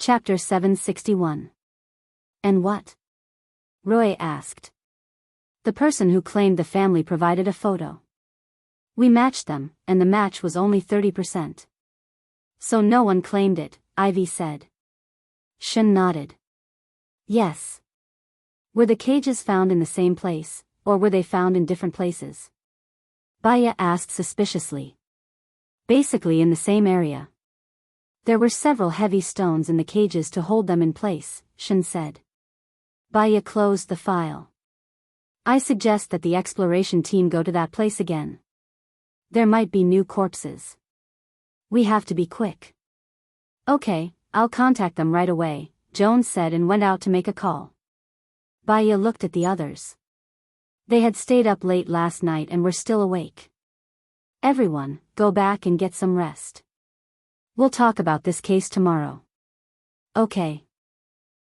Chapter 761. And what? Roy asked. The person who claimed the family provided a photo. We matched them, and the match was only 30%. So no one claimed it, Ivy said. Sean nodded. Yes. Were the cages found in the same place, or were they found in different places? Baya asked suspiciously. Basically in the same area. There were several heavy stones in the cages to hold them in place, Sean said. Baya closed the file. I suggest that the exploration team go to that place again. There might be new corpses. We have to be quick. Okay, I'll contact them right away, Jones said and went out to make a call. Baya looked at the others. They had stayed up late last night and were still awake. Everyone, go back and get some rest. We'll talk about this case tomorrow. Okay.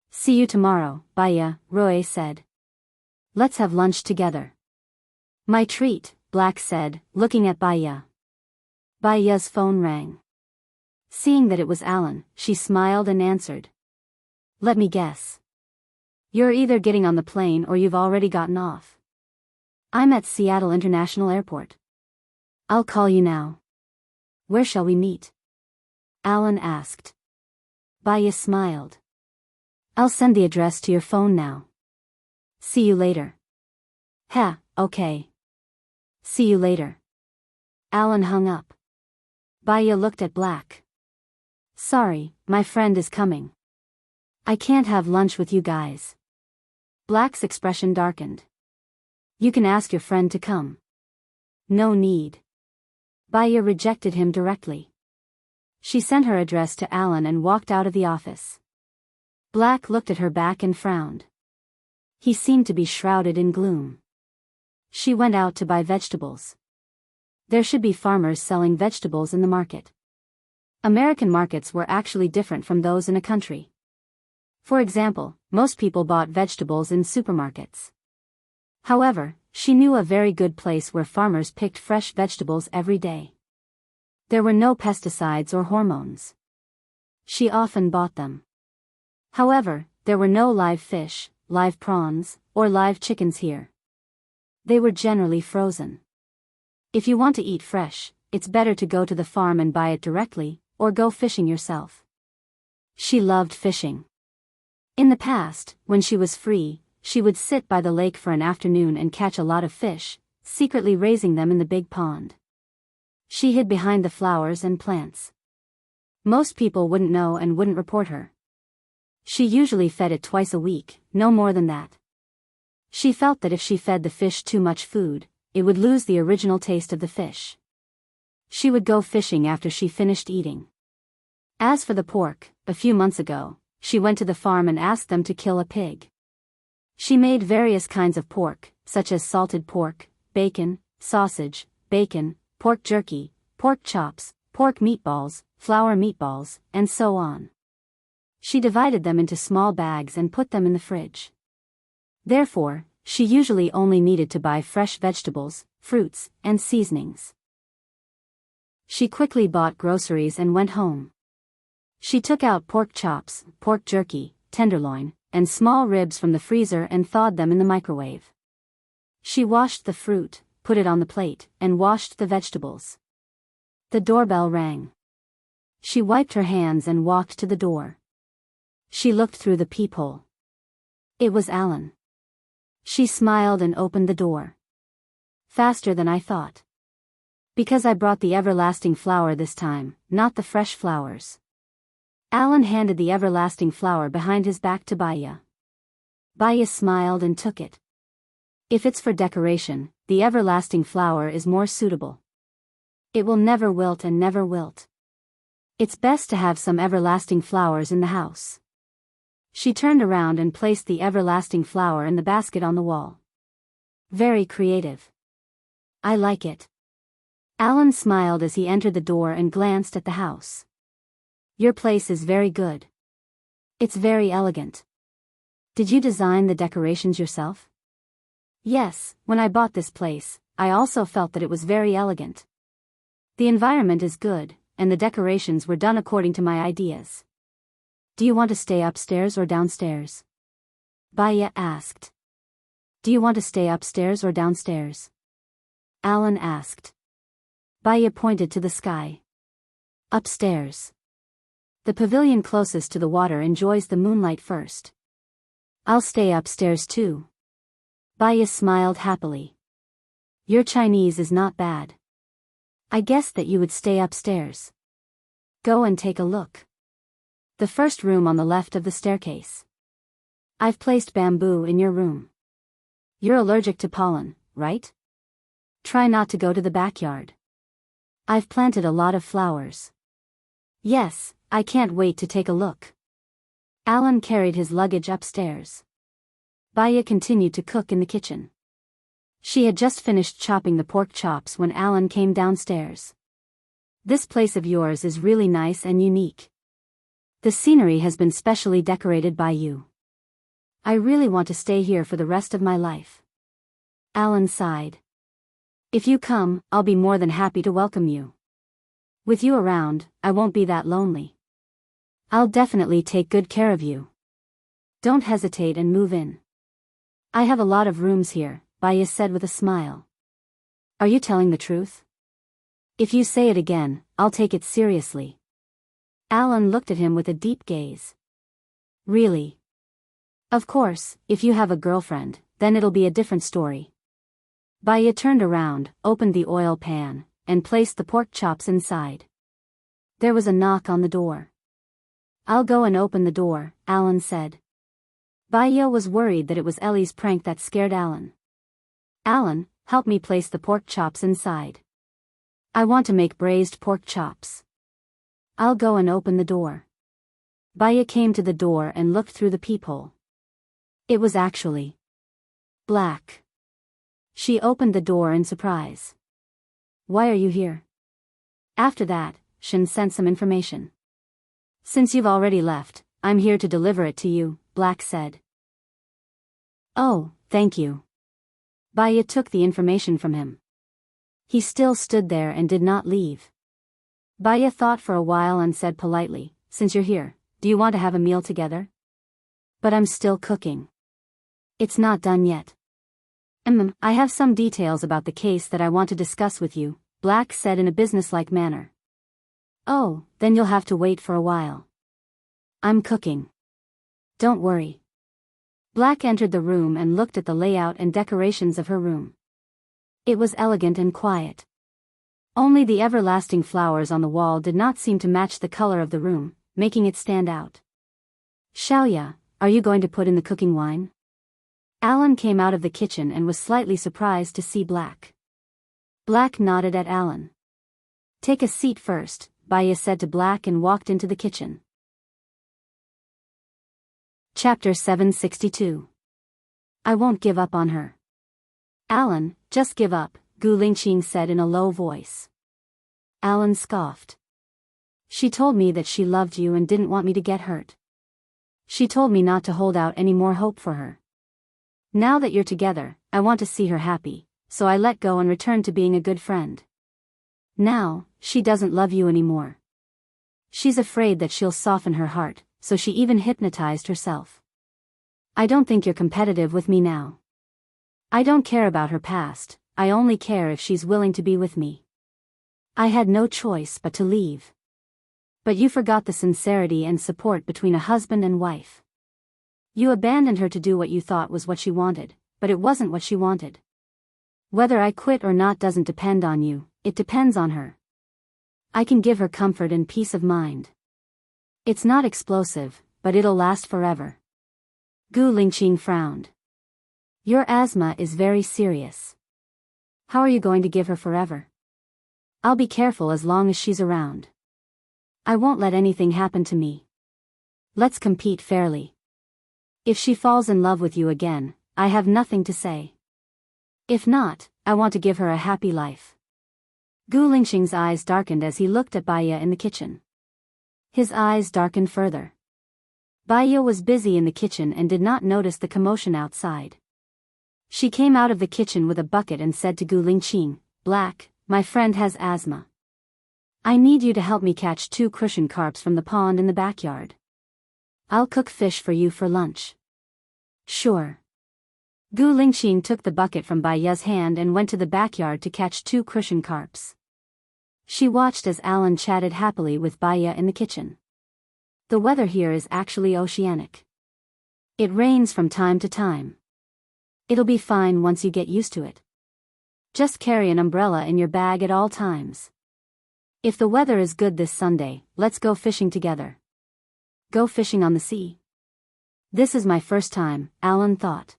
See you tomorrow, Baya, Roy said. Let's have lunch together. My treat, Black said, looking at Baya. Baya's phone rang. Seeing that it was Alan, she smiled and answered. Let me guess. You're either getting on the plane or you've already gotten off. I'm at Seattle International Airport. I'll call you now. Where shall we meet? Alan asked. Baya smiled. I'll send the address to your phone now. See you later. Okay. See you later. Alan hung up. Baya looked at Black. Sorry, my friend is coming. I can't have lunch with you guys. Black's expression darkened. You can ask your friend to come. No need. Baya rejected him directly. She sent her address to Alan and walked out of the office. Black looked at her back and frowned. He seemed to be shrouded in gloom. She went out to buy vegetables. There should be farmers selling vegetables in the market. American markets were actually different from those in a country. For example, most people bought vegetables in supermarkets. However, she knew a very good place where farmers picked fresh vegetables every day. There were no pesticides or hormones. She often bought them. However, there were no live fish, live prawns, or live chickens here. They were generally frozen. If you want to eat fresh, it's better to go to the farm and buy it directly, or go fishing yourself. She loved fishing. In the past, when she was free, she would sit by the lake for an afternoon and catch a lot of fish, secretly raising them in the big pond. She hid behind the flowers and plants. Most people wouldn't know and wouldn't report her. She usually fed it twice a week, no more than that. She felt that if she fed the fish too much food, it would lose the original taste of the fish. She would go fishing after she finished eating. As for the pork, a few months ago, she went to the farm and asked them to kill a pig. She made various kinds of pork, such as salted pork, bacon, sausage, bacon, pork jerky, pork chops, pork meatballs, flour meatballs, and so on. She divided them into small bags and put them in the fridge. Therefore, she usually only needed to buy fresh vegetables, fruits, and seasonings. She quickly bought groceries and went home. She took out pork chops, pork jerky, tenderloin, and small ribs from the freezer and thawed them in the microwave. She washed the fruit, put it on the plate, and washed the vegetables. The doorbell rang. She wiped her hands and walked to the door. She looked through the peephole. It was Alan. She smiled and opened the door. Faster than I thought. Because I brought the everlasting flower this time, not the fresh flowers. Alan handed the everlasting flower behind his back to Baya. Baya smiled and took it. If it's for decoration, the everlasting flower is more suitable. It will never wilt and never wilt. It's best to have some everlasting flowers in the house. She turned around and placed the everlasting flower in the basket on the wall. Very creative. I like it. Alan smiled as he entered the door and glanced at the house. Your place is very good. It's very elegant. Did you design the decorations yourself? Yes, when I bought this place, I also felt that it was very elegant. The environment is good, and the decorations were done according to my ideas. Do you want to stay upstairs or downstairs? Baya asked. Do you want to stay upstairs or downstairs? Alan asked. Baya pointed to the sky. Upstairs. The pavilion closest to the water enjoys the moonlight first. I'll stay upstairs too. Baya smiled happily. Your Chinese is not bad. I guessed that you would stay upstairs. Go and take a look. The first room on the left of the staircase. I've placed bamboo in your room. You're allergic to pollen, right? Try not to go to the backyard. I've planted a lot of flowers. Yes, I can't wait to take a look. Alan carried his luggage upstairs. Baya continued to cook in the kitchen. She had just finished chopping the pork chops when Alan came downstairs. This place of yours is really nice and unique. The scenery has been specially decorated by you. I really want to stay here for the rest of my life. Alan sighed. If you come, I'll be more than happy to welcome you. With you around, I won't be that lonely. I'll definitely take good care of you. Don't hesitate and move in. I have a lot of rooms here, Baya said with a smile. Are you telling the truth? If you say it again, I'll take it seriously. Alan looked at him with a deep gaze. Really? Of course, if you have a girlfriend, then it'll be a different story. Baya turned around, opened the oil pan, and placed the pork chops inside. There was a knock on the door. I'll go and open the door, Alan said. Baya was worried that it was Ellie's prank that scared Alan. Alan, help me place the pork chops inside. I want to make braised pork chops. I'll go and open the door. Baya came to the door and looked through the peephole. It was actually black. She opened the door in surprise. Why are you here? After that, Shin sent some information. Since you've already left, I'm here to deliver it to you, Black said. Oh, thank you. Baya took the information from him. He still stood there and did not leave. Baya thought for a while and said politely, since you're here, do you want to have a meal together? But I'm still cooking. It's not done yet. I have some details about the case that I want to discuss with you, Black said in a businesslike manner. Oh, then you'll have to wait for a while. I'm cooking. Don't worry. Black entered the room and looked at the layout and decorations of her room. It was elegant and quiet. Only the everlasting flowers on the wall did not seem to match the color of the room, making it stand out. Xiaoya, are you going to put in the cooking wine? Alan came out of the kitchen and was slightly surprised to see Black. Black nodded at Alan. Take a seat first, Baya said to Black and walked into the kitchen. Chapter 762. I won't give up on her. Alan, just give up, Gu Lingqing said in a low voice. Alan scoffed. She told me that she loved you and didn't want me to get hurt. She told me not to hold out any more hope for her. Now that you're together, I want to see her happy, so I let go and returned to being a good friend. Now, she doesn't love you anymore. She's afraid that she'll soften her heart, so she even hypnotized herself. I don't think you're competitive with me now. I don't care about her past, I only care if she's willing to be with me. I had no choice but to leave. But you forgot the sincerity and support between a husband and wife. You abandoned her to do what you thought was what she wanted, but it wasn't what she wanted. Whether I quit or not doesn't depend on you, it depends on her. I can give her comfort and peace of mind. It's not explosive, but it'll last forever. Gu Lingqing frowned. Your asthma is very serious. How are you going to give her forever? I'll be careful as long as she's around. I won't let anything happen to me. Let's compete fairly. If she falls in love with you again, I have nothing to say. If not, I want to give her a happy life. Gu Lingqing's eyes darkened as he looked at Baya in the kitchen. His eyes darkened further. Baya was busy in the kitchen and did not notice the commotion outside. She came out of the kitchen with a bucket and said to Gu Lingqing, Black, my friend has asthma. I need you to help me catch 2 crucian carps from the pond in the backyard. I'll cook fish for you for lunch. Sure. Gu Lingqing took the bucket from Bai Ye's hand and went to the backyard to catch 2 crucian carps. She watched as Alan chatted happily with Bai Ye in the kitchen. The weather here is actually oceanic. It rains from time to time. It'll be fine once you get used to it. Just carry an umbrella in your bag at all times. If the weather is good this Sunday, let's go fishing together. Go fishing on the sea? This is my first time, Alan thought.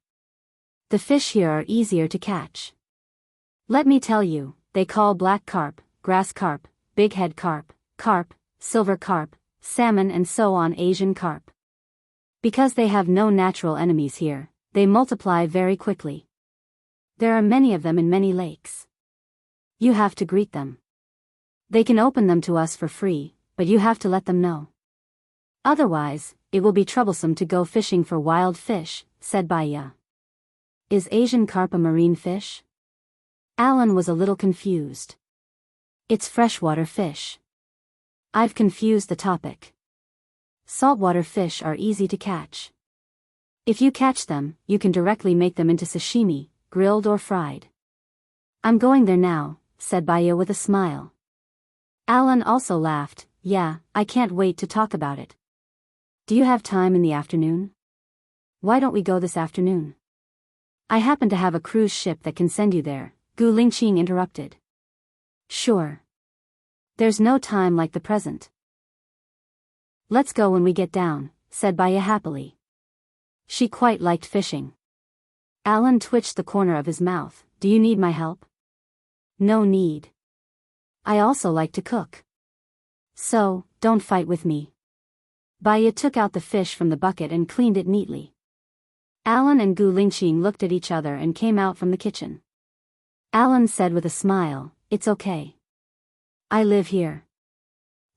The fish here are easier to catch. Let me tell you, they call black carp, grass carp, bighead carp, carp, silver carp, salmon and so on Asian carp. Because they have no natural enemies here, they multiply very quickly. There are many of them in many lakes. You have to greet them. They can open them to us for free, but you have to let them know. Otherwise, it will be troublesome to go fishing for wild fish, said Bai Ye. Is Asian carp a marine fish? Alan was a little confused. It's freshwater fish. I've confused the topic. Saltwater fish are easy to catch. If you catch them, you can directly make them into sashimi, grilled or fried. I'm going there now, said Bai Ye with a smile. Alan also laughed. Yeah, I can't wait to talk about it. Do you have time in the afternoon? Why don't we go this afternoon? I happen to have a cruise ship that can send you there, Gu Lingqing interrupted. Sure. There's no time like the present. Let's go when we get down, said Bai Ye happily. She quite liked fishing. Alan twitched the corner of his mouth. Do you need my help? No need. I also like to cook. So, don't fight with me. Bai Ye took out the fish from the bucket and cleaned it neatly. Alan and Gu Lingqing looked at each other and came out from the kitchen. Alan said with a smile, It's okay. I live here.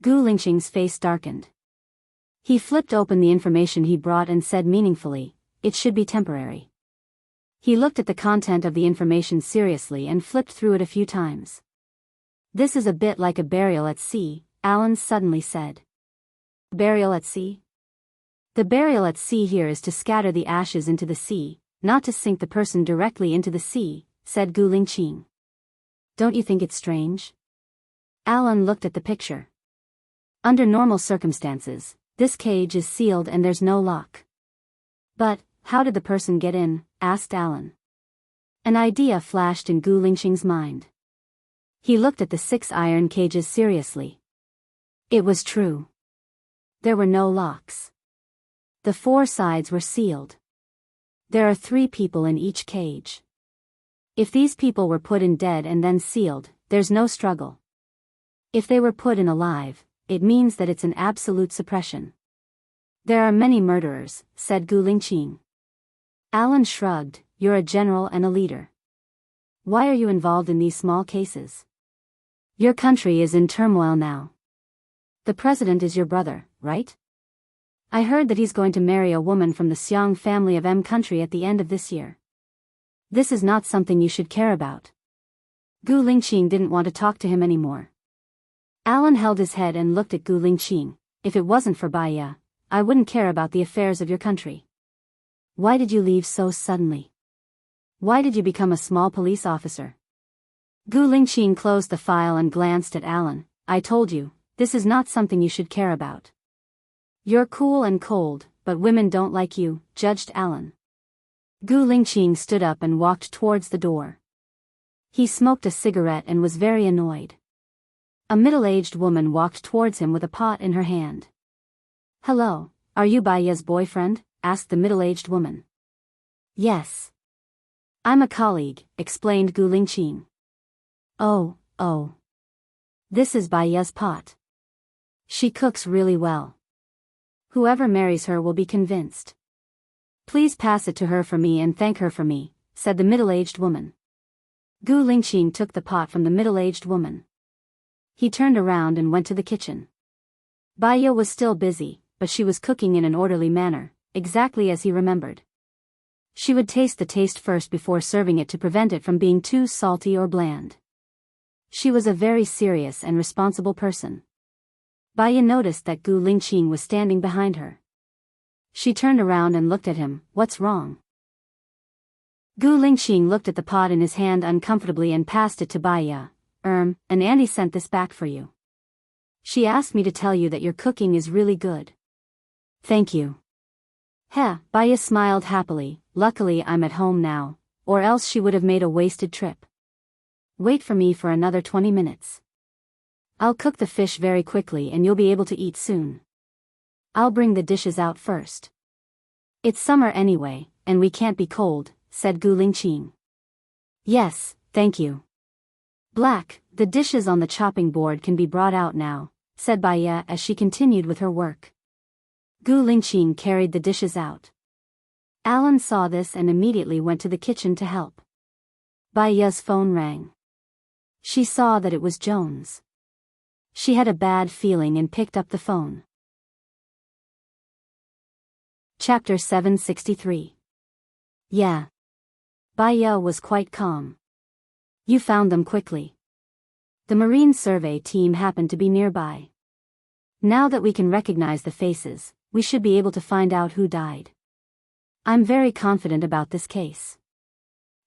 Gu Lingqing's face darkened. He flipped open the information he brought and said meaningfully, It should be temporary. He looked at the content of the information seriously and flipped through it a few times. This is a bit like a burial at sea, Alan suddenly said. Burial at sea? The burial at sea here is to scatter the ashes into the sea, not to sink the person directly into the sea, said Gu Lingqing. Don't you think it's strange? Alan looked at the picture. Under normal circumstances, this cage is sealed and there's no lock. But, how did the person get in? Asked Alan. An idea flashed in Gu Lingqing's mind. He looked at the 6 iron cages seriously. It was true. There were no locks. The 4 sides were sealed. There are 3 people in each cage. If these people were put in dead and then sealed, there's no struggle. If they were put in alive, it means that it's an absolute suppression. There are many murderers, said Gu Lingqing. Alan shrugged. You're a general and a leader. Why are you involved in these small cases? Your country is in turmoil now. The president is your brother, right? I heard that he's going to marry a woman from the Xiang family of M country at the end of this year. This is not something you should care about. Gu Lingqing didn't want to talk to him anymore. Alan held his head and looked at Gu Lingqing. If it wasn't for Bai Ye, I wouldn't care about the affairs of your country. Why did you leave so suddenly? Why did you become a small police officer? Gu Lingqing closed the file and glanced at Alan. I told you, this is not something you should care about. You're cool and cold, but women don't like you, judged Alan. Gu Lingqing stood up and walked towards the door. He smoked a cigarette and was very annoyed. A middle-aged woman walked towards him with a pot in her hand. Hello, are you Bai Ye's boyfriend? Asked the middle-aged woman. Yes. I'm a colleague, explained Gu Lingqing. Oh. This is Bai Ye's pot. She cooks really well. Whoever marries her will be convinced. Please pass it to her for me and thank her for me, said the middle-aged woman. Gu Lingqing took the pot from the middle-aged woman. He turned around and went to the kitchen. Bai Ye was still busy, but she was cooking in an orderly manner, exactly as he remembered. She would taste the taste first before serving it to prevent it from being too salty or bland. She was a very serious and responsible person. Bai Ye noticed that Gu Lingqing was standing behind her. She turned around and looked at him. What's wrong? Gu Lingqing looked at the pot in his hand uncomfortably and passed it to Baiya. And Andy sent this back for you. She asked me to tell you that your cooking is really good. Thank you. Heh, Baiya smiled happily. Luckily I'm at home now, or else she would have made a wasted trip. Wait for me for another 20 minutes. I'll cook the fish very quickly and you'll be able to eat soon. I'll bring the dishes out first. It's summer anyway, and we can't be cold, said Gu Lingqing. Yes, thank you. Black, the dishes on the chopping board can be brought out now, said Baiya as she continued with her work. Gu Lingqing carried the dishes out. Alan saw this and immediately went to the kitchen to help. Baiya's phone rang. She saw that it was Jones. She had a bad feeling and picked up the phone. Chapter 763. Yeah. Baiya was quite calm. You found them quickly. The Marine Survey team happened to be nearby. Now that we can recognize the faces, we should be able to find out who died. I'm very confident about this case.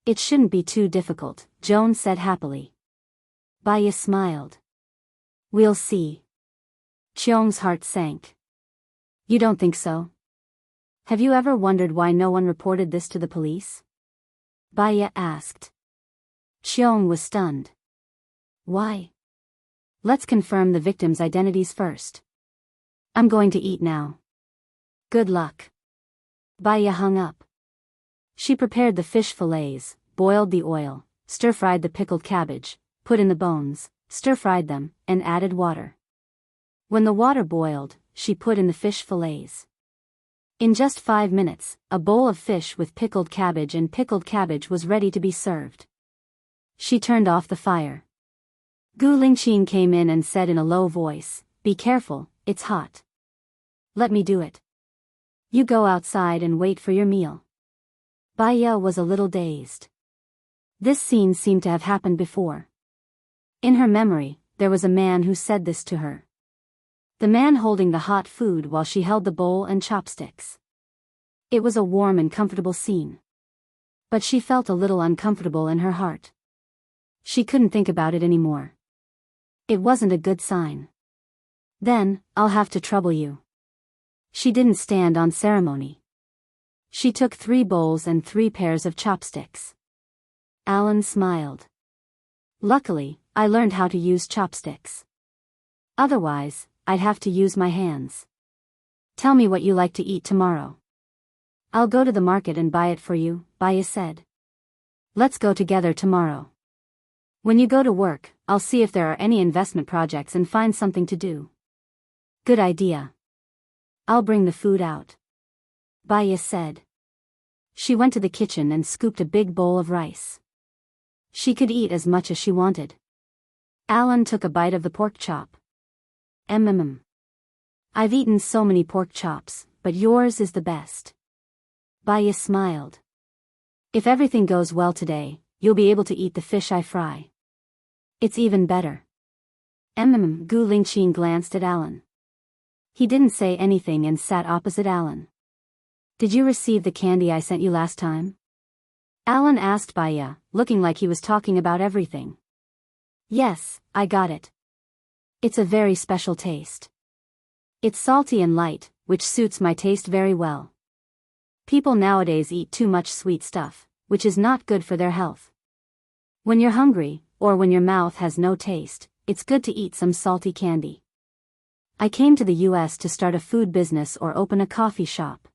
It shouldn't be too difficult, Jones said happily. Baiya smiled. We'll see. Cheong's heart sank. You don't think so? Have you ever wondered why no one reported this to the police? Baiya asked. Cheong was stunned. Why? Let's confirm the victims' identities first. I'm going to eat now. Good luck. Baiya hung up. She prepared the fish fillets, boiled the oil, stir-fried the pickled cabbage, put in the bones, stir-fried them, and added water. When the water boiled, she put in the fish fillets. In just 5 minutes, a bowl of fish with pickled cabbage was ready to be served. She turned off the fire. Gu Lingqing came in and said in a low voice, "Be careful, it's hot." "Let me do it. You go outside and wait for your meal." Baiya was a little dazed. This scene seemed to have happened before. In her memory, there was a man who said this to her. The man holding the hot food while she held the bowl and chopsticks. It was a warm and comfortable scene. But she felt a little uncomfortable in her heart. She couldn't think about it anymore. It wasn't a good sign. Then, I'll have to trouble you. She didn't stand on ceremony. She took 3 bowls and 3 pairs of chopsticks. Alan smiled. Luckily, I learned how to use chopsticks. Otherwise, I'd have to use my hands. Tell me what you like to eat tomorrow. I'll go to the market and buy it for you, Baiya said. Let's go together tomorrow. When you go to work, I'll see if there are any investment projects and find something to do. Good idea. I'll bring the food out, Baiya said. She went to the kitchen and scooped a big bowl of rice. She could eat as much as she wanted. Alan took a bite of the pork chop. I've eaten so many pork chops, but yours is the best. Baiya smiled. If everything goes well today, you'll be able to eat the fish I fry. It's even better. Gu Lingqing glanced at Alan. He didn't say anything and sat opposite Alan. Did you receive the candy I sent you last time? Alan asked Baiya, looking like he was talking about everything. Yes, I got it. It's a very special taste. It's salty and light, which suits my taste very well. People nowadays eat too much sweet stuff, which is not good for their health. When you're hungry, or when your mouth has no taste, it's good to eat some salty candy. I came to the US to start a food business or open a coffee shop.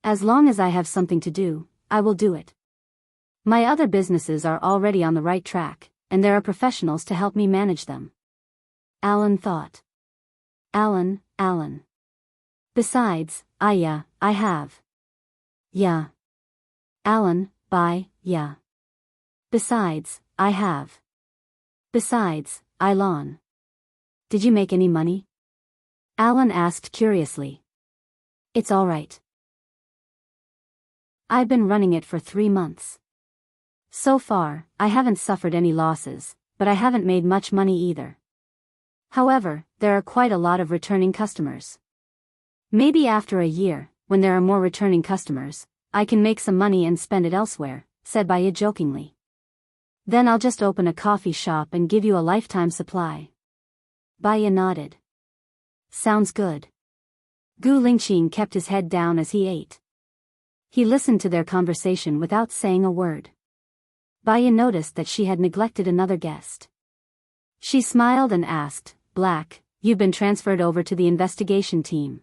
As long as I have something to do, I will do it. My other businesses are already on the right track, and there are professionals to help me manage them. Alan thought. Alan. Besides, I have. Yeah. Alan, yeah. Besides, I have. Besides, Ilan. Did you make any money? Alan asked curiously. It's all right. I've been running it for 3 months. So far, I haven't suffered any losses, but I haven't made much money either. However, there are quite a lot of returning customers. Maybe after a year, when there are more returning customers, I can make some money and spend it elsewhere, said Baya jokingly. Then I'll just open a coffee shop and give you a lifetime supply. Baya nodded. Sounds good. Gu Lingqing kept his head down as he ate. He listened to their conversation without saying a word. Baya noticed that she had neglected another guest. She smiled and asked, Black, you've been transferred over to the investigation team.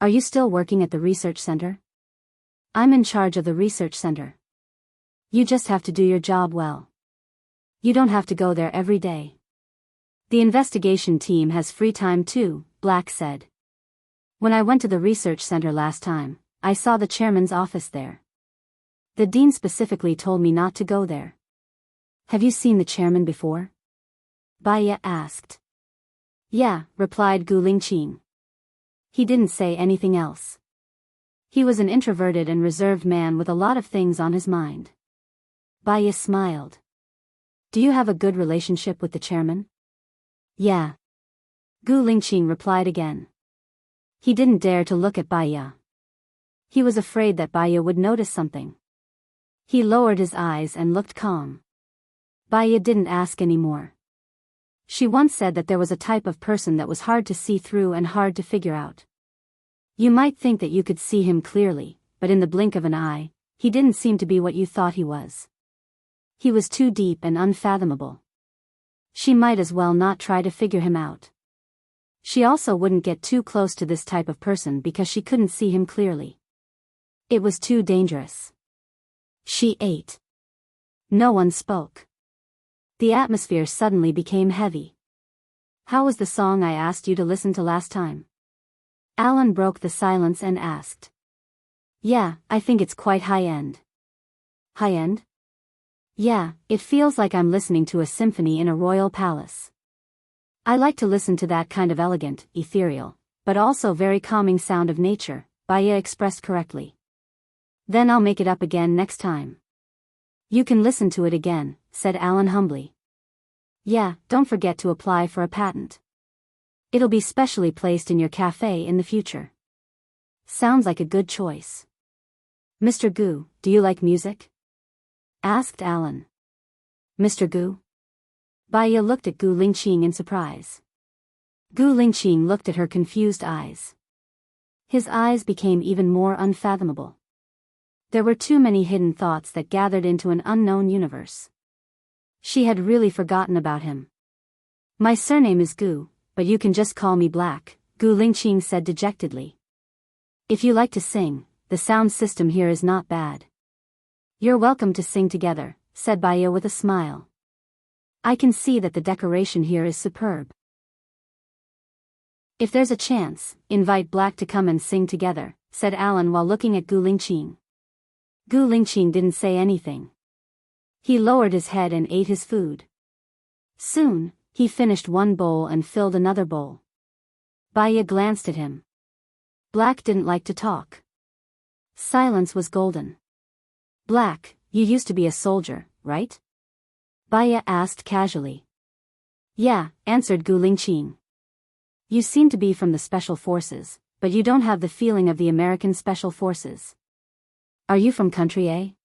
Are you still working at the research center? I'm in charge of the research center. You just have to do your job well. You don't have to go there every day. The investigation team has free time too, Black said. When I went to the research center last time, I saw the chairman's office there. The dean specifically told me not to go there. Have you seen the chairman before? Baya asked. Yeah, replied Gu Lingqing. He didn't say anything else. He was an introverted and reserved man with a lot of things on his mind. Baya smiled. Do you have a good relationship with the chairman? Yeah. Gu Lingqing replied again. He didn't dare to look at Baya. He was afraid that Baya would notice something. He lowered his eyes and looked calm. Baya didn't ask any more. She once said that there was a type of person that was hard to see through and hard to figure out. You might think that you could see him clearly, but in the blink of an eye, he didn't seem to be what you thought he was. He was too deep and unfathomable. She might as well not try to figure him out. She also wouldn't get too close to this type of person because she couldn't see him clearly. It was too dangerous. She ate. No one spoke. The atmosphere suddenly became heavy. How was the song I asked you to listen to last time? Alan broke the silence and asked. Yeah, I think it's quite high-end. High-end? Yeah, it feels like I'm listening to a symphony in a royal palace. I like to listen to that kind of elegant, ethereal, but also very calming sound of nature, Baya expressed correctly. Then I'll make it up again next time. You can listen to it again, said Alan humbly. Yeah, don't forget to apply for a patent. It'll be specially placed in your cafe in the future. Sounds like a good choice. Mr. Gu, do you like music? Asked Alan. Mr. Gu? Baya looked at Gu Lingqing in surprise. Gu Lingqing looked at her confused eyes. His eyes became even more unfathomable. There were too many hidden thoughts that gathered into an unknown universe. She had really forgotten about him. My surname is Gu, but you can just call me Black, Gu Lingqing said dejectedly. If you like to sing, the sound system here is not bad. You're welcome to sing together, said Baya with a smile. I can see that the decoration here is superb. If there's a chance, invite Black to come and sing together, said Alan while looking at Gu Lingqing. Gu Lingqing didn't say anything. He lowered his head and ate his food. Soon, he finished one bowl and filled another bowl. Baya glanced at him. Black didn't like to talk. Silence was golden. Black, you used to be a soldier, right? Baya asked casually. Yeah, answered Gu Lingqing. You seem to be from the Special Forces, but you don't have the feeling of the American Special Forces. Are you from country A?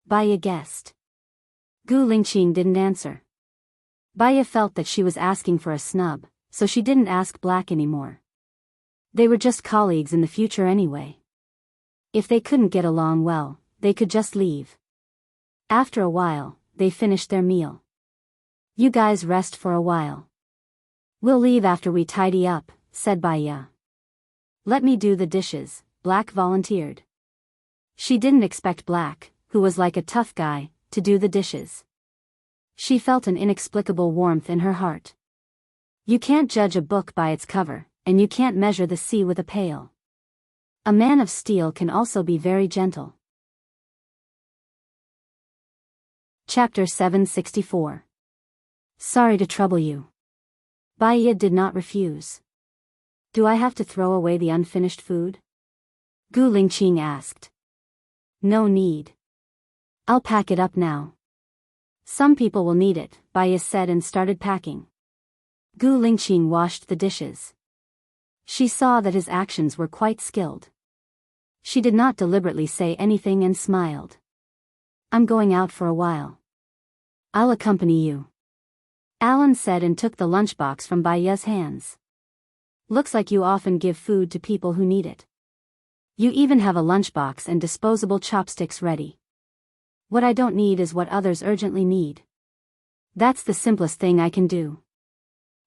Baya guessed. Gu Lingqing didn't answer. Baya felt that she was asking for a snub, so she didn't ask Black anymore. They were just colleagues in the future anyway. If they couldn't get along well, they could just leave. After a while, they finished their meal. You guys rest for a while. We'll leave after we tidy up, said Baya. Let me do the dishes, Black volunteered. She didn't expect Black, who was like a tough guy, to do the dishes. She felt an inexplicable warmth in her heart. You can't judge a book by its cover, and you can't measure the sea with a pail. A man of steel can also be very gentle. Chapter 764. Sorry to trouble you. Baya did not refuse. Do I have to throw away the unfinished food? Gu Lingqing asked. No need. I'll pack it up now. Some people will need it, Baya said and started packing. Gu Lingqing washed the dishes. She saw that his actions were quite skilled. She did not deliberately say anything and smiled. I'm going out for a while. I'll accompany you, Alan said and took the lunchbox from Baya's hands. Looks like you often give food to people who need it. You even have a lunchbox and disposable chopsticks ready. What I don't need is what others urgently need. That's the simplest thing I can do.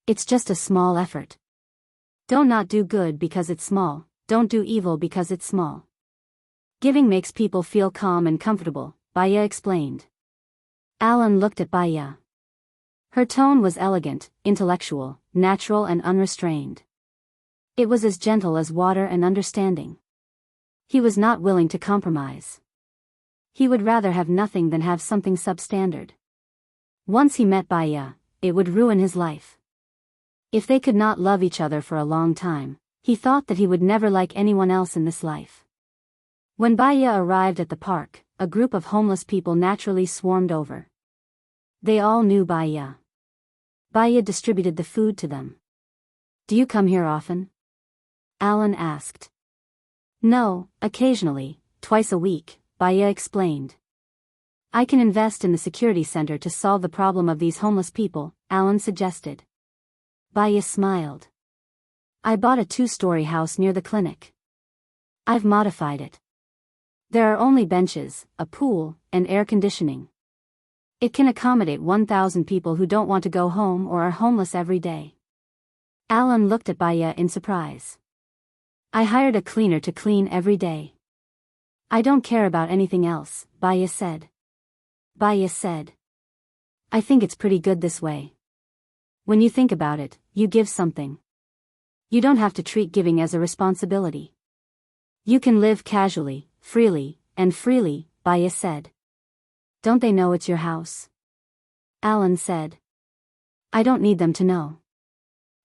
It's just a small effort. Don't not do good because it's small, don't do evil because it's small. Giving makes people feel calm and comfortable, Baya explained. Alan looked at Baya. Her tone was elegant, intellectual, natural and unrestrained. It was as gentle as water and understanding. He was not willing to compromise. He would rather have nothing than have something substandard. Once he met Baya, it would ruin his life. If they could not love each other for a long time, he thought that he would never like anyone else in this life. When Baya arrived at the park, a group of homeless people naturally swarmed over. They all knew Baya. Baya distributed the food to them. Do you come here often? Alan asked. No, occasionally, twice a week, Baya explained. I can invest in the security center to solve the problem of these homeless people, Alan suggested. Baya smiled. I bought a 2-story house near the clinic. I've modified it. There are only benches, a pool, and air conditioning. It can accommodate 1,000 people who don't want to go home or are homeless every day. Alan looked at Baya in surprise. I hired a cleaner to clean every day. I don't care about anything else, Baya said. Baya said. I think it's pretty good this way. When you think about it, you give something. You don't have to treat giving as a responsibility. You can live casually, freely, Baya said. Don't they know it's your house? Alan said. I don't need them to know.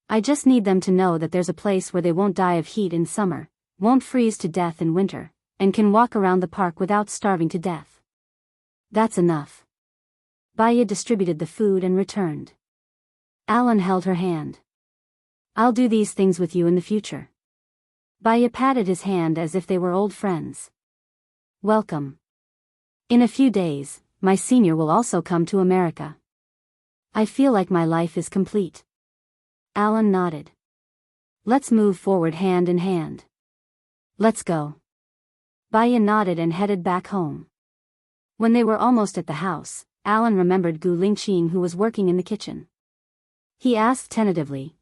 I just need them to know that there's a place where they won't die of heat in summer, won't freeze to death in winter, and can walk around the park without starving to death. That's enough. Baya distributed the food and returned. Alan held her hand. I'll do these things with you in the future. Baya patted his hand as if they were old friends. Welcome. In a few days, my senior will also come to America. I feel like my life is complete. Alan nodded. Let's move forward hand in hand. Let's go. Baya nodded and headed back home. When they were almost at the house, Alan remembered Gu Lingqing who was working in the kitchen. He asked tentatively,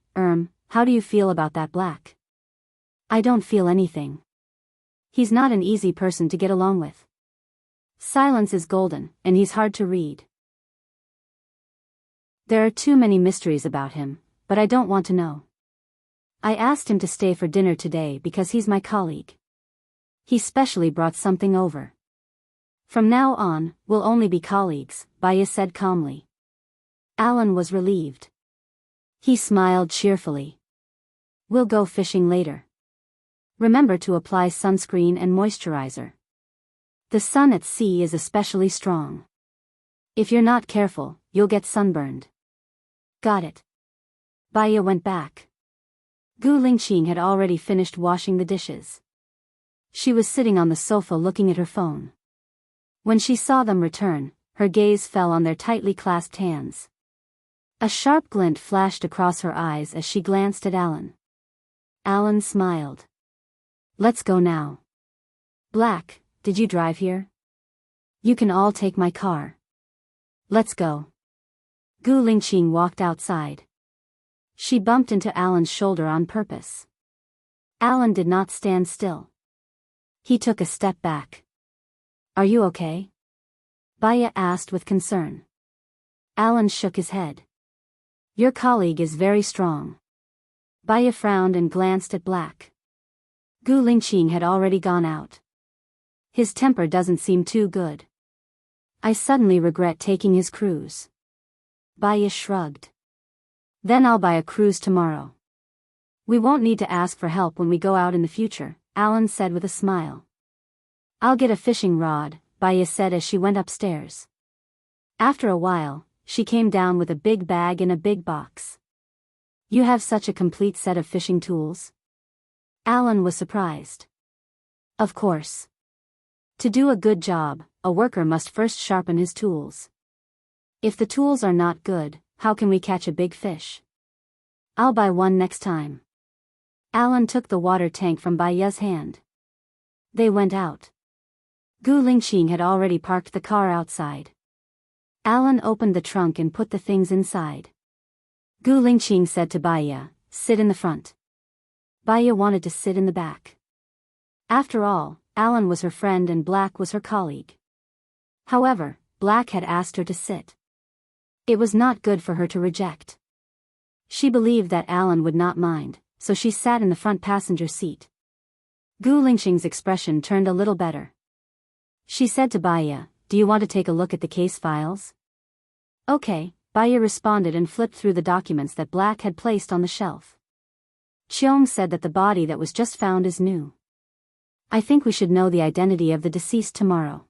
how do you feel about that black? I don't feel anything. He's not an easy person to get along with. Silence is golden, and he's hard to read. There are too many mysteries about him, but I don't want to know. I asked him to stay for dinner today because he's my colleague. He specially brought something over. From now on, we'll only be colleagues, Baya said calmly. Alan was relieved. He smiled cheerfully. We'll go fishing later. Remember to apply sunscreen and moisturizer. The sun at sea is especially strong. If you're not careful, you'll get sunburned. Got it. Baya went back. Gu Lingqing had already finished washing the dishes. She was sitting on the sofa looking at her phone. When she saw them return, her gaze fell on their tightly clasped hands. A sharp glint flashed across her eyes as she glanced at Alan. Alan smiled. Let's go now. Black, did you drive here? You can all take my car. Let's go. Gu Lingqing walked outside. She bumped into Alan's shoulder on purpose. Alan did not stand still. He took a step back. Are you okay? Baya asked with concern. Alan shook his head. Your colleague is very strong. Baya frowned and glanced at Black. Gu Lingqing had already gone out. His temper doesn't seem too good. I suddenly regret taking his cruise. Baya shrugged. Then I'll buy a cruise tomorrow. We won't need to ask for help when we go out in the future, Alan said with a smile. I'll get a fishing rod, Baya said as she went upstairs. After a while, she came down with a big bag and a big box. You have such a complete set of fishing tools? Alan was surprised. Of course. To do a good job, a worker must first sharpen his tools. If the tools are not good, how can we catch a big fish? I'll buy one next time. Alan took the water tank from Baiya's hand. They went out. Gu Lingqing had already parked the car outside. Alan opened the trunk and put the things inside. Gu Lingqing said to Baiya, "Sit in the front." Baiya wanted to sit in the back. After all, Alan was her friend and Black was her colleague. However, Black had asked her to sit. It was not good for her to reject. She believed that Alan would not mind, so she sat in the front passenger seat. Gu Lingqing's expression turned a little better. She said to Baiya, "Do you want to take a look at the case files?" "Okay," Baiya responded and flipped through the documents that Black had placed on the shelf. Cheong said that the body that was just found is new. "I think we should know the identity of the deceased tomorrow.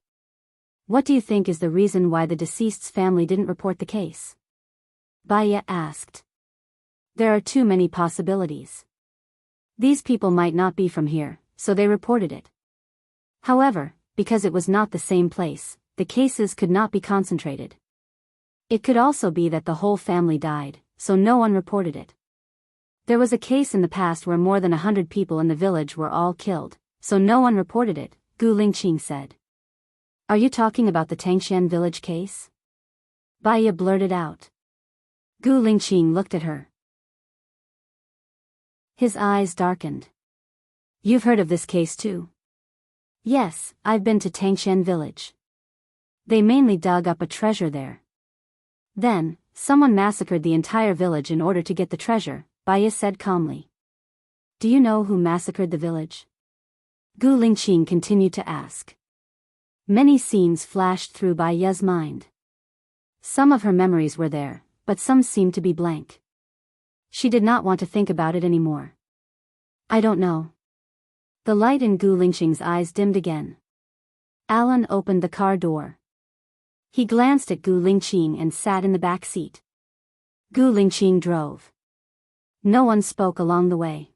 What do you think is the reason why the deceased's family didn't report the case?" Baiya asked. "There are too many possibilities. These people might not be from here, so they reported it. However, because it was not the same place, the cases could not be concentrated. It could also be that the whole family died, so no one reported it. There was a case in the past where more than 100 people in the village were all killed, so no one reported it," Gu Lingqing said. "Are you talking about the Tangxian village case?" Baiya blurted out. Gu Lingqing looked at her. His eyes darkened. "You've heard of this case too?" "Yes, I've been to Tangxian village. They mainly dug up a treasure there. Then, someone massacred the entire village in order to get the treasure," Baiya said calmly. "Do you know who massacred the village?" Gu Lingqing continued to ask. Many scenes flashed through Baiya's mind. Some of her memories were there, but some seemed to be blank. She did not want to think about it anymore. "I don't know." The light in Gu Lingqing's eyes dimmed again. Alan opened the car door. He glanced at Gu Lingqing and sat in the back seat. Gu Lingqing drove. No one spoke along the way.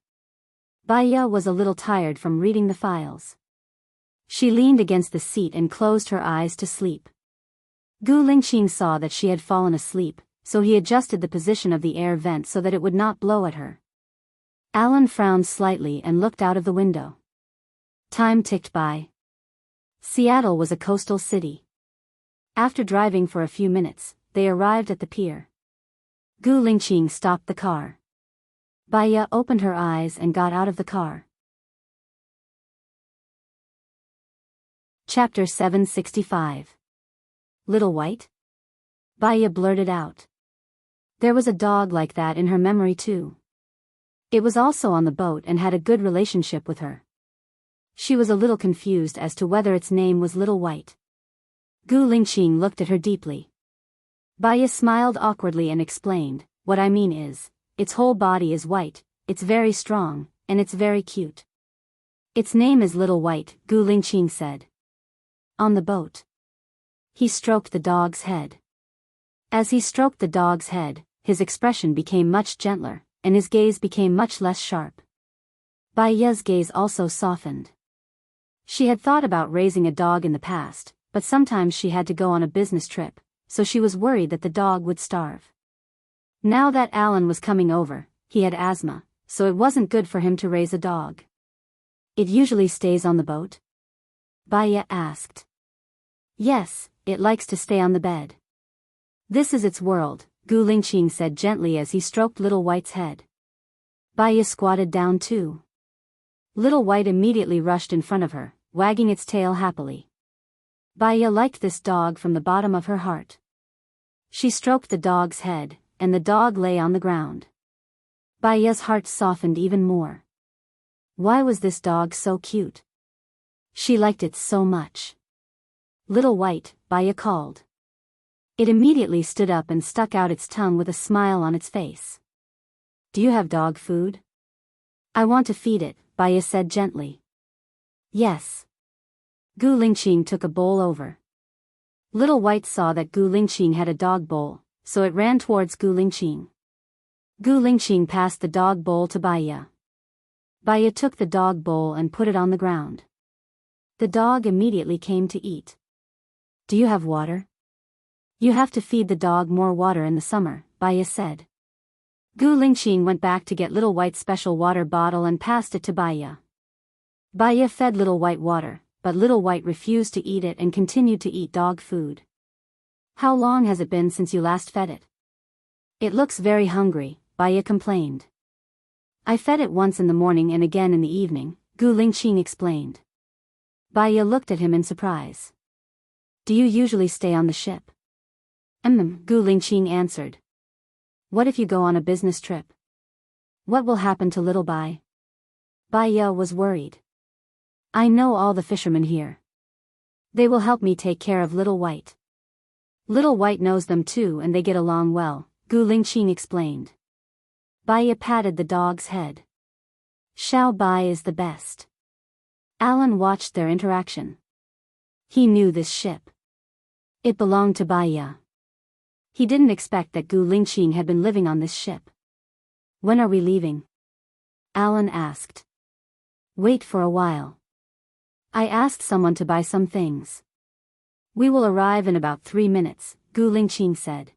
Baiya was a little tired from reading the files. She leaned against the seat and closed her eyes to sleep. Gu Lingqing saw that she had fallen asleep, so he adjusted the position of the air vent so that it would not blow at her. Alan frowned slightly and looked out of the window. Time ticked by. Seattle was a coastal city. After driving for a few minutes, they arrived at the pier. Gu Lingqing stopped the car. Baiya opened her eyes and got out of the car. Chapter 765. Little White? Baiya blurted out. There was a dog like that in her memory too. It was also on the boat and had a good relationship with her. She was a little confused as to whether its name was Little White. Gu Lingqing looked at her deeply. Baiya smiled awkwardly and explained, "What I mean is, its whole body is white, it's very strong, and it's very cute. Its name is Little White," Gu Lingqing said. "On the boat." He stroked the dog's head. As he stroked the dog's head, his expression became much gentler, and his gaze became much less sharp. Baiya's gaze also softened. She had thought about raising a dog in the past, but sometimes she had to go on a business trip, so she was worried that the dog would starve. Now that Alan was coming over, he had asthma, so it wasn't good for him to raise a dog. "It usually stays on the boat?" Baiya asked. "Yes, it likes to stay on the bed. This is its world," Gu Lingqing said gently as he stroked Little White's head. Baiya squatted down too. Little White immediately rushed in front of her, wagging its tail happily. Baiya liked this dog from the bottom of her heart. She stroked the dog's head, and the dog lay on the ground. Baiya's heart softened even more. Why was this dog so cute? She liked it so much. "Little White," Baiya called. It immediately stood up and stuck out its tongue with a smile on its face. "Do you have dog food?" "I want to feed it," Baiya said gently. "Yes." Gu Lingqing took a bowl over. Little White saw that Gu Lingqing had a dog bowl, so it ran towards Gu Lingqing. Gu Lingqing passed the dog bowl to Baiya. Baiya took the dog bowl and put it on the ground. The dog immediately came to eat. Do you have water? You have to feed the dog more water in the summer, Baya said. Gu Lingqing went back to get Little White's special water bottle and passed it to Baya. Baya fed Little White water, but Little White refused to eat it and continued to eat dog food. How long has it been since you last fed it? It looks very hungry, Baya complained. I fed it once in the morning and again in the evening, Gu Lingqing explained. Baya looked at him in surprise. Do you usually stay on the ship? Gu Lingqing answered. What if you go on a business trip? What will happen to little Bai? Baya was worried. I know all the fishermen here. They will help me take care of Little White. Little White knows them too and they get along well, Gu Lingqing explained. Baya patted the dog's head. Xiao Bai is the best. Alan watched their interaction. He knew this ship. It belonged to Baya. He didn't expect that Gu Lingqing had been living on this ship. When are we leaving? Alan asked. Wait for a while. I asked someone to buy some things. We will arrive in about 3 minutes, Gu Lingqing said.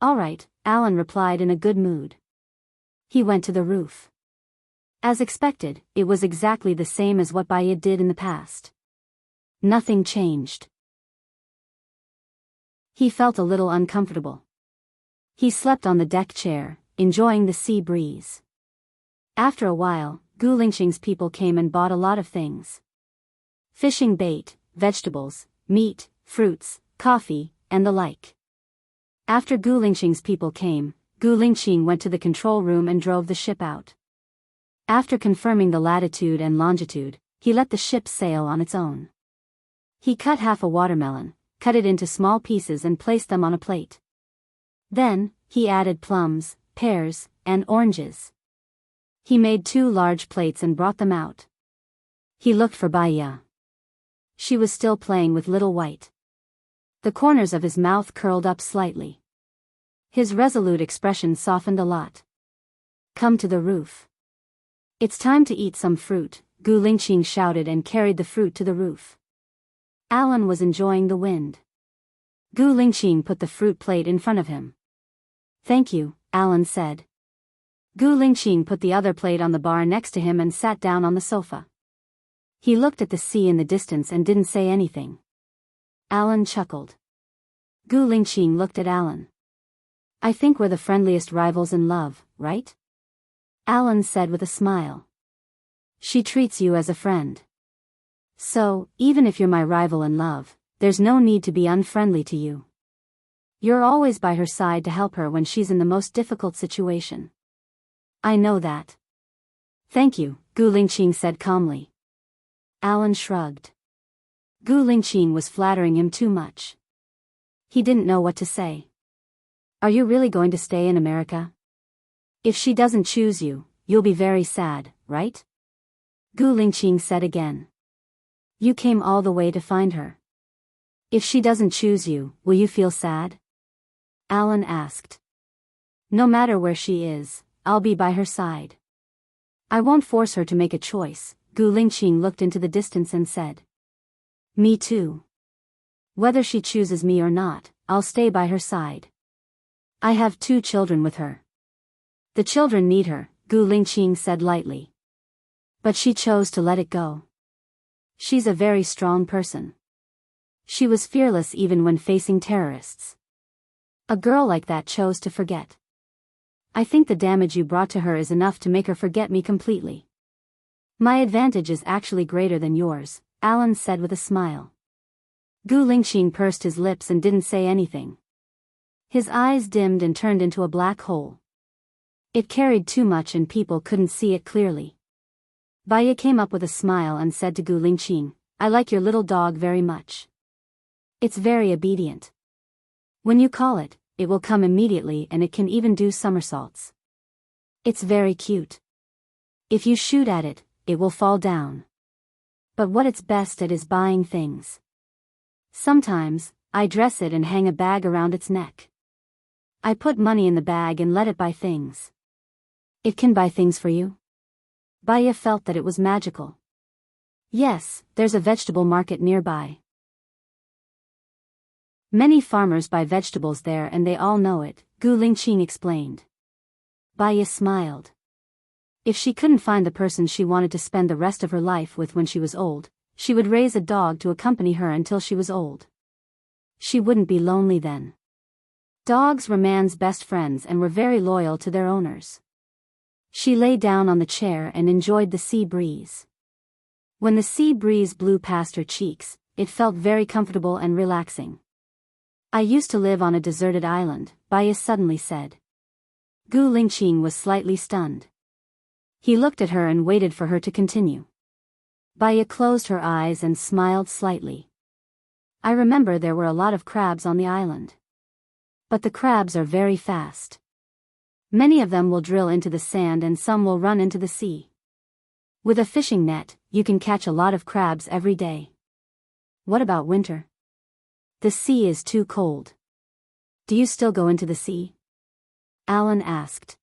All right, Alan replied in a good mood. He went to the roof. As expected, it was exactly the same as what Baya did in the past. Nothing changed. He felt a little uncomfortable. He slept on the deck chair, enjoying the sea breeze. After a while, Gu Lingqing's people came and bought a lot of things. Fishing bait, vegetables, meat, fruits, coffee, and the like. After Gu Lingqing's people came, Gu Lingqing went to the control room and drove the ship out. After confirming the latitude and longitude, he let the ship sail on its own. He cut half a watermelon, cut it into small pieces and placed them on a plate. Then, he added plums, pears, and oranges. He made 2 large plates and brought them out. He looked for Baya. She was still playing with Little White. The corners of his mouth curled up slightly. His resolute expression softened a lot. Come to the roof. It's time to eat some fruit, Gu Lingqing shouted and carried the fruit to the roof. Alan was enjoying the wind. Gu Lingqing put the fruit plate in front of him. Thank you, Alan said. Gu Lingqing put the other plate on the bar next to him and sat down on the sofa. He looked at the sea in the distance and didn't say anything. Alan chuckled. Gu Lingqing looked at Alan. I think we're the friendliest rivals in love, right? Alan said with a smile. She treats you as a friend. So, even if you're my rival in love, there's no need to be unfriendly to you. You're always by her side to help her when she's in the most difficult situation. I know that. Thank you, Gu Lingqing said calmly. Alan shrugged. Gu Lingqing was flattering him too much. He didn't know what to say. Are you really going to stay in America? If she doesn't choose you, you'll be very sad, right? Gu Lingqing said again. You came all the way to find her. If she doesn't choose you, will you feel sad? Alan asked. No matter where she is, I'll be by her side. I won't force her to make a choice, Gu Lingqing looked into the distance and said. Me too. Whether she chooses me or not, I'll stay by her side. I have 2 children with her. The children need her, Gu Lingqing said lightly. But she chose to let it go. She's a very strong person. She was fearless even when facing terrorists. A girl like that chose to forget. I think the damage you brought to her is enough to make her forget me completely. My advantage is actually greater than yours, Alan said with a smile. Gu Lingqing pursed his lips and didn't say anything. His eyes dimmed and turned into a black hole. It carried too much and people couldn't see it clearly. Baya came up with a smile and said to Gu Lingqing, I like your little dog very much. It's very obedient. When you call it, it will come immediately and it can even do somersaults. It's very cute. If you shoot at it, it will fall down. But what it's best at is buying things. Sometimes, I dress it and hang a bag around its neck. I put money in the bag and let it buy things. It can buy things for you? Baya felt that it was magical. Yes, there's a vegetable market nearby. Many farmers buy vegetables there and they all know it, Gu Lingqing explained. Baya smiled. If she couldn't find the person she wanted to spend the rest of her life with when she was old, she would raise a dog to accompany her until she was old. She wouldn't be lonely then. Dogs were man's best friends and were very loyal to their owners. She lay down on the chair and enjoyed the sea breeze. When the sea breeze blew past her cheeks, it felt very comfortable and relaxing. I used to live on a deserted island, Baya suddenly said. Gu Lingqing was slightly stunned. He looked at her and waited for her to continue. Baya closed her eyes and smiled slightly. I remember there were a lot of crabs on the island. But the crabs are very fast. Many of them will drill into the sand and some will run into the sea. With a fishing net, you can catch a lot of crabs every day. What about winter? The sea is too cold. Do you still go into the sea? Alan asked.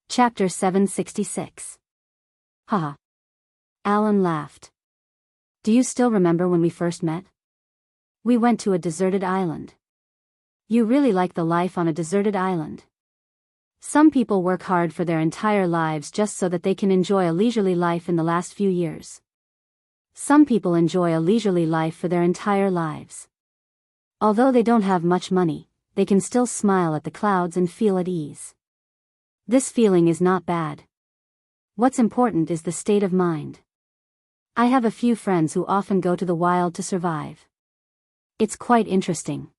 Chapter 766. Haha. Alan laughed. Do you still remember when we first met? We went to a deserted island. You really like the life on a deserted island. Some people work hard for their entire lives just so that they can enjoy a leisurely life in the last few years. Some people enjoy a leisurely life for their entire lives. Although they don't have much money, they can still smile at the clouds and feel at ease. This feeling is not bad. What's important is the state of mind. I have a few friends who often go to the wild to survive. It's quite interesting.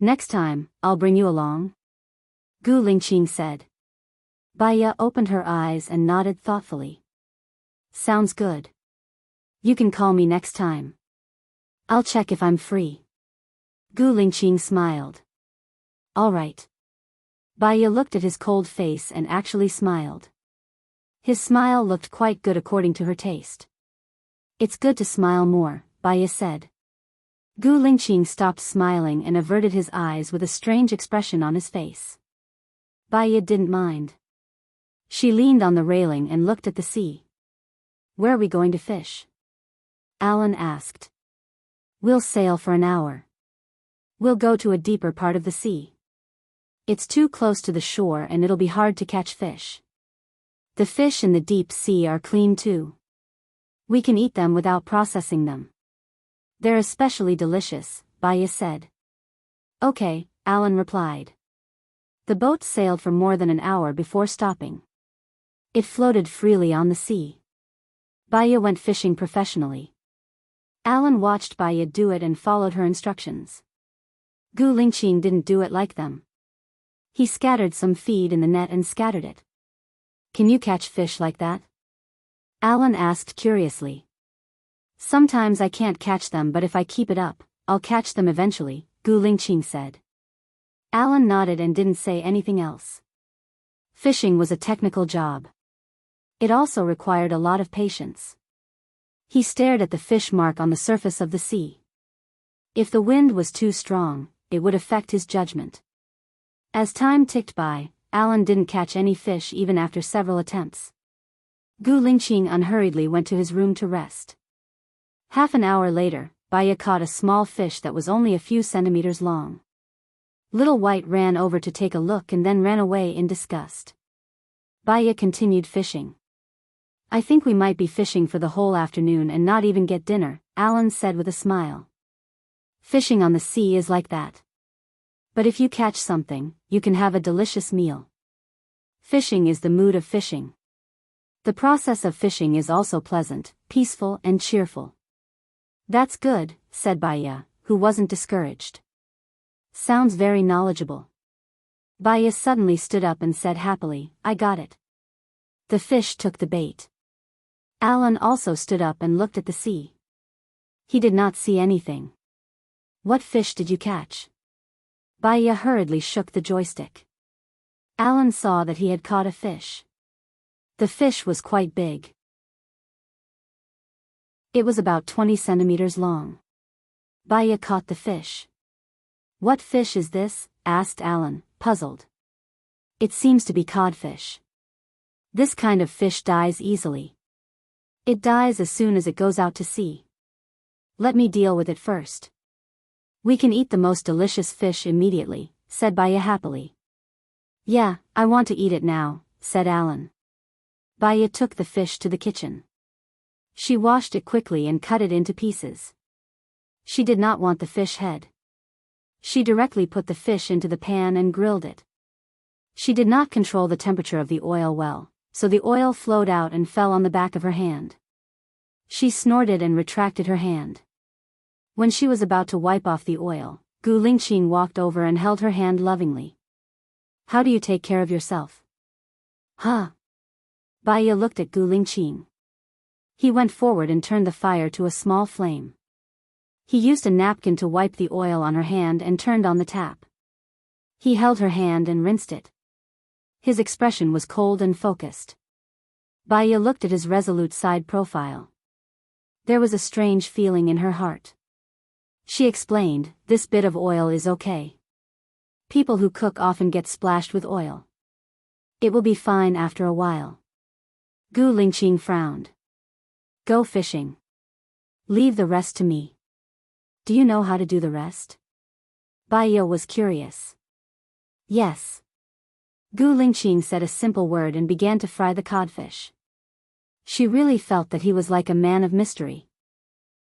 Next time, I'll bring you along. Gu Lingqing said. Baya opened her eyes and nodded thoughtfully. Sounds good. You can call me next time. I'll check if I'm free. Gu Lingqing smiled. All right. Baya looked at his cold face and actually smiled. His smile looked quite good according to her taste. It's good to smile more, Baya said. Gu Lingqing stopped smiling and averted his eyes with a strange expression on his face. Baya didn't mind. She leaned on the railing and looked at the sea. Where are we going to fish? Alan asked. We'll sail for an hour. We'll go to a deeper part of the sea. It's too close to the shore and it'll be hard to catch fish. The fish in the deep sea are clean too. We can eat them without processing them. They're especially delicious, Baya said. Okay, Alan replied. The boat sailed for more than an hour before stopping. It floated freely on the sea. Baya went fishing professionally. Alan watched Baya do it and followed her instructions. Gu Lingqing didn't do it like them. He scattered some feed in the net and scattered it. Can you catch fish like that? Alan asked curiously. Sometimes I can't catch them, but if I keep it up, I'll catch them eventually, Gu Lingqing said. Alan nodded and didn't say anything else. Fishing was a technical job. It also required a lot of patience. He stared at the fish mark on the surface of the sea. If the wind was too strong, it would affect his judgment. As time ticked by, Alan didn't catch any fish even after several attempts. Gu Lingqing unhurriedly went to his room to rest. Half an hour later, Baya caught a small fish that was only a few centimeters long. Little White ran over to take a look and then ran away in disgust. Baya continued fishing. I think we might be fishing for the whole afternoon and not even get dinner, Alan said with a smile. Fishing on the sea is like that. But if you catch something, you can have a delicious meal. Fishing is the mood of fishing. The process of fishing is also pleasant, peaceful and cheerful. That's good, said Baya, who wasn't discouraged. Sounds very knowledgeable. Baya suddenly stood up and said happily, I got it. The fish took the bait. Alan also stood up and looked at the sea. He did not see anything. What fish did you catch? Baya hurriedly shook the joystick. Alan saw that he had caught a fish. The fish was quite big. It was about 20 centimeters long. Baya caught the fish. What fish is this? Asked Alan, puzzled. It seems to be codfish. This kind of fish dies easily. It dies as soon as it goes out to sea. Let me deal with it first. We can eat the most delicious fish immediately, said Baya happily. Yeah, I want to eat it now, said Alan. Baya took the fish to the kitchen. She washed it quickly and cut it into pieces. She did not want the fish head. She directly put the fish into the pan and grilled it. She did not control the temperature of the oil well, so the oil flowed out and fell on the back of her hand. She snorted and retracted her hand. When she was about to wipe off the oil, Gu Lingqing walked over and held her hand lovingly. How do you take care of yourself? Huh? Baya looked at Gu Lingqing. He went forward and turned the fire to a small flame. He used a napkin to wipe the oil on her hand and turned on the tap. He held her hand and rinsed it. His expression was cold and focused. Baya looked at his resolute side profile. There was a strange feeling in her heart. She explained, this bit of oil is okay. People who cook often get splashed with oil. It will be fine after a while. Gu Lingqing frowned. Go fishing. Leave the rest to me. Do you know how to do the rest? Baya was curious. Yes. Gu Lingqing said a simple word and began to fry the codfish. She really felt that he was like a man of mystery.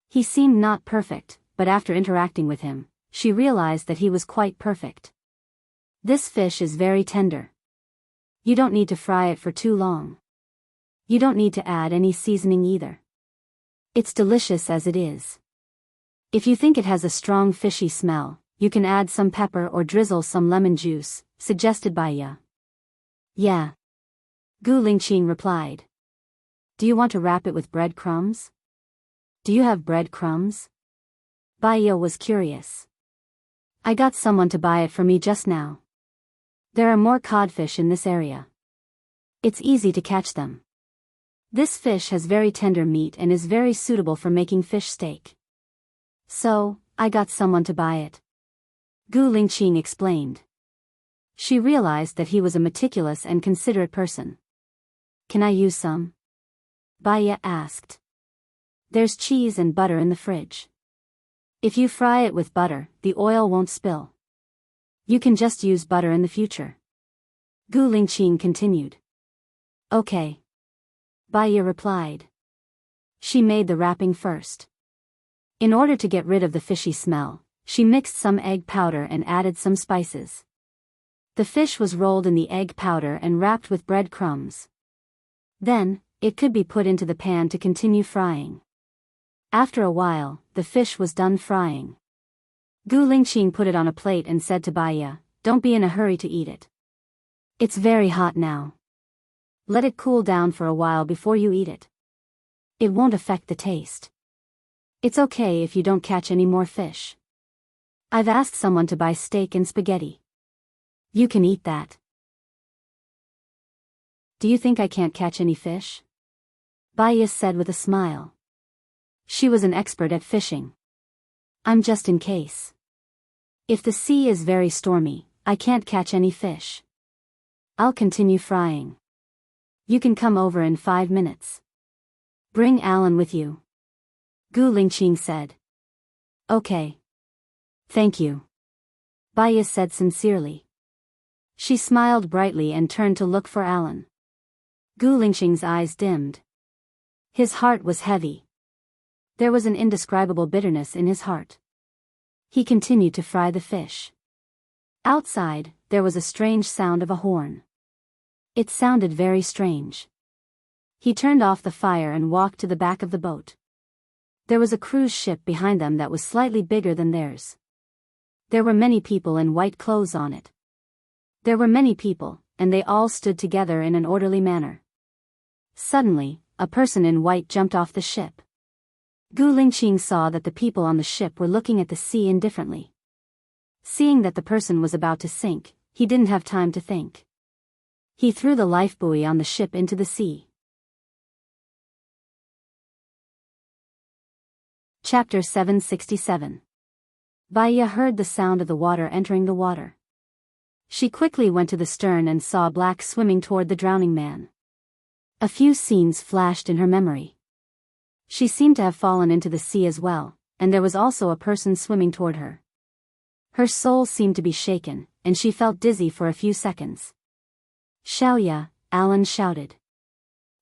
He seemed not perfect, but after interacting with him, she realized that he was quite perfect. This fish is very tender. You don't need to fry it for too long. You don't need to add any seasoning either. It's delicious as it is. If you think it has a strong fishy smell, you can add some pepper or drizzle some lemon juice, suggested Baya. Yeah. Gu Lingqing replied. Do you want to wrap it with breadcrumbs? Do you have breadcrumbs? Baya was curious. I got someone to buy it for me just now. There are more codfish in this area. It's easy to catch them. This fish has very tender meat and is very suitable for making fish steak. So, I got someone to buy it. Gu Lingqing explained. She realized that he was a meticulous and considerate person. Can I use some? Baya asked. There's cheese and butter in the fridge. If you fry it with butter, the oil won't spill. You can just use butter in the future. Gu Lingqing continued. Okay. Baya replied. She made the wrapping first. In order to get rid of the fishy smell, she mixed some egg powder and added some spices. The fish was rolled in the egg powder and wrapped with breadcrumbs. Then, it could be put into the pan to continue frying. After a while, the fish was done frying. Gu Lingqing put it on a plate and said to Baya, don't be in a hurry to eat it. It's very hot now. Let it cool down for a while before you eat it. It won't affect the taste. It's okay if you don't catch any more fish. I've asked someone to buy steak and spaghetti. You can eat that. Do you think I can't catch any fish? Baya said with a smile. She was an expert at fishing. I'm just in case. If the sea is very stormy, I can't catch any fish. I'll continue frying. You can come over in 5 minutes. Bring Alan with you. Gu Lingqing said. Okay. Thank you. Baya said sincerely. She smiled brightly and turned to look for Alan. Gu Lingqing's eyes dimmed. His heart was heavy. There was an indescribable bitterness in his heart. He continued to fry the fish. Outside, there was a strange sound of a horn. It sounded very strange. He turned off the fire and walked to the back of the boat. There was a cruise ship behind them that was slightly bigger than theirs. There were many people in white clothes on it. There were many people, and they all stood together in an orderly manner. Suddenly, a person in white jumped off the ship. Gu Lingqing saw that the people on the ship were looking at the sea indifferently. Seeing that the person was about to sink, he didn't have time to think. He threw the lifebuoy on the ship into the sea. Chapter 767. Baya heard the sound of the water entering the water. She quickly went to the stern and saw Black swimming toward the drowning man. A few scenes flashed in her memory. She seemed to have fallen into the sea as well, and there was also a person swimming toward her. Her soul seemed to be shaken, and she felt dizzy for a few seconds. Xiaoya, Alan shouted.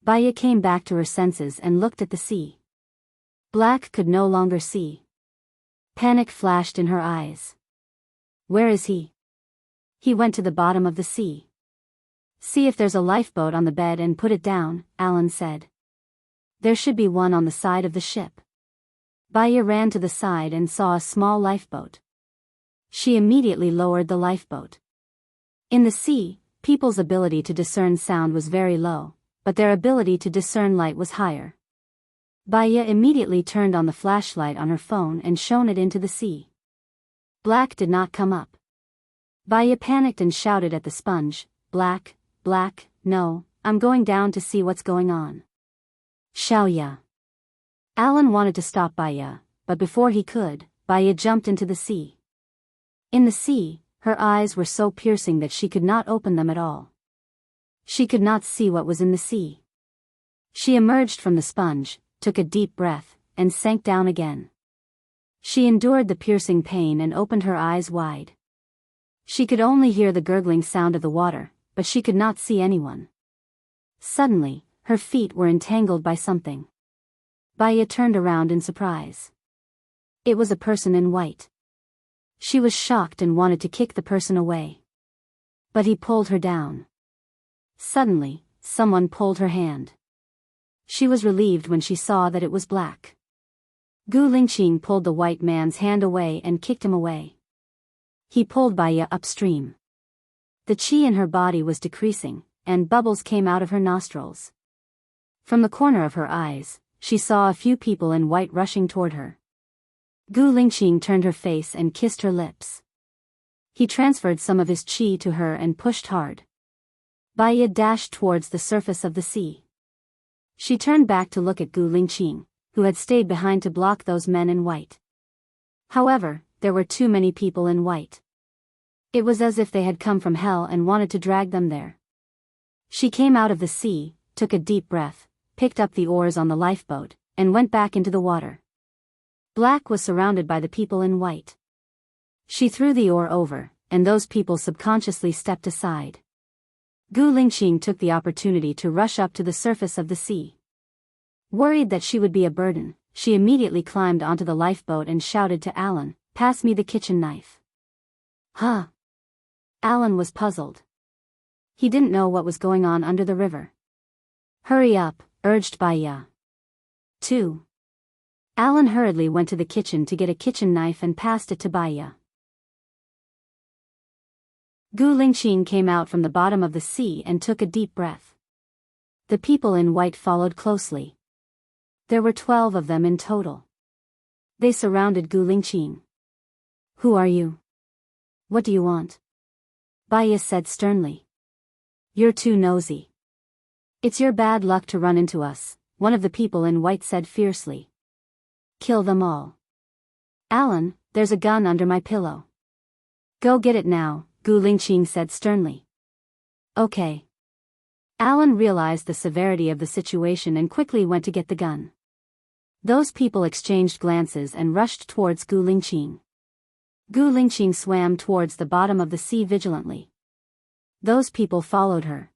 Baya came back to her senses and looked at the sea. Black could no longer see. Panic flashed in her eyes. Where is he? He went to the bottom of the sea. See if there's a lifeboat on the bed and put it down, Alan said. There should be one on the side of the ship. Baya ran to the side and saw a small lifeboat. She immediately lowered the lifeboat. In the sea, people's ability to discern sound was very low, but their ability to discern light was higher. Baya immediately turned on the flashlight on her phone and shone it into the sea. Black did not come up. Baya panicked and shouted at the sponge, Black, Black, no, I'm going down to see what's going on. Xiaoya. Alan wanted to stop Baya, but before he could, Baya jumped into the sea. In the sea, her eyes were so piercing that she could not open them at all. She could not see what was in the sea. She emerged from the sponge, took a deep breath, and sank down again. She endured the piercing pain and opened her eyes wide. She could only hear the gurgling sound of the water, but she could not see anyone. Suddenly, her feet were entangled by something. Baya turned around in surprise. It was a person in white. She was shocked and wanted to kick the person away. But he pulled her down. Suddenly, someone pulled her hand. She was relieved when she saw that it was Black. Gu Lingqing pulled the white man's hand away and kicked him away. He pulled Baya upstream. The qi in her body was decreasing, and bubbles came out of her nostrils. From the corner of her eyes, she saw a few people in white rushing toward her. Gu Lingqing turned her face and kissed her lips. He transferred some of his qi to her and pushed hard. Baya dashed towards the surface of the sea. She turned back to look at Gu Lingqing, who had stayed behind to block those men in white. However, there were too many people in white. It was as if they had come from hell and wanted to drag them there. She came out of the sea, took a deep breath, picked up the oars on the lifeboat, and went back into the water. Black was surrounded by the people in white. She threw the oar over, and those people subconsciously stepped aside. Gu Lingqing took the opportunity to rush up to the surface of the sea. Worried that she would be a burden, she immediately climbed onto the lifeboat and shouted to Alan, "Pass me the kitchen knife." Huh? Alan was puzzled. He didn't know what was going on under the river. Hurry up, urged Baya. 2. Alan hurriedly went to the kitchen to get a kitchen knife and passed it to Baya. Gu Lingqing came out from the bottom of the sea and took a deep breath. The people in white followed closely. There were 12 of them in total. They surrounded Gu Lingqing. Who are you? What do you want? Baya said sternly. You're too nosy. It's your bad luck to run into us, one of the people in white said fiercely. Kill them all. Alan, there's a gun under my pillow. Go get it now, Gu Lingqing said sternly. Okay. Alan realized the severity of the situation and quickly went to get the gun. Those people exchanged glances and rushed towards Gu Lingqing. Gu Lingqing swam towards the bottom of the sea vigilantly. Those people followed her.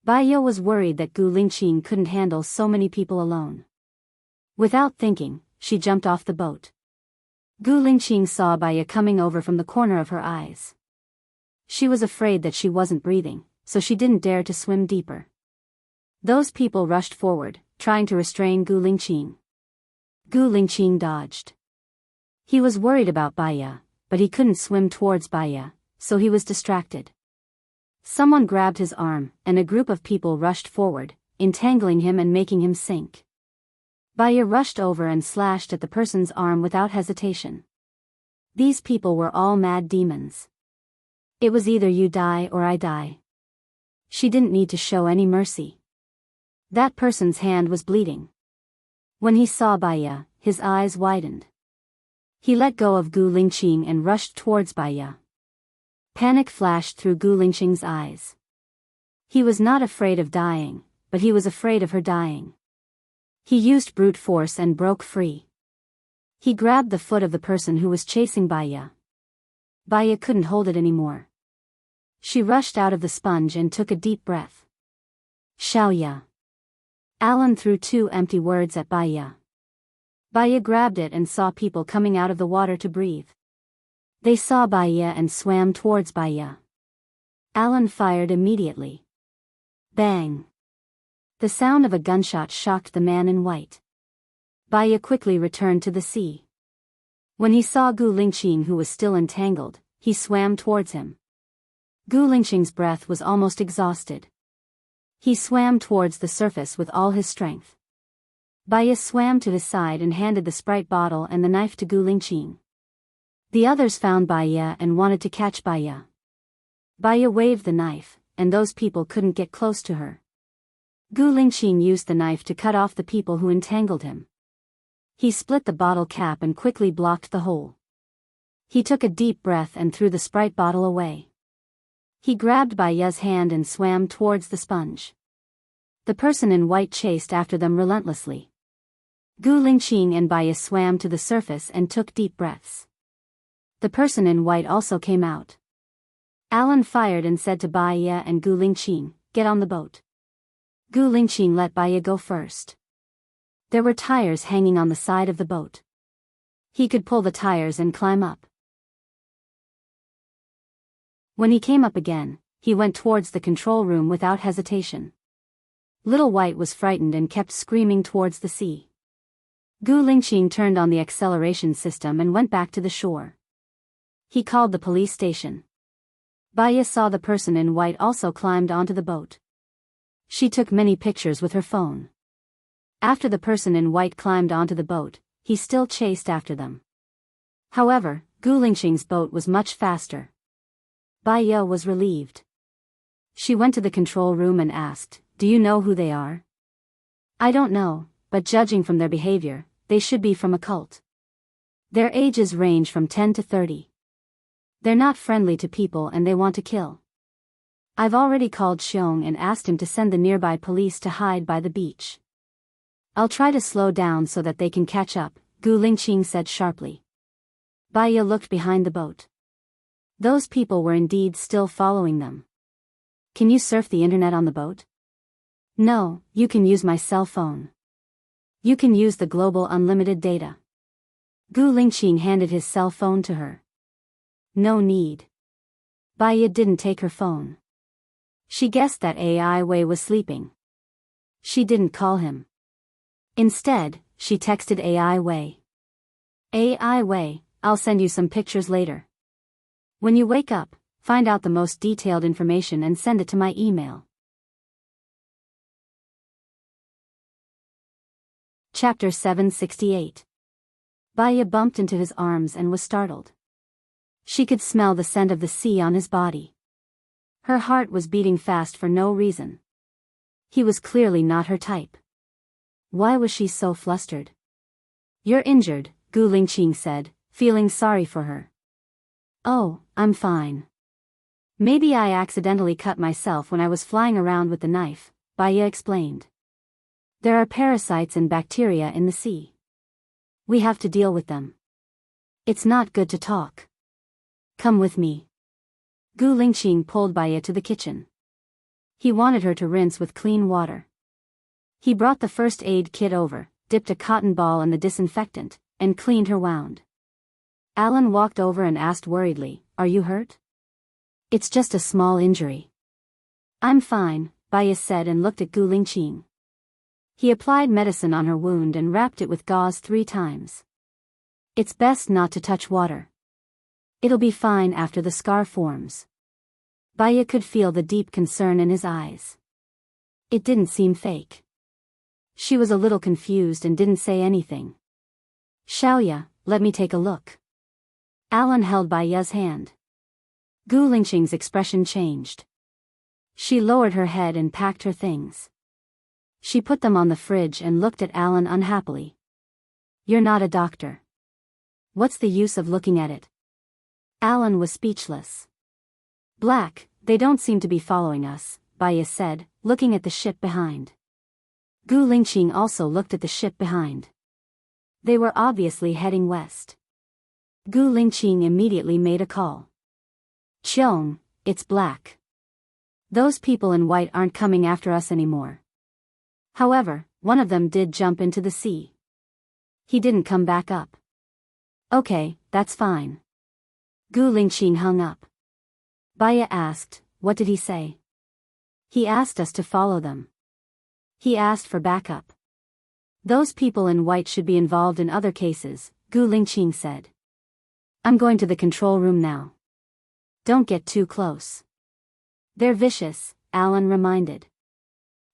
Baya was worried that Gu Lingqing couldn't handle so many people alone. Without thinking, she jumped off the boat. Gu Lingqing saw Baya coming over from the corner of her eyes. She was afraid that she wasn't breathing, so she didn't dare to swim deeper. Those people rushed forward, trying to restrain Gu Lingqing. Gu Lingqing dodged. He was worried about Baya, but he couldn't swim towards Baya, so he was distracted. Someone grabbed his arm, and a group of people rushed forward, entangling him and making him sink. Baya rushed over and slashed at the person's arm without hesitation. These people were all mad demons. It was either you die or I die. She didn't need to show any mercy. That person's hand was bleeding. When he saw Baya, his eyes widened. He let go of Gu Lingqing and rushed towards Baya. Panic flashed through Gu Lingqing's eyes. He was not afraid of dying, but he was afraid of her dying. He used brute force and broke free. He grabbed the foot of the person who was chasing Baya. Baya couldn't hold it anymore. She rushed out of the sponge and took a deep breath. Xiaoya. Alan threw 2 empty words at Baya. Baya grabbed it and saw people coming out of the water to breathe. They saw Baya and swam towards Baya. Alan fired immediately. Bang! The sound of a gunshot shocked the man in white. Baya quickly returned to the sea. When he saw Gu Lingqing, who was still entangled, he swam towards him. Gu Lingqing's breath was almost exhausted. He swam towards the surface with all his strength. Baya swam to his side and handed the Sprite bottle and the knife to Gu Lingqing. The others found Baya and wanted to catch Baya. Baya waved the knife, and those people couldn't get close to her. Gu Lingqing used the knife to cut off the people who entangled him. He split the bottle cap and quickly blocked the hole. He took a deep breath and threw the Sprite bottle away. He grabbed Baya's hand and swam towards the sponge. The person in white chased after them relentlessly. Gu Lingqing and Baya swam to the surface and took deep breaths. The person in white also came out. Alan fired and said to Baya and Gu Lingqing, "Get on the boat." Gu Lingqing let Baya go first. There were tires hanging on the side of the boat. He could pull the tires and climb up. When he came up again, he went towards the control room without hesitation. Little White was frightened and kept screaming towards the sea. Gu Lingqing turned on the acceleration system and went back to the shore. He called the police station. Baya saw the person in white also climbed onto the boat. She took many pictures with her phone. After the person in white climbed onto the boat, he still chased after them. However, Gu Lingqing's boat was much faster. Baya was relieved. She went to the control room and asked, "Do you know who they are?" "I don't know, but judging from their behavior, they should be from a cult. Their ages range from 10 to 30. They're not friendly to people and they want to kill. I've already called Xiong and asked him to send the nearby police to hide by the beach. I'll try to slow down so that they can catch up," Gu Lingqing said sharply. Baya looked behind the boat. Those people were indeed still following them. "Can you surf the internet on the boat?" "No, you can use my cell phone. You can use the global unlimited data." Gu Lingqing handed his cell phone to her. "No need." Baya didn't take her phone. She guessed that AI Wei was sleeping. She didn't call him. Instead, she texted AI Wei. "AI Wei, I'll send you some pictures later. When you wake up, find out the most detailed information and send it to my email." Chapter 768. Baya bumped into his arms and was startled. She could smell the scent of the sea on his body. Her heart was beating fast for no reason. He was clearly not her type. Why was she so flustered? "You're injured," Gu Lingqing said, feeling sorry for her. "Oh, I'm fine. Maybe I accidentally cut myself when I was flying around with the knife," Baya explained. "There are parasites and bacteria in the sea. We have to deal with them. It's not good to talk. Come with me." Gu Lingqing pulled Baya to the kitchen. He wanted her to rinse with clean water. He brought the first aid kit over, dipped a cotton ball in the disinfectant, and cleaned her wound. Alan walked over and asked worriedly, "Are you hurt?" "It's just a small injury." "I'm fine," Baya said and looked at Gu Lingqing. He applied medicine on her wound and wrapped it with gauze 3 times. "It's best not to touch water. It'll be fine after the scar forms." Baya could feel the deep concern in his eyes. It didn't seem fake. She was a little confused and didn't say anything. "Xiaoya, let me take a look." Alan held Baya's hand. Gu Lingqing's expression changed. She lowered her head and packed her things. She put them on the fridge and looked at Alan unhappily. "You're not a doctor. What's the use of looking at it?" Alan was speechless. "Black, they don't seem to be following us," Baya said, looking at the ship behind. Gu Lingqing also looked at the ship behind. They were obviously heading west. Gu Lingqing immediately made a call. Qiong, it's black. Those people in white aren't coming after us anymore. However, one of them did jump into the sea. He didn't come back up. Okay, that's fine. Gu Lingqing hung up. Baya asked, what did he say? He asked us to follow them. He asked for backup. Those people in white should be involved in other cases, Gu Lingqing said. I'm going to the control room now. Don't get too close. They're vicious, Alan reminded.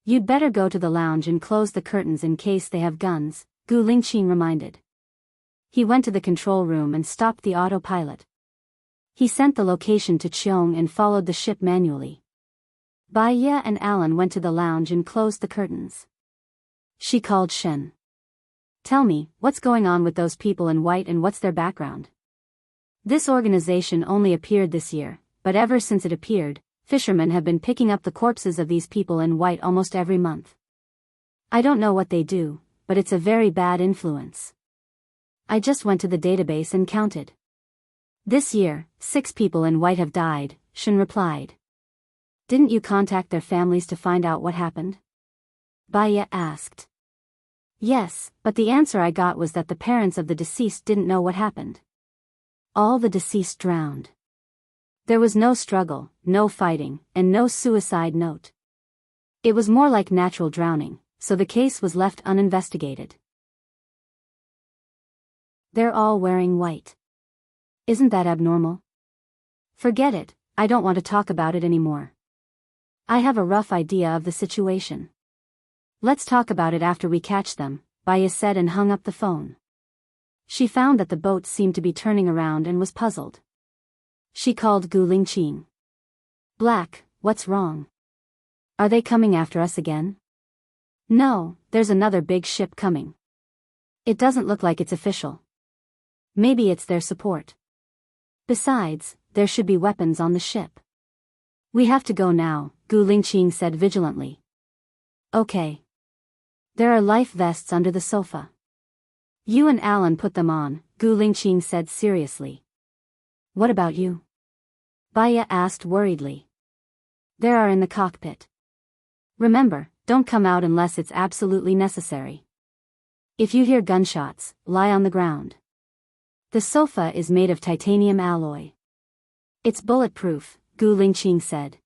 You'd better go to the lounge and close the curtains in case they have guns, Gu Lingqing reminded. He went to the control room and stopped the autopilot. He sent the location to Qiong and followed the ship manually. Baya and Alan went to the lounge and closed the curtains. She called Shen. Tell me, what's going on with those people in white and what's their background? This organization only appeared this year, but ever since it appeared, fishermen have been picking up the corpses of these people in white almost every month. I don't know what they do, but it's a very bad influence. I just went to the database and counted. This year, 6 people in white have died, Shen replied. Didn't you contact their families to find out what happened? Baya asked. Yes, but the answer I got was that the parents of the deceased didn't know what happened. All the deceased drowned. There was no struggle, no fighting, and no suicide note. It was more like natural drowning, so the case was left uninvestigated. They're all wearing white. Isn't that abnormal? Forget it, I don't want to talk about it anymore. I have a rough idea of the situation. Let's talk about it after we catch them, Baya said and hung up the phone. She found that the boat seemed to be turning around and was puzzled. She called Gu Lingqing. Black, what's wrong? Are they coming after us again? No, there's another big ship coming. It doesn't look like it's official. Maybe it's their support. Besides, there should be weapons on the ship. We have to go now, Gu Lingqing said vigilantly. Okay. There are life vests under the sofa. You and Alan put them on, Gu Lingqing said seriously. What about you? Baya asked worriedly. There are in the cockpit. Remember, don't come out unless it's absolutely necessary. If you hear gunshots, lie on the ground. The sofa is made of titanium alloy. It's bulletproof, Gu Lingqing said.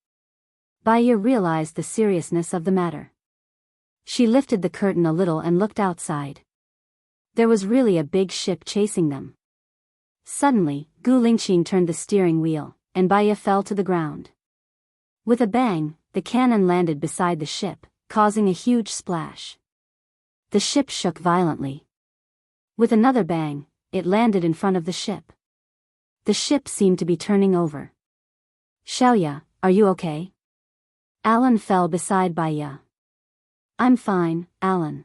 Baya realized the seriousness of the matter. She lifted the curtain a little and looked outside. There was really a big ship chasing them. Suddenly, Gu Lingqing turned the steering wheel, and Baya fell to the ground. With a bang, the cannon landed beside the ship, causing a huge splash. The ship shook violently. With another bang, it landed in front of the ship. The ship seemed to be turning over. Xiaoya, are you okay? Alan fell beside Baya. I'm fine, Alan.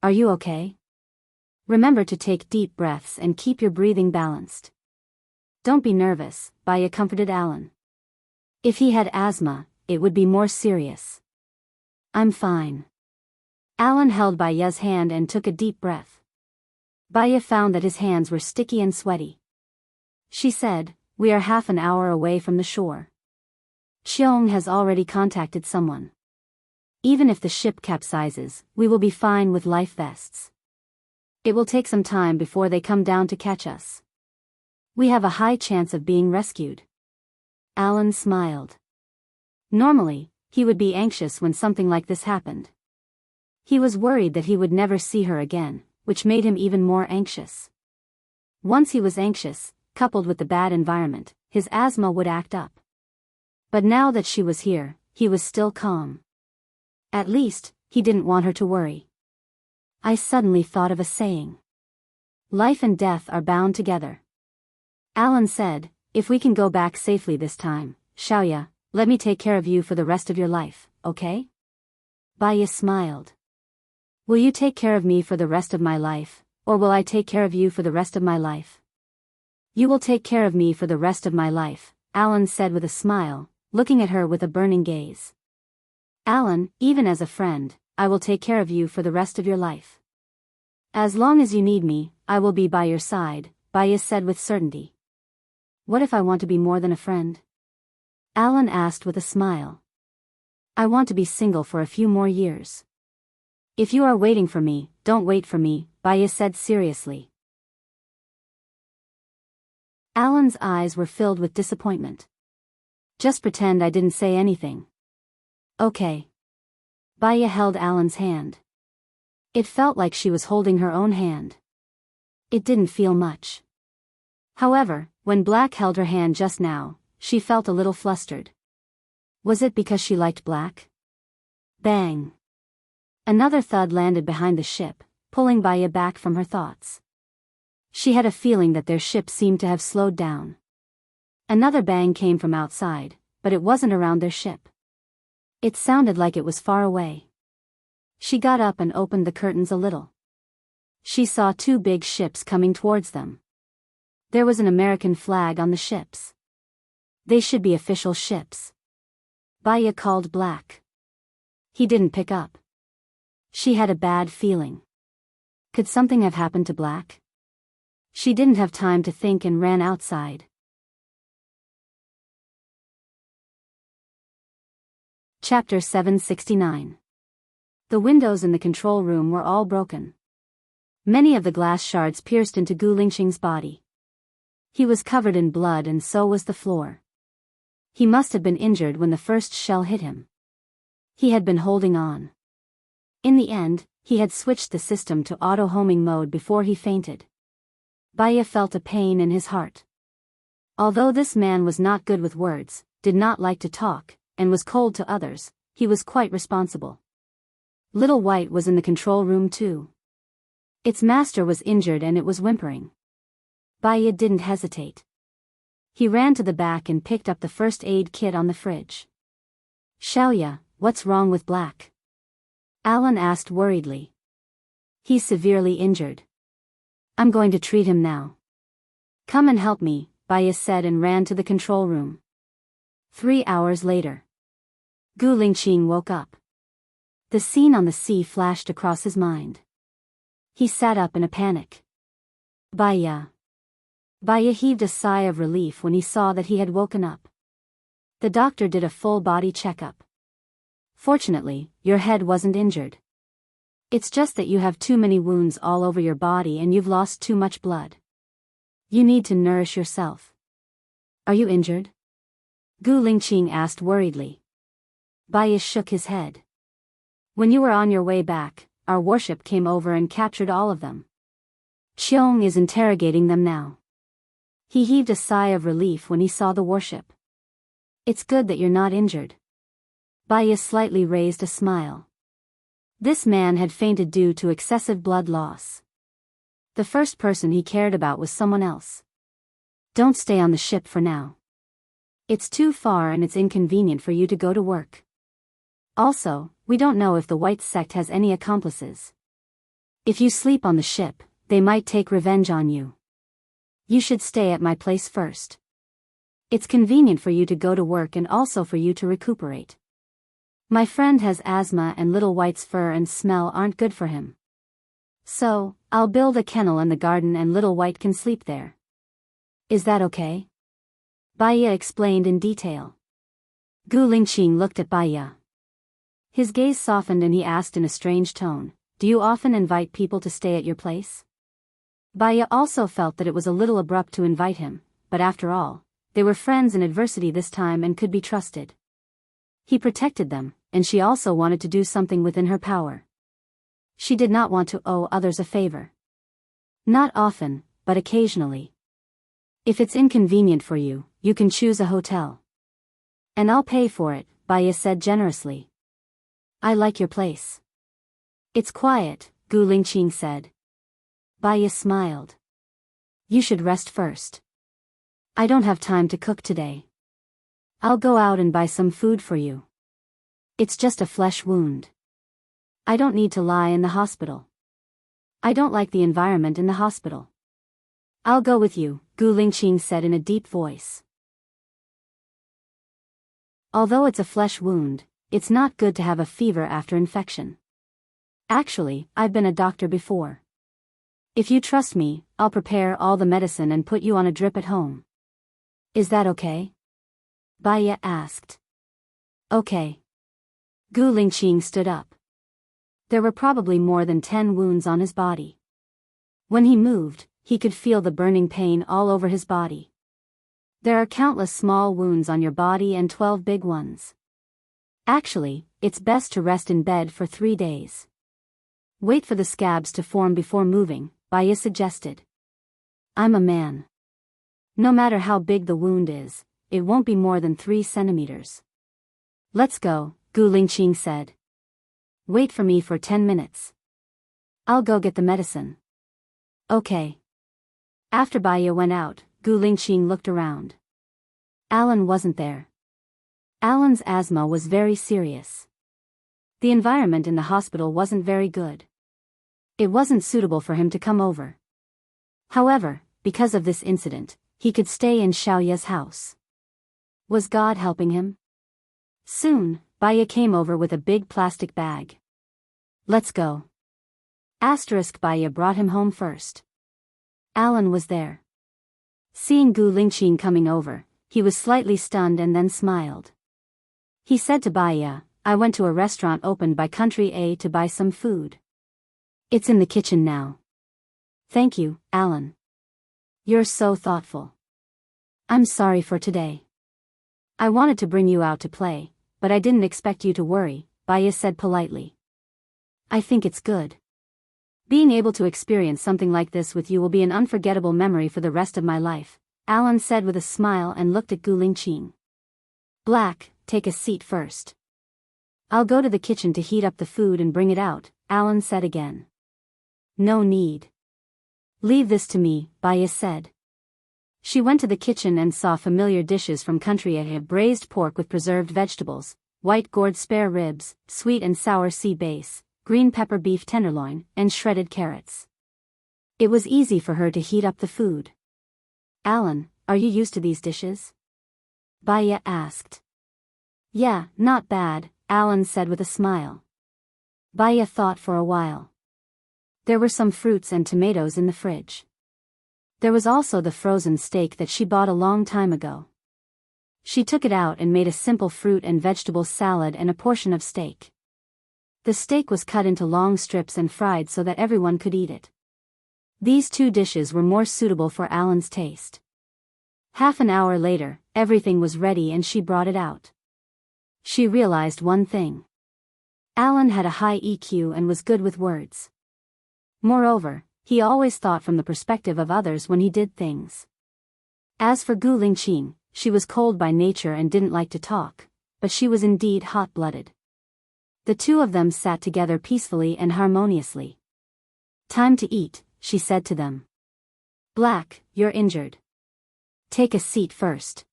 Are you okay? Remember to take deep breaths and keep your breathing balanced. Don't be nervous, Baya comforted Alan. If he had asthma, it would be more serious. I'm fine. Alan held Baya's hand and took a deep breath. Baya found that his hands were sticky and sweaty. She said, we are half an hour away from the shore. Qiong has already contacted someone. Even if the ship capsizes, we will be fine with life vests. It will take some time before they come down to catch us. We have a high chance of being rescued. Alan smiled. Normally, he would be anxious when something like this happened. He was worried that he would never see her again, which made him even more anxious. Once he was anxious, coupled with the bad environment, his asthma would act up. But now that she was here, he was still calm. At least, he didn't want her to worry. I suddenly thought of a saying. Life and death are bound together. Alan said, if we can go back safely this time, Xiaoya, let me take care of you for the rest of your life, okay? Baya smiled. Will you take care of me for the rest of my life, or will I take care of you for the rest of my life? You will take care of me for the rest of my life, Alan said with a smile, looking at her with a burning gaze. Alan, even as a friend, I will take care of you for the rest of your life. As long as you need me, I will be by your side, Baya said with certainty. What if I want to be more than a friend? Alan asked with a smile. I want to be single for a few more years. If you are waiting for me, don't wait for me, Baya said seriously. Alan's eyes were filled with disappointment. Just pretend I didn't say anything. Okay. Baya held Alan's hand. It felt like she was holding her own hand. It didn't feel much. However, when Black held her hand just now, she felt a little flustered. Was it because she liked Black? Bang! Another thud landed behind the ship, pulling Baya back from her thoughts. She had a feeling that their ship seemed to have slowed down. Another bang came from outside, but it wasn't around their ship. It sounded like it was far away. She got up and opened the curtains a little. She saw two big ships coming towards them. There was an American flag on the ships. They should be official ships. Baya called Black. He didn't pick up. She had a bad feeling. Could something have happened to Black? She didn't have time to think and ran outside. Chapter 769. The windows in the control room were all broken. Many of the glass shards pierced into Gu Lingqing's body. He was covered in blood and so was the floor. He must have been injured when the first shell hit him. He had been holding on. In the end, he had switched the system to auto-homing mode before he fainted. Baya felt a pain in his heart. Although this man was not good with words, did not like to talk, and was cold to others, he was quite responsible. Little White was in the control room too. Its master was injured and it was whimpering. Baya didn't hesitate. He ran to the back and picked up the first aid kit on the fridge. Xiaoya, what's wrong with Black? Alan asked worriedly. He's severely injured. I'm going to treat him now. Come and help me, Baya said and ran to the control room. 3 hours later. Gu Lingqing woke up. The scene on the sea flashed across his mind. He sat up in a panic. Baya. Baya heaved a sigh of relief when he saw that he had woken up. The doctor did a full-body checkup. Fortunately, your head wasn't injured. It's just that you have too many wounds all over your body and you've lost too much blood. You need to nourish yourself. Are you injured? Gu Lingqing asked worriedly. Baya shook his head. When you were on your way back, our warship came over and captured all of them. Qiong is interrogating them now. He heaved a sigh of relief when he saw the warship. It's good that you're not injured. Baya slightly raised a smile. This man had fainted due to excessive blood loss. The first person he cared about was someone else. Don't stay on the ship for now. It's too far and it's inconvenient for you to go to work. Also, we don't know if the White Sect has any accomplices. If you sleep on the ship, they might take revenge on you. You should stay at my place first. It's convenient for you to go to work and also for you to recuperate. My friend has asthma and Little White's fur and smell aren't good for him. So, I'll build a kennel in the garden and Little White can sleep there. Is that okay? Baya explained in detail. Gu Lingqing looked at Baya. His gaze softened and he asked in a strange tone, do you often invite people to stay at your place? Baya also felt that it was a little abrupt to invite him, but after all, they were friends in adversity this time and could be trusted. He protected them, and she also wanted to do something within her power. She did not want to owe others a favor. Not often, but occasionally. If it's inconvenient for you, you can choose a hotel. And I'll pay for it, Baya said generously. I like your place. It's quiet, Gu Lingqing said. Baya smiled. You should rest first. I don't have time to cook today. I'll go out and buy some food for you. It's just a flesh wound. I don't need to lie in the hospital. I don't like the environment in the hospital. I'll go with you, Gu Lingqing said in a deep voice. Although it's a flesh wound, it's not good to have a fever after infection. Actually, I've been a doctor before. If you trust me, I'll prepare all the medicine and put you on a drip at home. Is that okay? Baya asked. Okay. Gu Lingqing stood up. There were probably more than 10 wounds on his body. When he moved, he could feel the burning pain all over his body. There are countless small wounds on your body and 12 big ones. Actually, it's best to rest in bed for 3 days. Wait for the scabs to form before moving, Baya suggested. I'm a man. No matter how big the wound is, it won't be more than 3 centimeters. Let's go, Gu Lingqing said. Wait for me for 10 minutes. I'll go get the medicine. Okay. After Baya went out, Gu Lingqing looked around. Alan wasn't there. Alan's asthma was very serious. The environment in the hospital wasn't very good. It wasn't suitable for him to come over. However, because of this incident, he could stay in Xiaoya's house. Was God helping him? Soon, Baya came over with a big plastic bag. Let's go. Baya brought him home first. Alan was there. Seeing Gu Lingqing coming over, he was slightly stunned and then smiled. He said to Baya, I went to a restaurant opened by Country A to buy some food. It's in the kitchen now. Thank you, Alan. You're so thoughtful. I'm sorry for today. I wanted to bring you out to play, but I didn't expect you to worry, Baya said politely. I think it's good. Being able to experience something like this with you will be an unforgettable memory for the rest of my life, Alan said with a smile and looked at Gu Lingqing. Black, take a seat first. I'll go to the kitchen to heat up the food and bring it out, Alan said again. No need. Leave this to me, Baya said. She went to the kitchen and saw familiar dishes from Country A: braised pork with preserved vegetables, white gourd spare ribs, sweet and sour sea bass, green pepper beef tenderloin, and shredded carrots. It was easy for her to heat up the food. Alan, are you used to these dishes? Baya asked. Yeah, not bad, Alan said with a smile. Baya thought for a while. There were some fruits and tomatoes in the fridge. There was also the frozen steak that she bought a long time ago. She took it out and made a simple fruit and vegetable salad and a portion of steak. The steak was cut into long strips and fried so that everyone could eat it. These 2 dishes were more suitable for Alan's taste. Half an hour later, everything was ready and she brought it out. She realized one thing. Alan had a high EQ and was good with words. Moreover, he always thought from the perspective of others when he did things. As for Gu Lingqing, she was cold by nature and didn't like to talk, but she was indeed hot-blooded. The 2 of them sat together peacefully and harmoniously. Time to eat, she said to them. Black, you're injured. Take a seat first.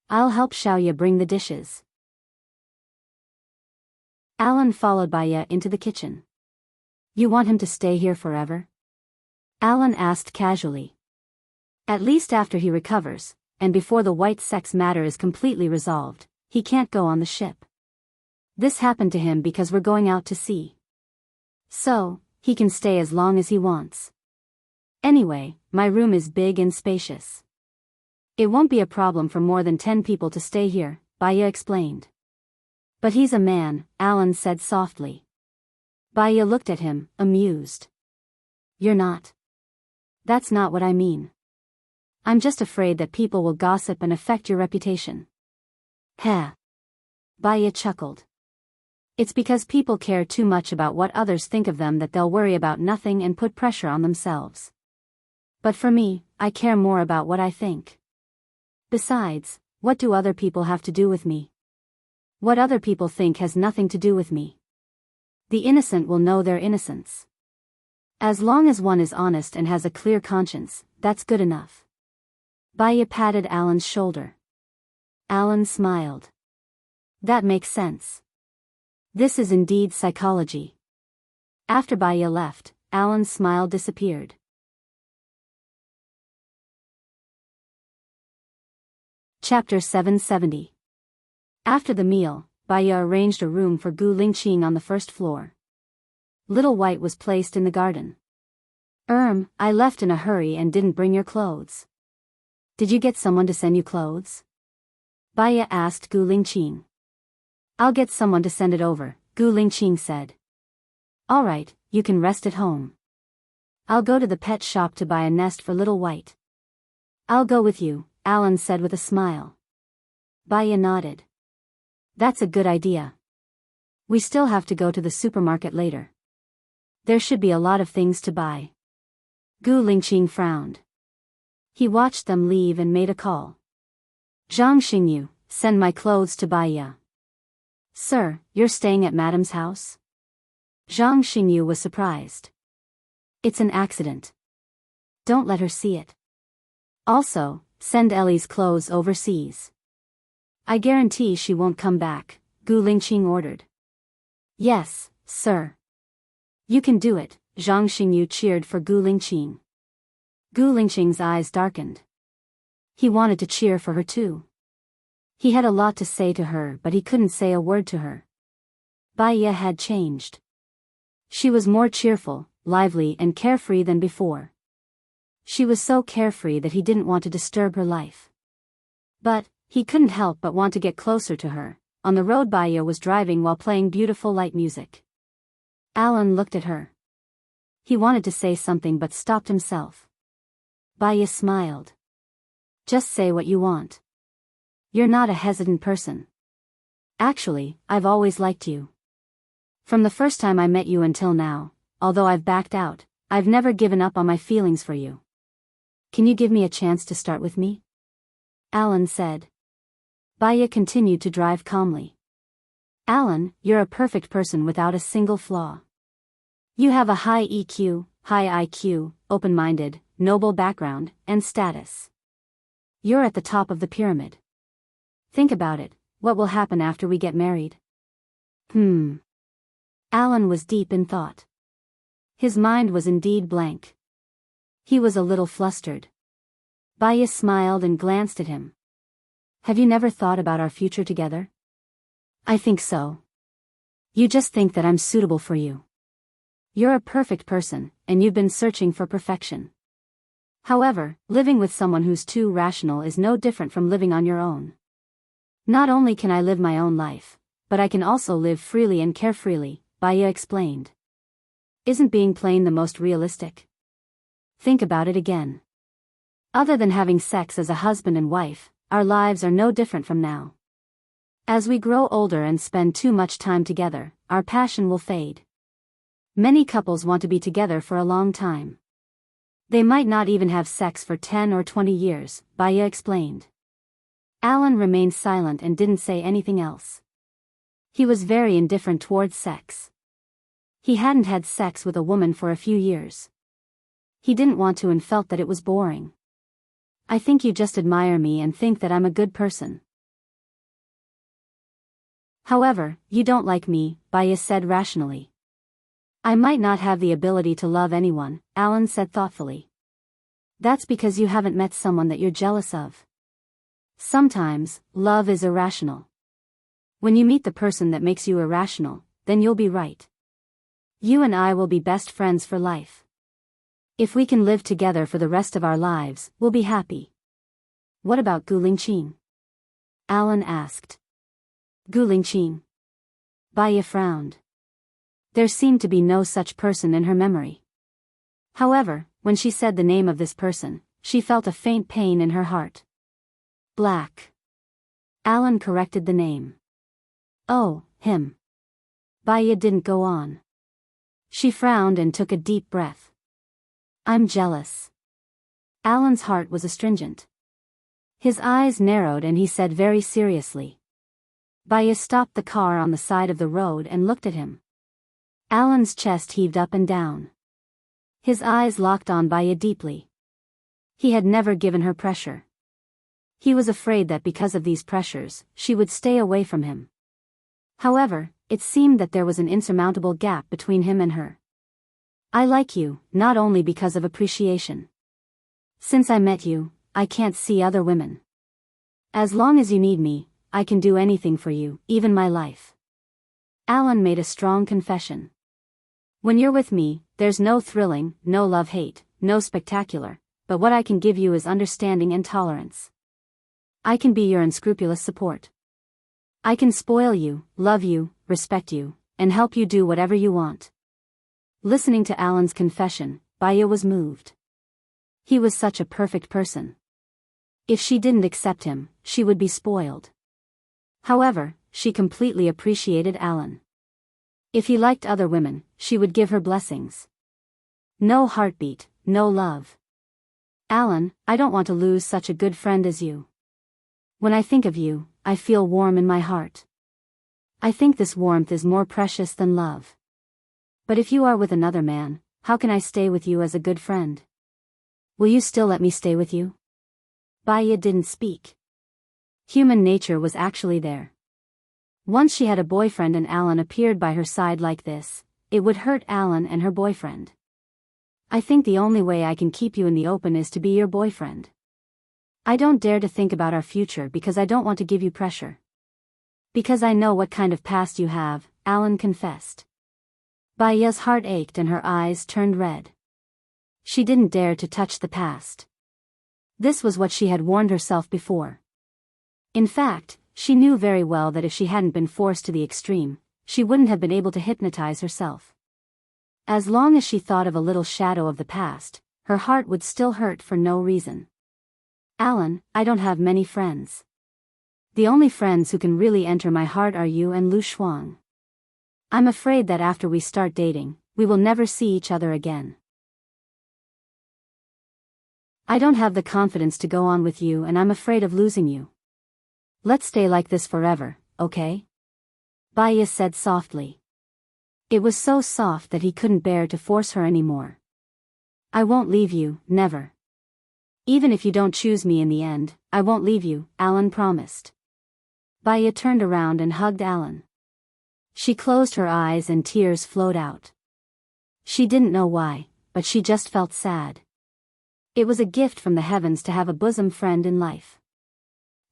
I'll help Xiaoya bring the dishes. Alan followed Baya into the kitchen. You want him to stay here forever? Alan asked casually. At least after he recovers, and before the white sex matter is completely resolved, he can't go on the ship. This happened to him because we're going out to sea. So, he can stay as long as he wants. Anyway, my room is big and spacious. It won't be a problem for more than 10 people to stay here, Baya explained. But he's a man, Alan said softly. Baya looked at him, amused. You're not. That's not what I mean. I'm just afraid that people will gossip and affect your reputation. Heh. Baya chuckled. It's because people care too much about what others think of them that they'll worry about nothing and put pressure on themselves. But for me, I care more about what I think. Besides, what do other people have to do with me? What other people think has nothing to do with me. The innocent will know their innocence. As long as one is honest and has a clear conscience, that's good enough. Baya patted Alan's shoulder. Alan smiled. That makes sense. This is indeed psychology. After Baya left, Alan's smile disappeared. Chapter 770. After the meal, Baya arranged a room for Gu Lingqing on the first floor. Little White was placed in the garden. I left in a hurry and didn't bring your clothes. Did you get someone to send you clothes? Baya asked Gu Lingqing. I'll get someone to send it over, Gu Lingqing said. Alright, you can rest at home. I'll go to the pet shop to buy a nest for Little White. I'll go with you, Alan said with a smile. Baya nodded. That's a good idea. We still have to go to the supermarket later. There should be a lot of things to buy. Gu Lingqing frowned. He watched them leave and made a call. Zhang Xingyu, send my clothes to Baya. Sir, you're staying at Madam's house? Zhang Xingyu was surprised. It's an accident. Don't let her see it. Also, send Ellie's clothes overseas. I guarantee she won't come back, Gu Lingqing ordered. Yes, sir. You can do it, Zhang Xingyu cheered for Gu Lingqing. Gu Lingqing's eyes darkened. He wanted to cheer for her too. He had a lot to say to her but he couldn't say a word to her. Baya had changed. She was more cheerful, lively and carefree than before. She was so carefree that he didn't want to disturb her life. But, he couldn't help but want to get closer to her. On the road Baya was driving while playing beautiful light music. Alan looked at her. He wanted to say something but stopped himself. Baya smiled. Just say what you want. You're not a hesitant person. Actually, I've always liked you. From the first time I met you until now, although I've backed out, I've never given up on my feelings for you. Can you give me a chance to start with me? Alan said. Baya continued to drive calmly. Alan, you're a perfect person without a single flaw. You have a high EQ, high IQ, open-minded, noble background, and status. You're at the top of the pyramid. Think about it, what will happen after we get married? Alan was deep in thought. His mind was indeed blank. He was a little flustered. Baya smiled and glanced at him. Have you never thought about our future together? I think so. You just think that I'm suitable for you. You're a perfect person, and you've been searching for perfection. However, living with someone who's too rational is no different from living on your own. Not only can I live my own life, but I can also live freely and carefreely, Baya explained. Isn't being plain the most realistic? Think about it again. Other than having sex as a husband and wife, our lives are no different from now. As we grow older and spend too much time together, our passion will fade. Many couples want to be together for a long time. They might not even have sex for 10 or 20 years, Baya explained. Alan remained silent and didn't say anything else. He was very indifferent towards sex. He hadn't had sex with a woman for a few years. He didn't want to and felt that it was boring. I think you just admire me and think that I'm a good person. However, you don't like me, Baya said rationally. I might not have the ability to love anyone, Alan said thoughtfully. That's because you haven't met someone that you're jealous of. Sometimes, love is irrational. When you meet the person that makes you irrational, then you'll be right. You and I will be best friends for life. If we can live together for the rest of our lives, we'll be happy. What about Gu Lingqing? Alan asked. Gu Lingqing. Baya frowned. There seemed to be no such person in her memory. However, when she said the name of this person, she felt a faint pain in her heart. Black. Alan corrected the name. Oh, him. Baya didn't go on. She frowned and took a deep breath. I'm jealous. Alan's heart was astringent. His eyes narrowed and he said very seriously. Baya stopped the car on the side of the road and looked at him. Alan's chest heaved up and down. His eyes locked on Baya deeply. He had never given her pressure. He was afraid that because of these pressures, she would stay away from him. However, it seemed that there was an insurmountable gap between him and her. I like you, not only because of appreciation. Since I met you, I can't see other women. As long as you need me, I can do anything for you, even my life. Alan made a strong confession. When you're with me, there's no thrilling, no love-hate, no spectacular, but what I can give you is understanding and tolerance. I can be your unscrupulous support. I can spoil you, love you, respect you, and help you do whatever you want. Listening to Alan's confession, Baya was moved. He was such a perfect person. If she didn't accept him, she would be spoiled. However, she completely appreciated Alan. If he liked other women, she would give her blessings. No heartbeat, no love. Alan, I don't want to lose such a good friend as you. When I think of you, I feel warm in my heart. I think this warmth is more precious than love. But if you are with another man, how can I stay with you as a good friend? Will you still let me stay with you? Baya didn't speak. Human nature was actually there. Once she had a boyfriend and Alan appeared by her side like this, it would hurt Alan and her boyfriend. I think the only way I can keep you in the open is to be your boyfriend. I don't dare to think about our future because I don't want to give you pressure. Because I know what kind of past you have, Alan confessed. Baya's heart ached and her eyes turned red. She didn't dare to touch the past. This was what she had warned herself before. In fact, she knew very well that if she hadn't been forced to the extreme, she wouldn't have been able to hypnotize herself. As long as she thought of a little shadow of the past, her heart would still hurt for no reason. Alan, I don't have many friends. The only friends who can really enter my heart are you and Lu Shuang. I'm afraid that after we start dating, we will never see each other again. I don't have the confidence to go on with you and I'm afraid of losing you. Let's stay like this forever, okay? Baya said softly. It was so soft that he couldn't bear to force her anymore. I won't leave you, never. Even if you don't choose me in the end, I won't leave you, Alan promised. Baya turned around and hugged Alan. She closed her eyes and tears flowed out. She didn't know why, but she just felt sad. It was a gift from the heavens to have a bosom friend in life.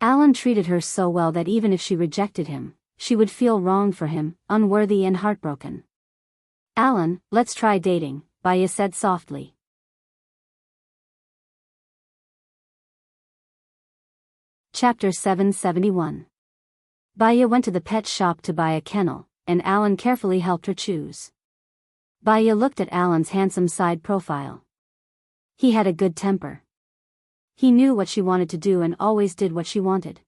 Alan treated her so well that even if she rejected him, she would feel wrong for him, unworthy and heartbroken. Alan, let's try dating, Baya said softly. Chapter 771. Baya went to the pet shop to buy a kennel, and Alan carefully helped her choose. Baya looked at Alan's handsome side profile. He had a good temper. He knew what she wanted to do and always did what she wanted.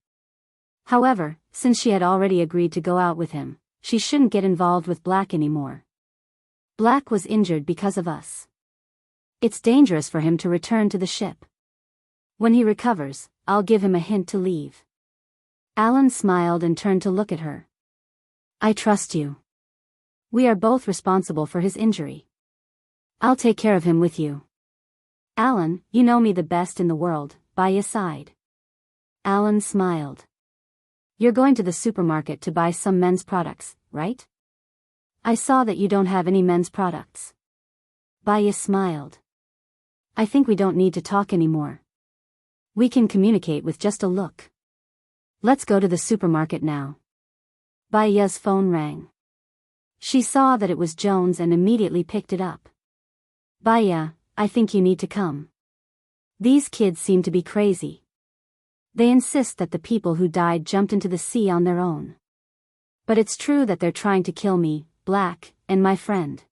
However, since she had already agreed to go out with him, she shouldn't get involved with Black anymore. Black was injured because of us. It's dangerous for him to return to the ship. When he recovers, I'll give him a hint to leave. Alan smiled and turned to look at her. I trust you. We are both responsible for his injury. I'll take care of him with you. Alan, you know me the best in the world, Baya sighed. Alan smiled. You're going to the supermarket to buy some men's products, right? I saw that you don't have any men's products. Baya smiled. I think we don't need to talk anymore. We can communicate with just a look. Let's go to the supermarket now. Baya's phone rang. She saw that it was Jones and immediately picked it up. Baya, I think you need to come. These kids seem to be crazy. They insist that the people who died jumped into the sea on their own. But it's true that they're trying to kill me, Black, and my friend.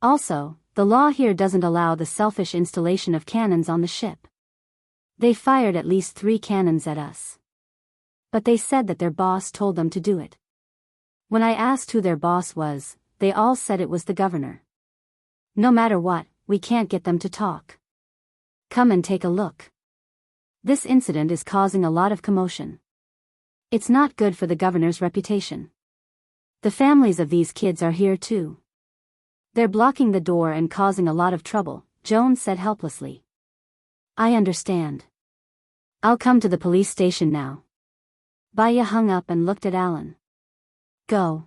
Also, the law here doesn't allow the selfish installation of cannons on the ship. They fired at least 3 cannons at us. But they said that their boss told them to do it. When I asked who their boss was, they all said it was the governor. No matter what, we can't get them to talk. Come and take a look. This incident is causing a lot of commotion. It's not good for the governor's reputation. The families of these kids are here too. They're blocking the door and causing a lot of trouble, Jones said helplessly. I understand. I'll come to the police station now. Baya hung up and looked at Alan. Go.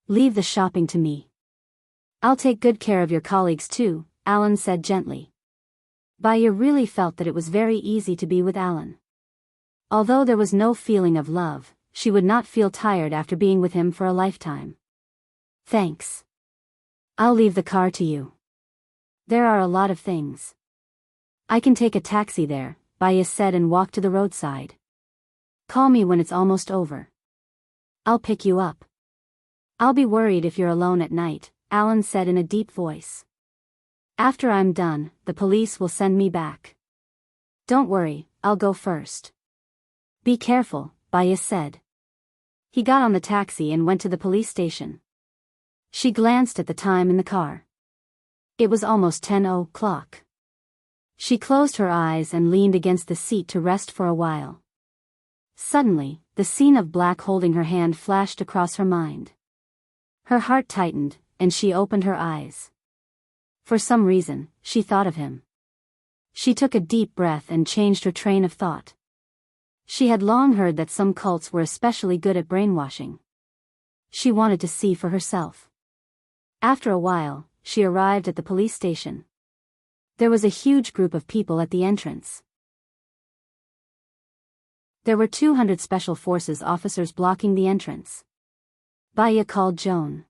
Leave the shopping to me. I'll take good care of your colleagues too, Alan said gently. Baya really felt that it was very easy to be with Alan. Although there was no feeling of love, she would not feel tired after being with him for a lifetime. Thanks. I'll leave the car to you. There are a lot of things. I can take a taxi there, Baya said and walked to the roadside. Call me when it's almost over. I'll pick you up. I'll be worried if you're alone at night, Alan said in a deep voice. After I'm done, the police will send me back. Don't worry, I'll go first. Be careful, Baya said. He got on the taxi and went to the police station. She glanced at the time in the car. It was almost 10 o'clock. She closed her eyes and leaned against the seat to rest for a while. Suddenly, the scene of Black holding her hand flashed across her mind. Her heart tightened, and she opened her eyes. For some reason, she thought of him. She took a deep breath and changed her train of thought. She had long heard that some cults were especially good at brainwashing. She wanted to see for herself. After a while, she arrived at the police station. There was a huge group of people at the entrance. There were 200 Special Forces officers blocking the entrance. Baya called Joan.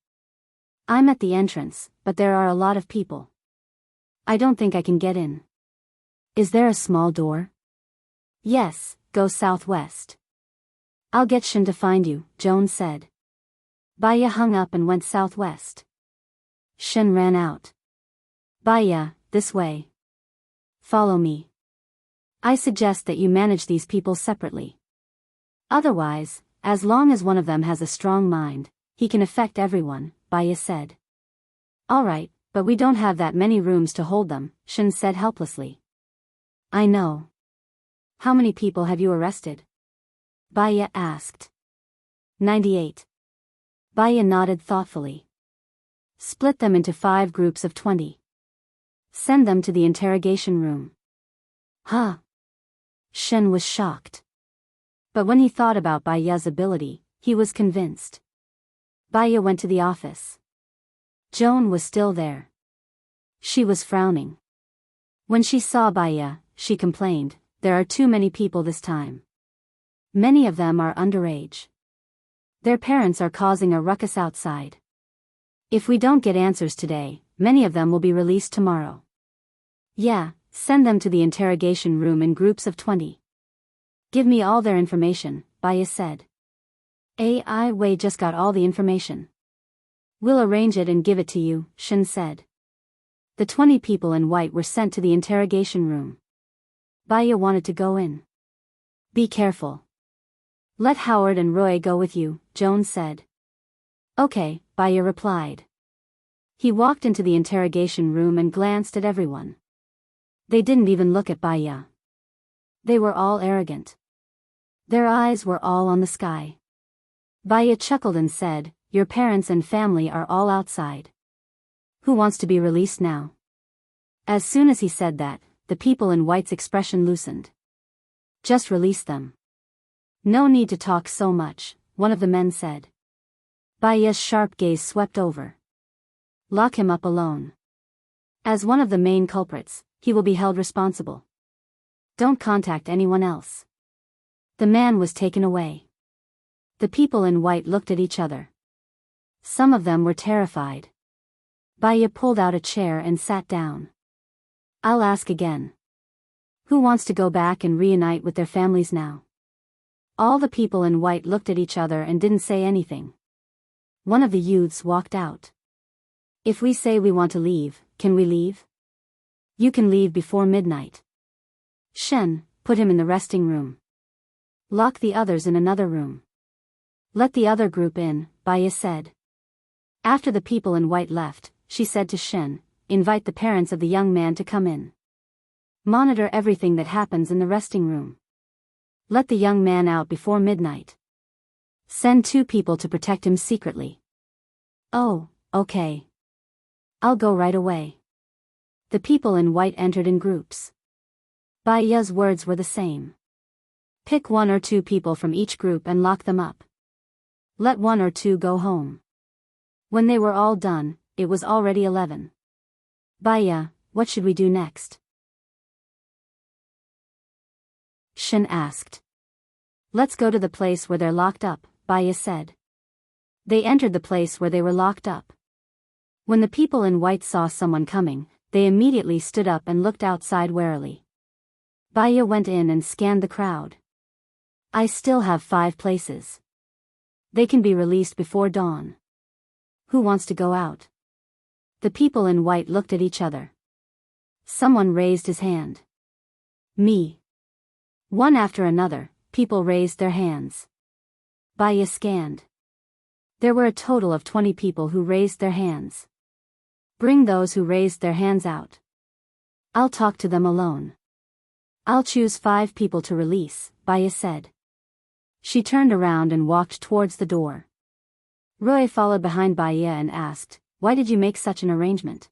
I'm at the entrance, but there are a lot of people. I don't think I can get in. Is there a small door? Yes, go southwest. I'll get Shin to find you, Joan said. Baya hung up and went southwest. Shin ran out. Baya, this way. Follow me. I suggest that you manage these people separately. Otherwise, as long as one of them has a strong mind, he can affect everyone, Baya said. All right, but we don't have that many rooms to hold them, Shin said helplessly. I know. How many people have you arrested? Baya asked. 98. Baya nodded thoughtfully. Split them into 5 groups of 20. Send them to the interrogation room. Huh? Shin was shocked. But when he thought about Baya's ability, he was convinced. Baya went to the office. Joan was still there. She was frowning. When she saw Baya, she complained, there are too many people this time. Many of them are underage. Their parents are causing a ruckus outside. If we don't get answers today, many of them will be released tomorrow. Yeah, send them to the interrogation room in groups of 20. Give me all their information, Baya said. AI Wei just got all the information. We'll arrange it and give it to you, Shin said. The 20 people in white were sent to the interrogation room. Baya wanted to go in. Be careful. Let Howard and Roy go with you, Joan said. Okay, Baya replied. He walked into the interrogation room and glanced at everyone. They didn't even look at Baya. They were all arrogant. Their eyes were all on the sky. Baya chuckled and said, your parents and family are all outside. Who wants to be released now? As soon as he said that, the people in white's expression loosened. Just release them. No need to talk so much, one of the men said. Baya's sharp gaze swept over. Lock him up alone. As one of the main culprits, he will be held responsible. Don't contact anyone else. The man was taken away. The people in white looked at each other. Some of them were terrified. Baya pulled out a chair and sat down. I'll ask again. Who wants to go back and reunite with their families now? All the people in white looked at each other and didn't say anything. One of the youths walked out. If we say we want to leave, can we leave? You can leave before midnight. Shen, put him in the resting room. Lock the others in another room. Let the other group in, Baya said. After the people in white left, she said to Shen, invite the parents of the young man to come in. Monitor everything that happens in the resting room. Let the young man out before midnight. Send 2 people to protect him secretly. Oh, okay. I'll go right away. The people in white entered in groups. Baya's words were the same. Pick 1 or 2 people from each group and lock them up. Let 1 or 2 go home. When they were all done, it was already 11. Baya, what should we do next? Shin asked. Let's go to the place where they're locked up, Baya said. They entered the place where they were locked up. When the people in white saw someone coming, they immediately stood up and looked outside warily. Baya went in and scanned the crowd. I still have 5 places. They can be released before dawn. Who wants to go out? The people in white looked at each other. Someone raised his hand. Me. One after another, people raised their hands. Baya scanned. There were a total of 20 people who raised their hands. Bring those who raised their hands out. I'll talk to them alone. I'll choose 5 people to release, Baya said. She turned around and walked towards the door. Roy followed behind Baya and asked, "Why did you make such an arrangement?"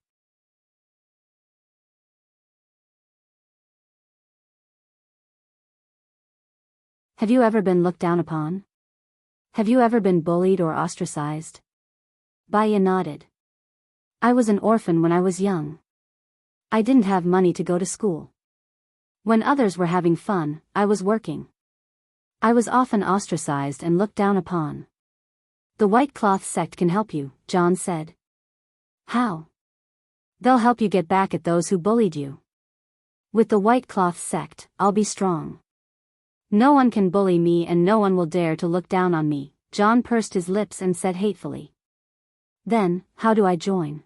Have you ever been looked down upon? Have you ever been bullied or ostracized? Baya nodded. I was an orphan when I was young. I didn't have money to go to school. When others were having fun, I was working. I was often ostracized and looked down upon. The White Cloth sect can help you, John said. How? They'll help you get back at those who bullied you. With the White Cloth sect, I'll be strong. No one can bully me and no one will dare to look down on me, John pursed his lips and said hatefully. Then, how do I join?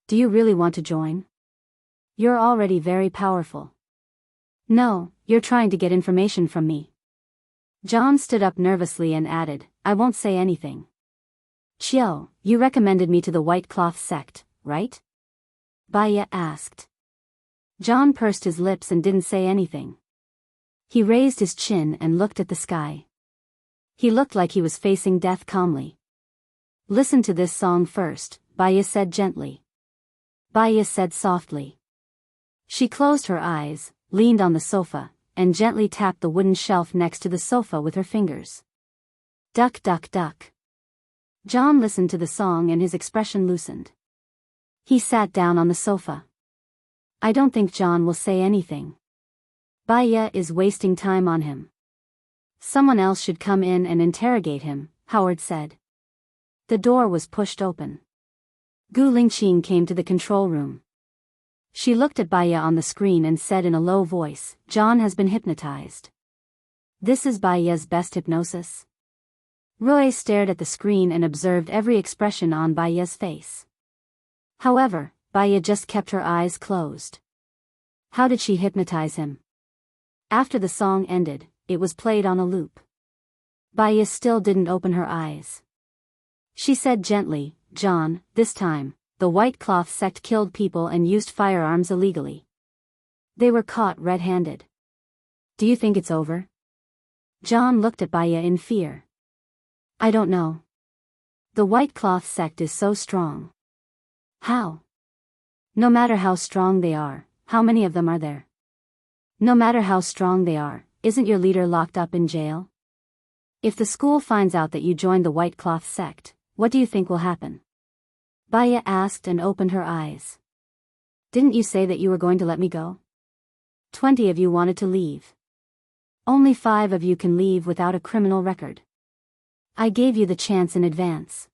Do you really want to join? You're already very powerful. No, you're trying to get information from me. John stood up nervously and added, I won't say anything. Chio, you recommended me to the White Cloth sect, right? Baya asked. John pursed his lips and didn't say anything. He raised his chin and looked at the sky. He looked like he was facing death calmly. Listen to this song first, Baya said gently. Baya said softly. She closed her eyes, leaned on the sofa, and gently tapped the wooden shelf next to the sofa with her fingers. Duck, duck, duck. John listened to the song and his expression loosened. He sat down on the sofa. I don't think John will say anything. Baya is wasting time on him. Someone else should come in and interrogate him, Howard said. The door was pushed open. Gu Lingqing came to the control room. She looked at Baya on the screen and said in a low voice, John has been hypnotized. This is Baya's best hypnosis. Roy stared at the screen and observed every expression on Baya's face. However, Baya just kept her eyes closed. How did she hypnotize him? After the song ended, it was played on a loop. Baya still didn't open her eyes. She said gently, John, this time, the White Cloth sect killed people and used firearms illegally. They were caught red-handed. Do you think it's over? John looked at Baya in fear. I don't know. The White Cloth sect is so strong. How? No matter how strong they are, how many of them are there? No matter how strong they are, isn't your leader locked up in jail? If the school finds out that you joined the White Cloth sect, what do you think will happen? Baya asked and opened her eyes. Didn't you say that you were going to let me go? 20 of you wanted to leave. Only 5 of you can leave without a criminal record. I gave you the chance in advance.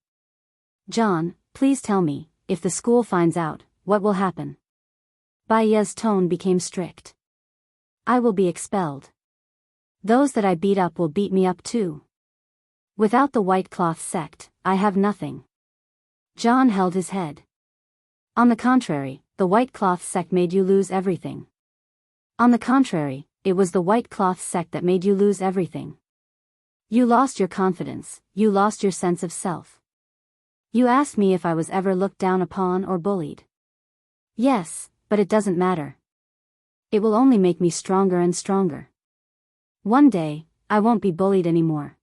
John, please tell me, if the school finds out, what will happen? Baya's tone became strict. I will be expelled. Those that I beat up will beat me up too. Without the White Cloth sect, I have nothing. John held his head. On the contrary, the White Cloth sect made you lose everything. On the contrary, it was the White Cloth sect that made you lose everything. You lost your confidence, you lost your sense of self. You asked me if I was ever looked down upon or bullied. Yes, but it doesn't matter. It will only make me stronger and stronger. One day, I won't be bullied anymore.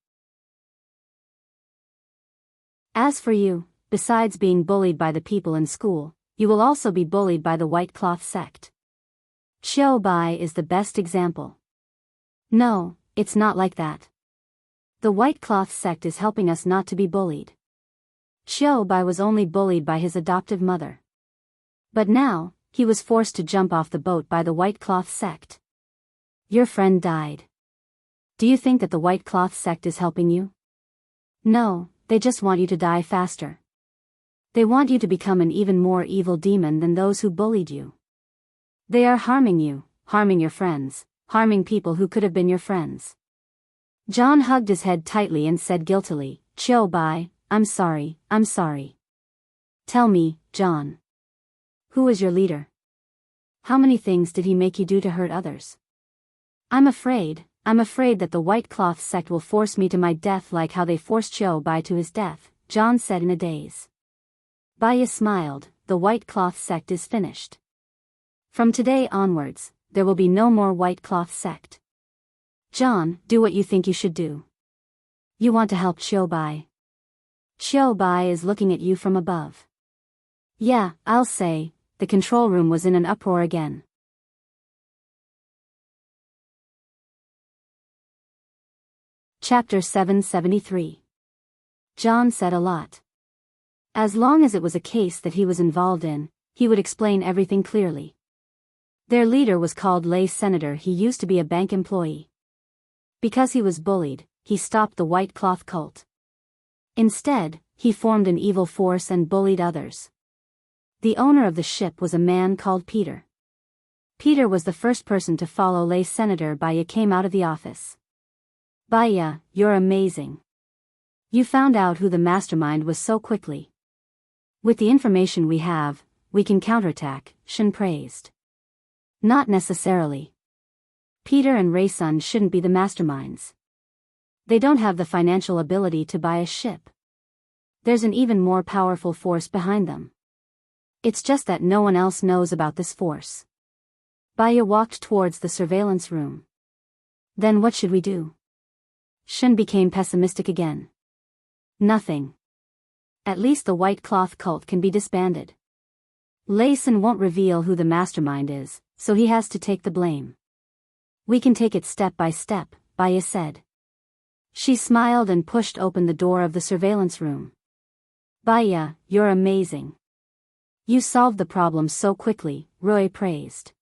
As for you, besides being bullied by the people in school, you will also be bullied by the White Cloth sect. Xiao Bai is the best example. No, it's not like that. The White Cloth sect is helping us not to be bullied. Xiao Bai was only bullied by his adoptive mother. But now, he was forced to jump off the boat by the White Cloth sect. Your friend died. Do you think that the White Cloth sect is helping you? No, they just want you to die faster. They want you to become an even more evil demon than those who bullied you. They are harming you, harming your friends, harming people who could have been your friends. John hugged his head tightly and said guiltily, "Bai, I'm sorry, I'm sorry." "Tell me, John. Who was your leader? How many things did he make you do to hurt others?" I'm afraid that the White Cloth sect will force me to my death like how they forced Bai to his death," John said in a daze. Baya smiled. "The White Cloth sect is finished. From today onwards, there will be no more White Cloth sect. John, do what you think you should do. You want to help Bai. Bai is looking at you from above." "Yeah, I'll say." The control room was in an uproar again. Chapter 773. John said a lot. As long as it was a case that he was involved in, he would explain everything clearly. Their leader was called Lay Senator. He used to be a bank employee. Because he was bullied, he stopped the White Cloth cult. Instead, he formed an evil force and bullied others. The owner of the ship was a man called Peter. Peter was the first person to follow Lay Senator. Baya came out of the office. "Baya, you're amazing. You found out who the mastermind was so quickly. With the information we have, we can counterattack," Shen praised. "Not necessarily. Peter and Raysun shouldn't be the masterminds. They don't have the financial ability to buy a ship. There's an even more powerful force behind them. It's just that no one else knows about this force." Baya walked towards the surveillance room. "Then what should we do?" Shen became pessimistic again. "Nothing. At least the White Cloth cult can be disbanded. Layson won't reveal who the mastermind is, so he has to take the blame. We can take it step by step," Baya said. She smiled and pushed open the door of the surveillance room. "Baya, you're amazing. You solved the problem so quickly," Roy praised.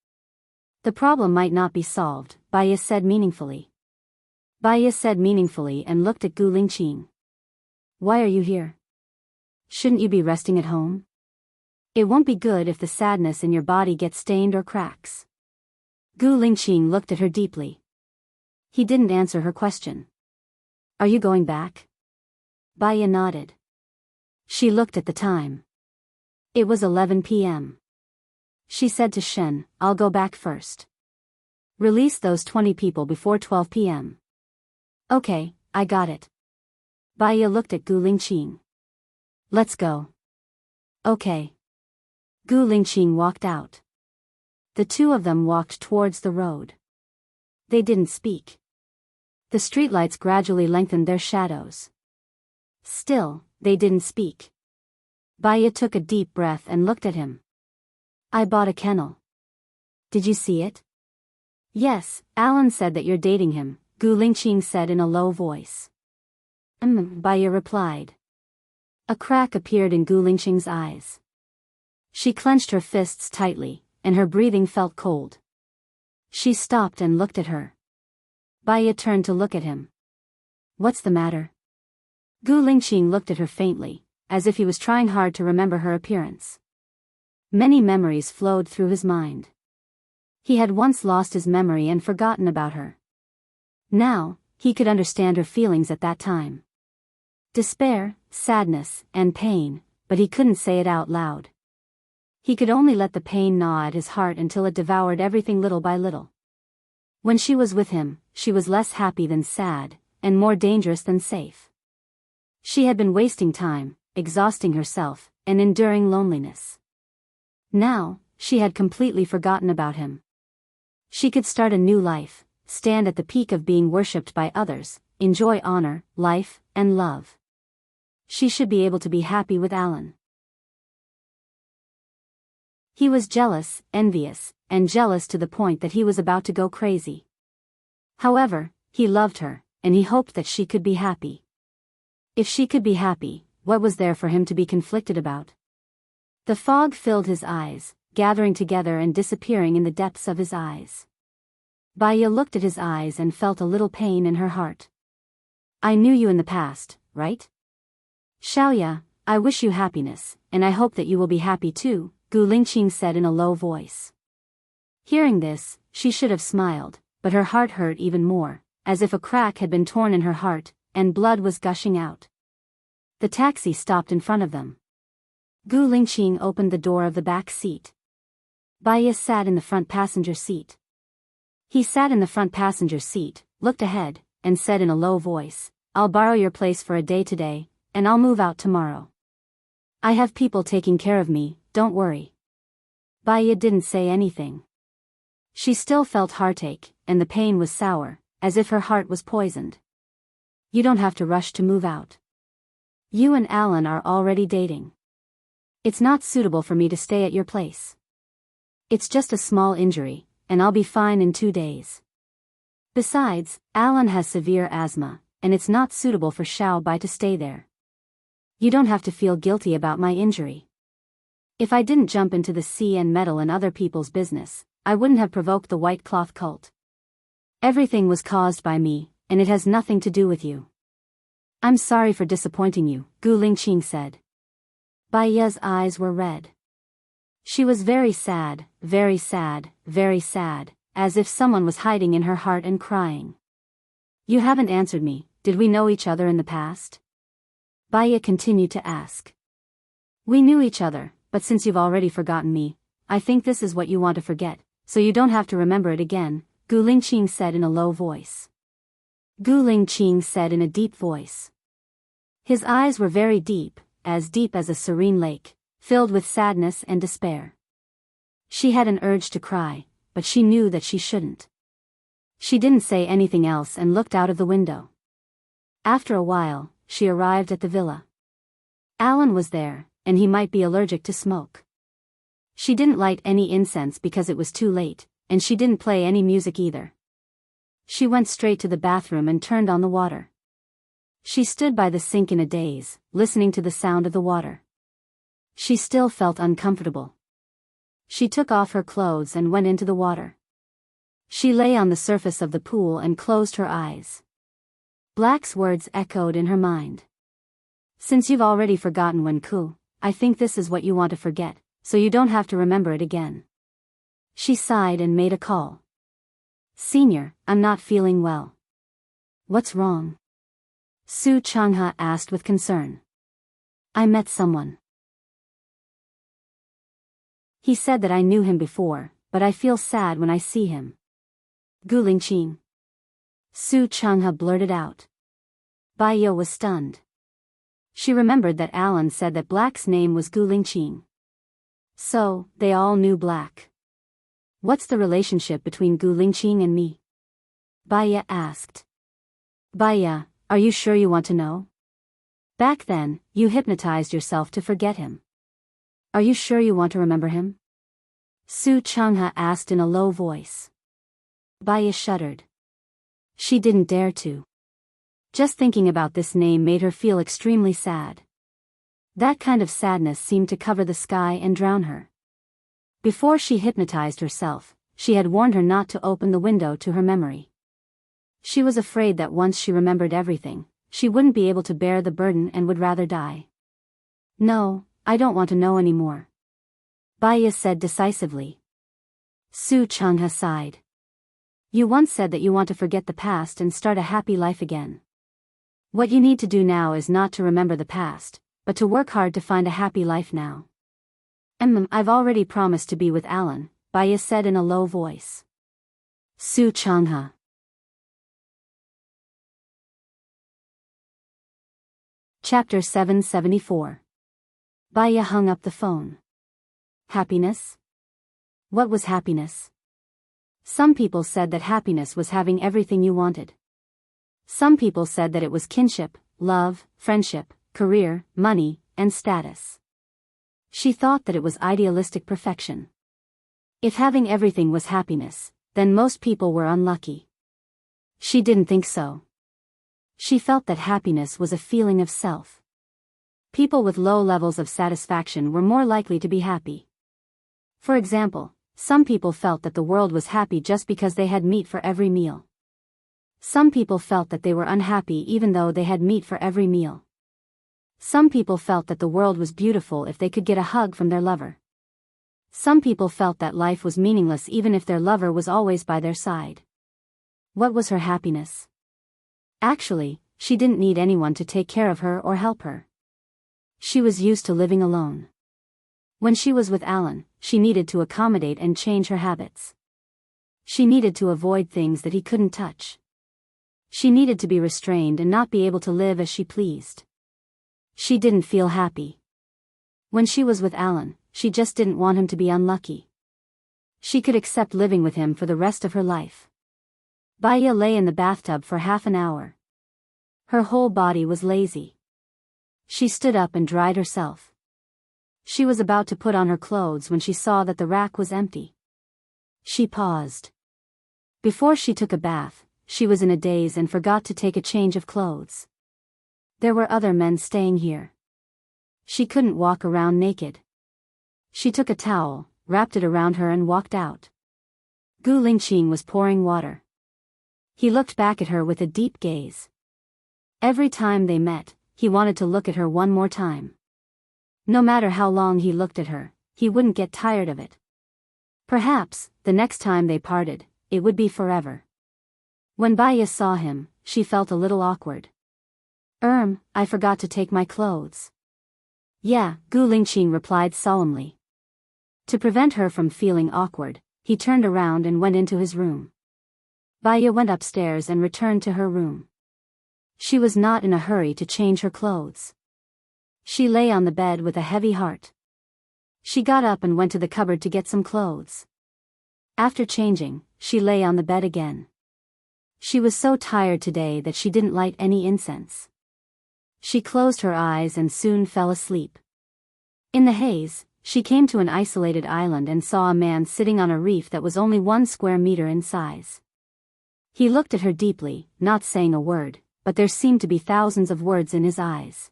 "The problem might not be solved," Baya said meaningfully. Baya said meaningfully and looked at Gu Lingqing. "Why are you here? Shouldn't you be resting at home? It won't be good if the sadness in your body gets stained or cracks." Gu Lingqing looked at her deeply. He didn't answer her question. "Are you going back?" Baya nodded. She looked at the time. It was 11 p.m. She said to Shen, "I'll go back first. Release those 20 people before 12 p.m. "Okay, I got it." Baya looked at Gu Lingqing. "Let's go." "Okay." Gu Lingqing walked out. The two of them walked towards the road. They didn't speak. The streetlights gradually lengthened their shadows. Still, they didn't speak. Baya took a deep breath and looked at him. "I bought a kennel. Did you see it?" "Yes, Alan said that you're dating him," Gu Lingqing said in a low voice. Baya replied. A crack appeared in Gu Lingqing's eyes. She clenched her fists tightly, and her breathing felt cold. She stopped and looked at her. Baya turned to look at him. "What's the matter?" Gu Lingqing looked at her faintly, as if he was trying hard to remember her appearance. Many memories flowed through his mind. He had once lost his memory and forgotten about her. Now, he could understand her feelings at that time. Despair, sadness, and pain, but he couldn't say it out loud. He could only let the pain gnaw at his heart until it devoured everything little by little. When she was with him, she was less happy than sad, and more dangerous than safe. She had been wasting time, exhausting herself, and enduring loneliness. Now, she had completely forgotten about him. She could start a new life, stand at the peak of being worshipped by others, enjoy honor, life, and love. She should be able to be happy with Alan. He was jealous, envious, and jealous to the point that he was about to go crazy. However, he loved her, and he hoped that she could be happy. If she could be happy, what was there for him to be conflicted about? The fog filled his eyes, gathering together and disappearing in the depths of his eyes. Baya looked at his eyes and felt a little pain in her heart. "I knew you in the past, right?" "Xiaoya," I wish you happiness, and I hope that you will be happy too, Gu Lingqing said in a low voice. Hearing this, she should have smiled, but her heart hurt even more, as if a crack had been torn in her heart, and blood was gushing out. The taxi stopped in front of them. Gu Lingqing opened the door of the back seat. Baiya sat in the front passenger seat. He sat in the front passenger seat, looked ahead, and said in a low voice, I'll borrow your place for a day today, and I'll move out tomorrow. I have people taking care of me, don't worry. Baiya didn't say anything. She still felt heartache, and the pain was sour, as if her heart was poisoned. You don't have to rush to move out. You and Alan are already dating. It's not suitable for me to stay at your place. It's just a small injury, and I'll be fine in 2 days. Besides, Alan has severe asthma, and it's not suitable for Xiao Bai to stay there. You don't have to feel guilty about my injury. If I didn't jump into the sea and meddle in other people's business, I wouldn't have provoked the white cloth cult. Everything was caused by me, and it has nothing to do with you. I'm sorry for disappointing you, Gu Lingqing said. Baiya's eyes were red. She was very sad, very sad, very sad, as if someone was hiding in her heart and crying. You haven't answered me, did we know each other in the past? Baiya continued to ask. We knew each other, but since you've already forgotten me, I think this is what you want to forget, so you don't have to remember it again, Gu Lingqing said in a low voice. Gu Lingqing said in a deep voice. His eyes were very deep as a serene lake, filled with sadness and despair. She had an urge to cry, but she knew that she shouldn't. She didn't say anything else and looked out of the window. After a while, she arrived at the villa. Alan was there, and he might be allergic to smoke. She didn't light any incense because it was too late, and she didn't play any music either. She went straight to the bathroom and turned on the water. She stood by the sink in a daze, listening to the sound of the water. She still felt uncomfortable. She took off her clothes and went into the water. She lay on the surface of the pool and closed her eyes. Black's words echoed in her mind. Since you've already forgotten Wenku, I think this is what you want to forget, so you don't have to remember it again. She sighed and made a call. Senior, I'm not feeling well. What's wrong? Su Changhe asked with concern. I met someone. He said that I knew him before, but I feel sad when I see him. Gu Lingqing. Su Changhe blurted out. Baiya was stunned. She remembered that Alan said that Black's name was Gu Lingqing. So, they all knew Black. What's the relationship between Gu Lingqing and me? Baiya asked. Baiya, are you sure you want to know? Back then, you hypnotized yourself to forget him. Are you sure you want to remember him? Su Changhe asked in a low voice. Baiya shuddered. She didn't dare to. Just thinking about this name made her feel extremely sad. That kind of sadness seemed to cover the sky and drown her. Before she hypnotized herself, she had warned her not to open the window to her memory. She was afraid that once she remembered everything, she wouldn't be able to bear the burden and would rather die. No, I don't want to know anymore. Baiya said decisively. Su Changhe sighed. You once said that you want to forget the past and start a happy life again. What you need to do now is not to remember the past, but to work hard to find a happy life now. I've already promised to be with Alan, Baiya said in a low voice. Su Changhe. Chapter 774. Baiya hung up the phone. Happiness? What was happiness? Some people said that happiness was having everything you wanted. Some people said that it was kinship, love, friendship, career, money, and status. She thought that it was idealistic perfection. If having everything was happiness, then most people were unlucky. She didn't think so. She felt that happiness was a feeling of self. People with low levels of satisfaction were more likely to be happy. For example, some people felt that the world was happy just because they had meat for every meal. Some people felt that they were unhappy even though they had meat for every meal. Some people felt that the world was beautiful if they could get a hug from their lover. Some people felt that life was meaningless even if their lover was always by their side. What was her happiness? Actually, she didn't need anyone to take care of her or help her. She was used to living alone. When she was with Alan, she needed to accommodate and change her habits. She needed to avoid things that he couldn't touch. She needed to be restrained and not be able to live as she pleased. She didn't feel happy. When she was with Alan, she just didn't want him to be unlucky. She could accept living with him for the rest of her life. Baya lay in the bathtub for half an hour. Her whole body was lazy. She stood up and dried herself. She was about to put on her clothes when she saw that the rack was empty. She paused. Before she took a bath, she was in a daze and forgot to take a change of clothes. There were other men staying here. She couldn't walk around naked. She took a towel, wrapped it around her and walked out. Gu Lingqing was pouring water. He looked back at her with a deep gaze. Every time they met, he wanted to look at her one more time. No matter how long he looked at her, he wouldn't get tired of it. Perhaps, the next time they parted, it would be forever. When Baya saw him, she felt a little awkward. I forgot to take my clothes. Yeah, Gu Lingqing replied solemnly. To prevent her from feeling awkward, he turned around and went into his room. Baya went upstairs and returned to her room. She was not in a hurry to change her clothes. She lay on the bed with a heavy heart. She got up and went to the cupboard to get some clothes. After changing, she lay on the bed again. She was so tired today that she didn't light any incense. She closed her eyes and soon fell asleep. In the haze, she came to an isolated island and saw a man sitting on a reef that was only 1 square meter in size. He looked at her deeply, not saying a word, but there seemed to be thousands of words in his eyes.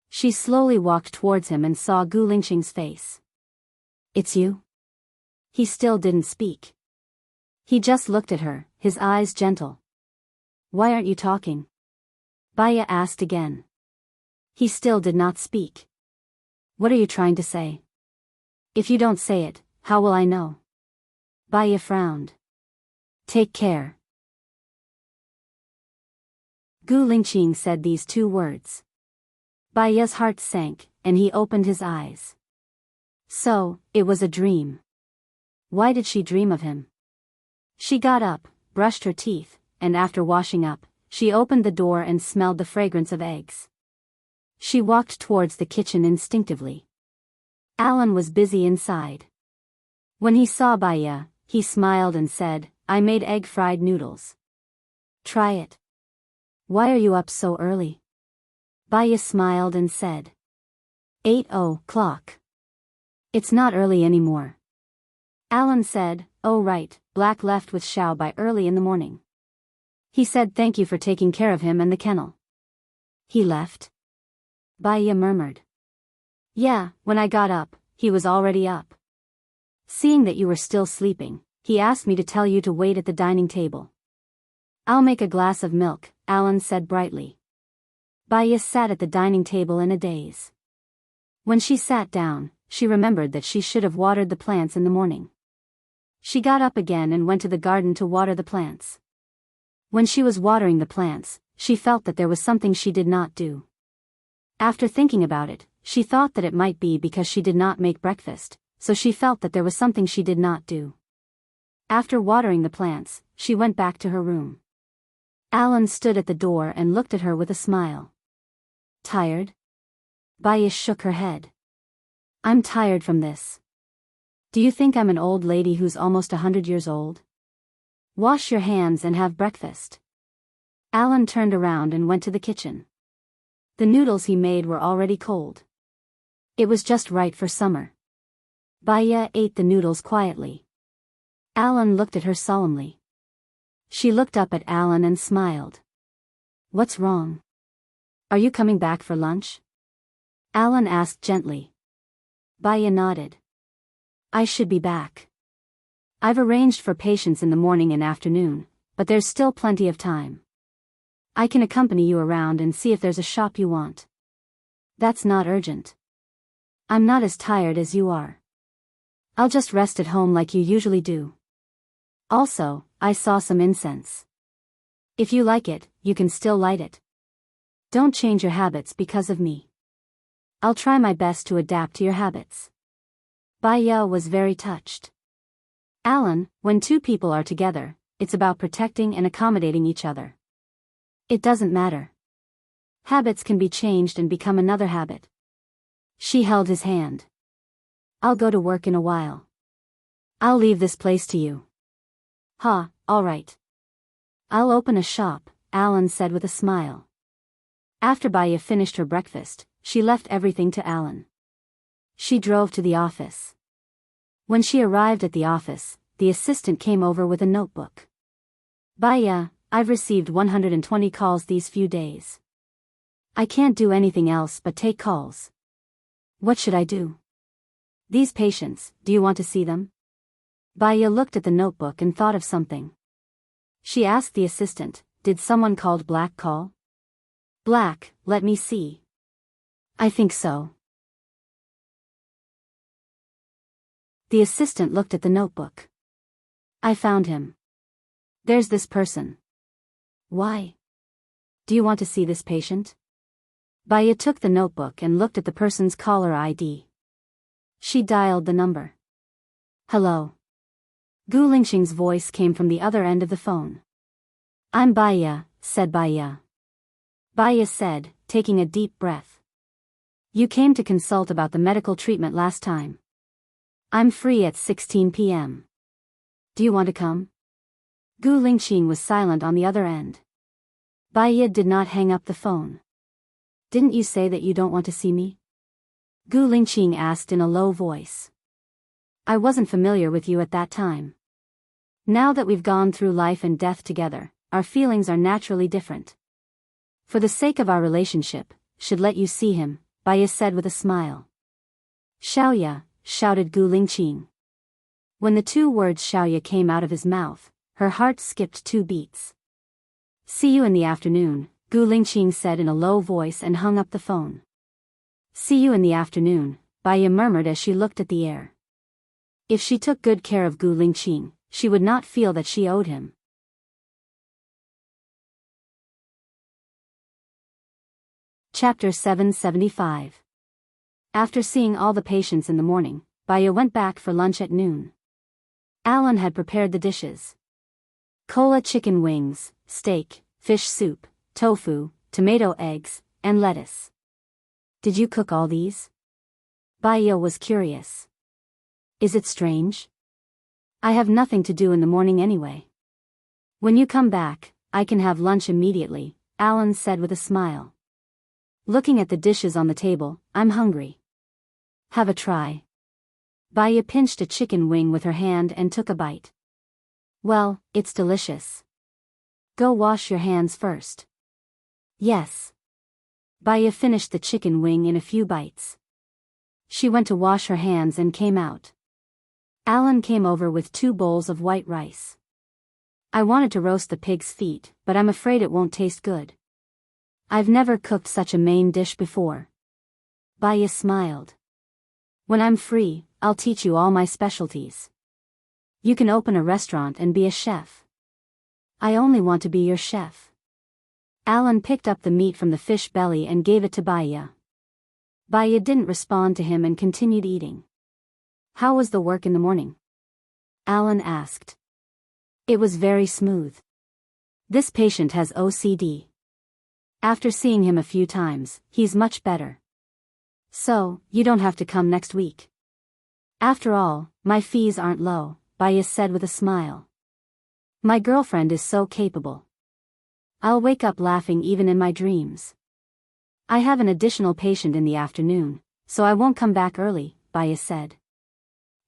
She slowly walked towards him and saw Gu Lingqing's face. It's you? He still didn't speak. He just looked at her, his eyes gentle. Why aren't you talking? Baya asked again. He still did not speak. What are you trying to say? If you don't say it, how will I know? Baya frowned. Take care. Gu Lingqing said these 2 words. Baya's heart sank, and he opened his eyes. So, it was a dream. Why did she dream of him? She got up, brushed her teeth, and after washing up, she opened the door and smelled the fragrance of eggs. She walked towards the kitchen instinctively. Alan was busy inside. When he saw Baya, he smiled and said, I made egg-fried noodles. Try it. Why are you up so early? Baya smiled and said. 8:00. It's not early anymore. Alan said, oh right, Black left with Xiao by early in the morning. He said thank you for taking care of him and the kennel. He left? Baya murmured. Yeah, when I got up, he was already up. Seeing that you were still sleeping, he asked me to tell you to wait at the dining table. I'll make a glass of milk, Alan said brightly. Baya sat at the dining table in a daze. When she sat down, she remembered that she should have watered the plants in the morning. She got up again and went to the garden to water the plants. When she was watering the plants, she felt that there was something she did not do. After thinking about it, she thought that it might be because she did not make breakfast, so she felt that there was something she did not do. After watering the plants, she went back to her room. Alan stood at the door and looked at her with a smile. Tired? Baya shook her head. I'm tired from this. Do you think I'm an old lady who's almost 100 years old? Wash your hands and have breakfast. Alan turned around and went to the kitchen. The noodles he made were already cold. It was just right for summer. Baya ate the noodles quietly. Alan looked at her solemnly. She looked up at Alan and smiled. What's wrong? Are you coming back for lunch? Alan asked gently. Baya nodded. I should be back. I've arranged for patients in the morning and afternoon, but there's still plenty of time. I can accompany you around and see if there's a shop you want. That's not urgent. I'm not as tired as you are. I'll just rest at home like you usually do. Also, I saw some incense. If you like it, you can still light it. Don't change your habits because of me. I'll try my best to adapt to your habits. Baya was very touched. Alan, when two people are together, it's about protecting and accommodating each other. It doesn't matter. Habits can be changed and become another habit. She held his hand. I'll go to work in a while. I'll leave this place to you. All right. I'll open a shop, Alan said with a smile. After Baya finished her breakfast, she left everything to Alan. She drove to the office. When she arrived at the office, the assistant came over with a notebook. Baya, I've received 120 calls these few days. I can't do anything else but take calls. What should I do? These patients, do you want to see them? Baya looked at the notebook and thought of something. She asked the assistant, did someone called Black call? Black, let me see. I think so. The assistant looked at the notebook. I found him. There's this person. Why? Do you want to see this patient? Baya took the notebook and looked at the person's caller ID. She dialed the number. Hello. Gu Lingxing's voice came from the other end of the phone. I'm Baya, said Baya. Baya said, taking a deep breath. You came to consult about the medical treatment last time. I'm free at 16 p.m. Do you want to come? Gu Lingxing was silent on the other end. Baya did not hang up the phone. Didn't you say that you don't want to see me? Gu Lingxing asked in a low voice. I wasn't familiar with you at that time. Now that we've gone through life and death together, our feelings are naturally different. For the sake of our relationship, should let you see him, Baya said with a smile. Xiaoya, shouted Gu Lingqing. When the two words Xiaoya came out of his mouth, her heart skipped 2 beats. See you in the afternoon, Gu Lingqing said in a low voice and hung up the phone. See you in the afternoon, Baya murmured as she looked at the air. If she took good care of Gu Lingqing, she would not feel that she owed him. Chapter 775. After seeing all the patients in the morning, Baya went back for lunch at noon. Alan had prepared the dishes. Cola chicken wings, steak, fish soup, tofu, tomato eggs, and lettuce. Did you cook all these? Baya was curious. Is it strange? I have nothing to do in the morning anyway. When you come back, I can have lunch immediately, Alan said with a smile. Looking at the dishes on the table, I'm hungry. Have a try. Baya pinched a chicken wing with her hand and took a bite. Well, it's delicious. Go wash your hands first. Yes. Baya finished the chicken wing in a few bites. She went to wash her hands and came out. Alan came over with 2 bowls of white rice. I wanted to roast the pig's feet, but I'm afraid it won't taste good. I've never cooked such a main dish before. Baya smiled. When I'm free, I'll teach you all my specialties. You can open a restaurant and be a chef. I only want to be your chef. Alan picked up the meat from the fish belly and gave it to Baya. Baya didn't respond to him and continued eating. How was the work in the morning? Alan asked. It was very smooth. This patient has OCD. After seeing him a few times, he's much better. So, you don't have to come next week. After all, my fees aren't low, Baya said with a smile. My girlfriend is so capable. I'll wake up laughing even in my dreams. I have an additional patient in the afternoon, so I won't come back early, Baya said.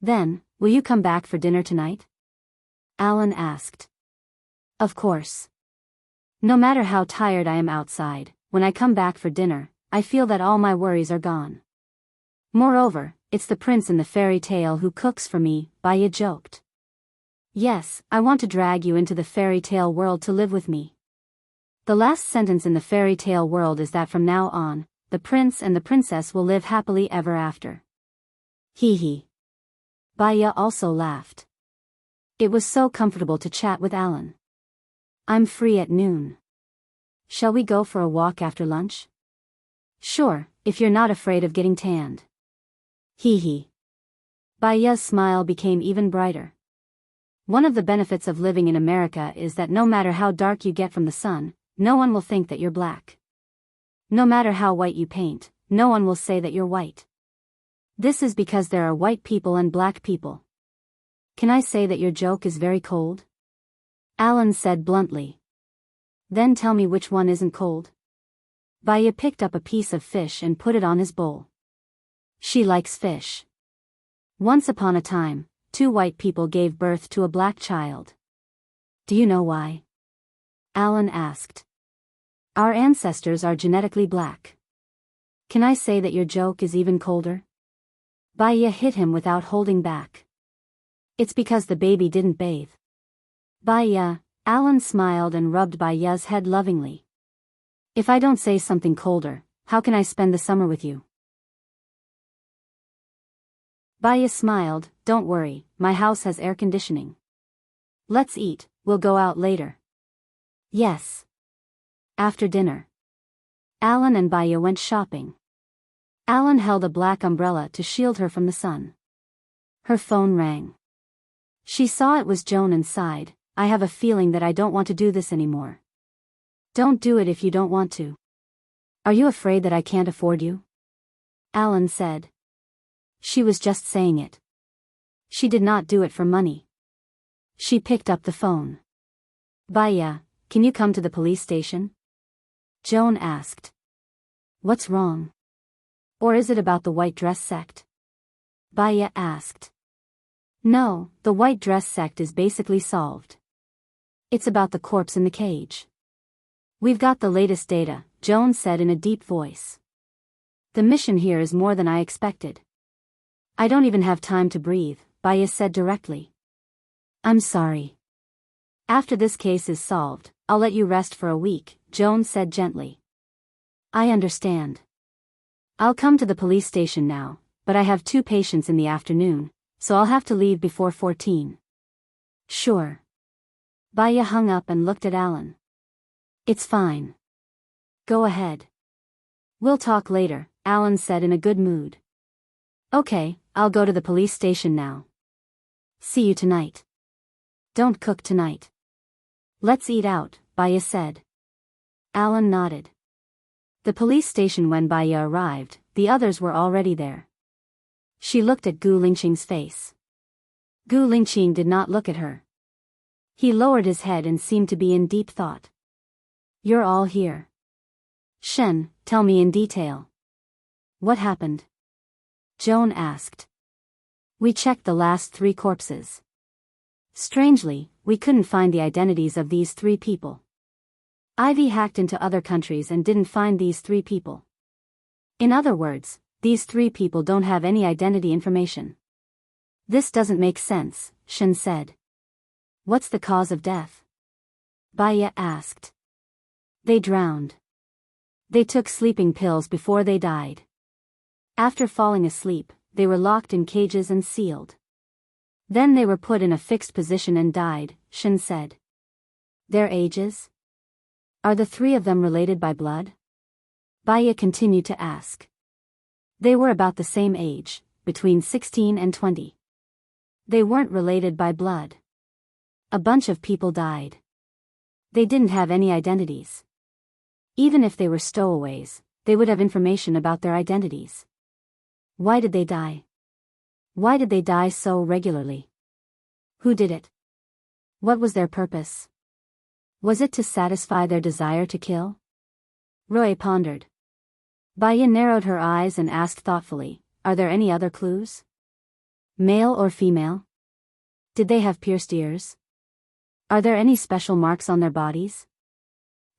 Then, will you come back for dinner tonight? Alan asked. Of course. No matter how tired I am outside, when I come back for dinner, I feel that all my worries are gone. Moreover, it's the prince in the fairy tale who cooks for me, Baya joked. Yes, I want to drag you into the fairy tale world to live with me. The last sentence in the fairy tale world is that from now on, the prince and the princess will live happily ever after. Hee hee. Baya also laughed. It was so comfortable to chat with Alan. I'm free at noon. Shall we go for a walk after lunch? Sure, if you're not afraid of getting tanned. Hee hee. Baya's smile became even brighter. One of the benefits of living in America is that no matter how dark you get from the sun, no one will think that you're black. No matter how white you paint, no one will say that you're white. This is because there are white people and black people. Can I say that your joke is very cold? Alan said bluntly. Then tell me which one isn't cold. Baya picked up a piece of fish and put it on his bowl. She likes fish. Once upon a time, 2 white people gave birth to a black child. Do you know why? Alan asked. Our ancestors are genetically black. Can I say that your joke is even colder? Baya hit him without holding back. It's because the baby didn't bathe. Baya, Alan smiled and rubbed Baya's head lovingly. If I don't say something colder, how can I spend the summer with you? Baya smiled, don't worry, my house has air conditioning. Let's eat, we'll go out later. Yes. After dinner. Alan and Baya went shopping. Alan held a black umbrella to shield her from the sun. Her phone rang. She saw it was Joan and sighed, I have a feeling that I don't want to do this anymore. Don't do it if you don't want to. Are you afraid that I can't afford you? Alan said. She was just saying it. She did not do it for money. She picked up the phone. Baya, can you come to the police station? Joan asked. What's wrong? Or is it about the white dress sect? Baya asked. No, the white dress sect is basically solved. It's about the corpse in the cage. We've got the latest data, Joan said in a deep voice. The mission here is more than I expected. I don't even have time to breathe, Baya said directly. I'm sorry. After this case is solved, I'll let you rest for a week, Joan said gently. I understand. I'll come to the police station now, but I have 2 patients in the afternoon, so I'll have to leave before 14. Sure. Baya hung up and looked at Alan. It's fine. Go ahead. We'll talk later, Alan said in a good mood. Okay, I'll go to the police station now. See you tonight. Don't cook tonight. Let's eat out, Baya said. Alan nodded. The police station when Baya arrived, the others were already there. She looked at Gu Lingqing's face. Gu Lingqing did not look at her. He lowered his head and seemed to be in deep thought. You're all here. Shen, tell me in detail. What happened? Joan asked. We checked the last 3 corpses. Strangely, we couldn't find the identities of these 3 people. Ivy hacked into other countries and didn't find these 3 people. In other words, these 3 people don't have any identity information. This doesn't make sense, Shen said. What's the cause of death? Baya asked. They drowned. They took sleeping pills before they died. After falling asleep, they were locked in cages and sealed. Then they were put in a fixed position and died, Shen said. Their ages? Are the 3 of them related by blood? Baya continued to ask. They were about the same age, between 16 and 20. They weren't related by blood. A bunch of people died. They didn't have any identities. Even if they were stowaways, they would have information about their identities. Why did they die? Why did they die so regularly? Who did it? What was their purpose? Was it to satisfy their desire to kill? Roy pondered. Baya narrowed her eyes and asked thoughtfully, are there any other clues? Male or female? Did they have pierced ears? Are there any special marks on their bodies?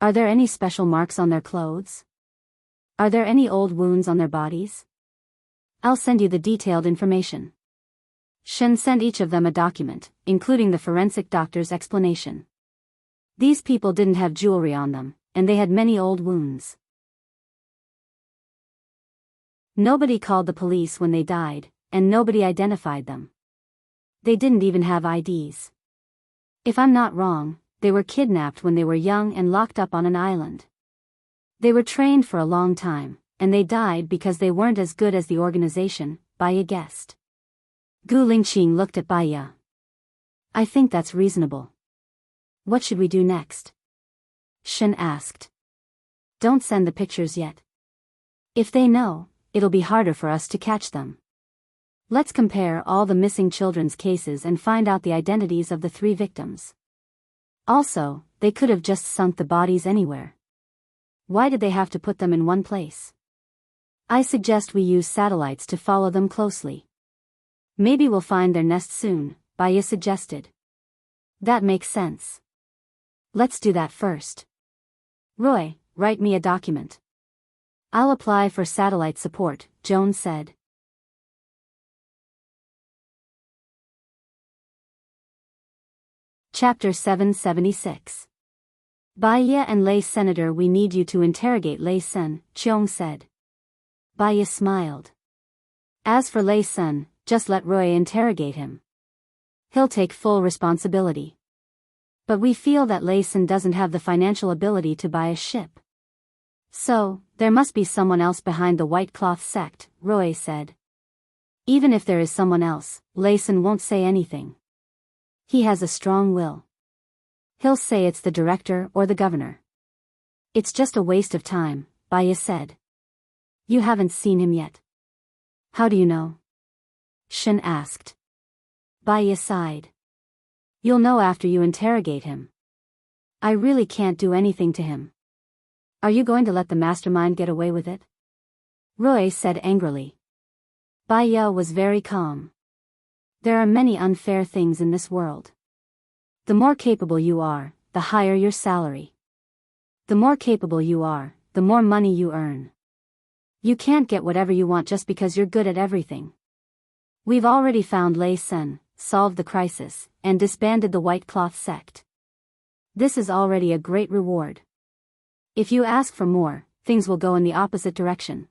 Are there any special marks on their clothes? Are there any old wounds on their bodies? I'll send you the detailed information. Shen sent each of them a document, including the forensic doctor's explanation. These people didn't have jewelry on them, and they had many old wounds. Nobody called the police when they died, and nobody identified them. They didn't even have IDs. If I'm not wrong, they were kidnapped when they were young and locked up on an island. They were trained for a long time, and they died because they weren't as good as the organization, Baya guessed. Gu Lingqing looked at Baya. I think that's reasonable. What should we do next? Shen asked. Don't send the pictures yet. If they know, it'll be harder for us to catch them. Let's compare all the missing children's cases and find out the identities of the 3 victims. Also, they could have just sunk the bodies anywhere. Why did they have to put them in one place? I suggest we use satellites to follow them closely. Maybe we'll find their nest soon, Baya suggested. That makes sense. Let's do that first. Roy, write me a document. I'll apply for satellite support, Joan said. Chapter 776. Baya and Lei Senator, we need you to interrogate Lei Sen, Cheong said. Baya smiled. As for Lei Sen, just let Roy interrogate him. He'll take full responsibility. But we feel that Lei Sen doesn't have the financial ability to buy a ship. So, there must be someone else behind the White Cloth sect, Roy said. Even if there is someone else, Lei Sen won't say anything. He has a strong will. He'll say it's the director or the governor. It's just a waste of time, Baya said. You haven't seen him yet. How do you know? Shen asked. Baya sighed. You'll know after you interrogate him. I really can't do anything to him. Are you going to let the mastermind get away with it? Roy said angrily. Baya was very calm. There are many unfair things in this world. The more capable you are, the higher your salary. The more capable you are, the more money you earn. You can't get whatever you want just because you're good at everything. We've already found Lei Sen, solved the crisis, and disbanded the White Cloth sect. This is already a great reward. If you ask for more, things will go in the opposite direction.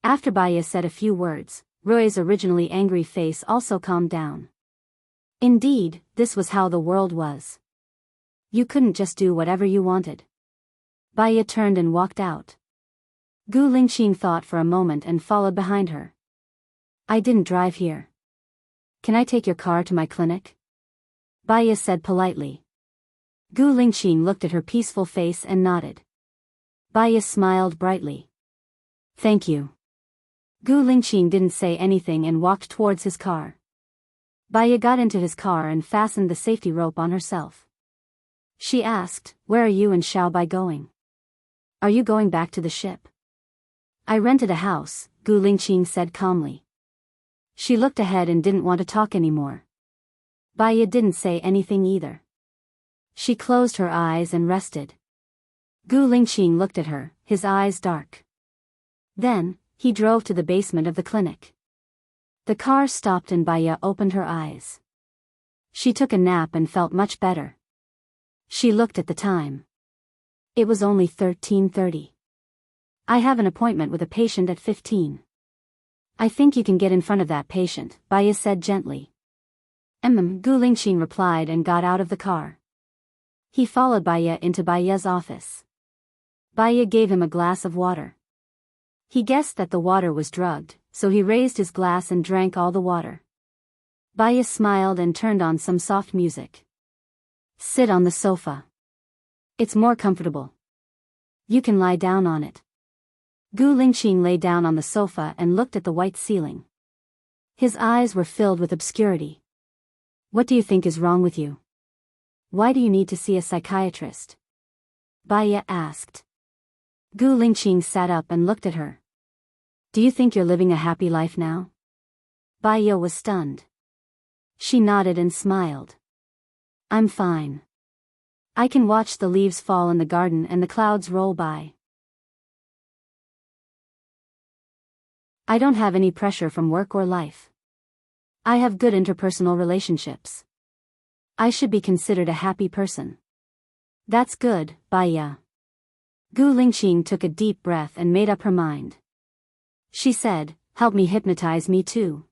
After Baya said a few words, Roy's originally angry face also calmed down. Indeed, this was how the world was. You couldn't just do whatever you wanted. Baya turned and walked out. Gu Lingqing thought for a moment and followed behind her. I didn't drive here. Can I take your car to my clinic? Baya said politely. Gu Lingqing looked at her peaceful face and nodded. Baya smiled brightly. Thank you. Gu Lingqing didn't say anything and walked towards his car. Baya got into his car and fastened the safety rope on herself. She asked, Where are you and Xiaobai going? Are you going back to the ship? I rented a house, Gu Lingqing said calmly. She looked ahead and didn't want to talk anymore. Baya didn't say anything either. She closed her eyes and rested. Gu Lingqing looked at her, his eyes dark. Then, he drove to the basement of the clinic. The car stopped and Baya opened her eyes. She took a nap and felt much better. She looked at the time. It was only 13:30. I have an appointment with a patient at 15. I think you can get in front of that patient, Baya said gently. Gu Lingqing replied and got out of the car. He followed Baya into Baya's office. Baya gave him a glass of water. He guessed that the water was drugged, so he raised his glass and drank all the water. Baya smiled and turned on some soft music. Sit on the sofa. It's more comfortable. You can lie down on it. Gu Lingqing lay down on the sofa and looked at the white ceiling. His eyes were filled with obscurity. What do you think is wrong with you? Why do you need to see a psychiatrist? Baya asked. Gu Lingqing sat up and looked at her. Do you think you're living a happy life now? Baya was stunned. She nodded and smiled. I'm fine. I can watch the leaves fall in the garden and the clouds roll by. I don't have any pressure from work or life. I have good interpersonal relationships. I should be considered a happy person. That's good, Baya. Gu Lingqing took a deep breath and made up her mind. She said, help me hypnotize me too.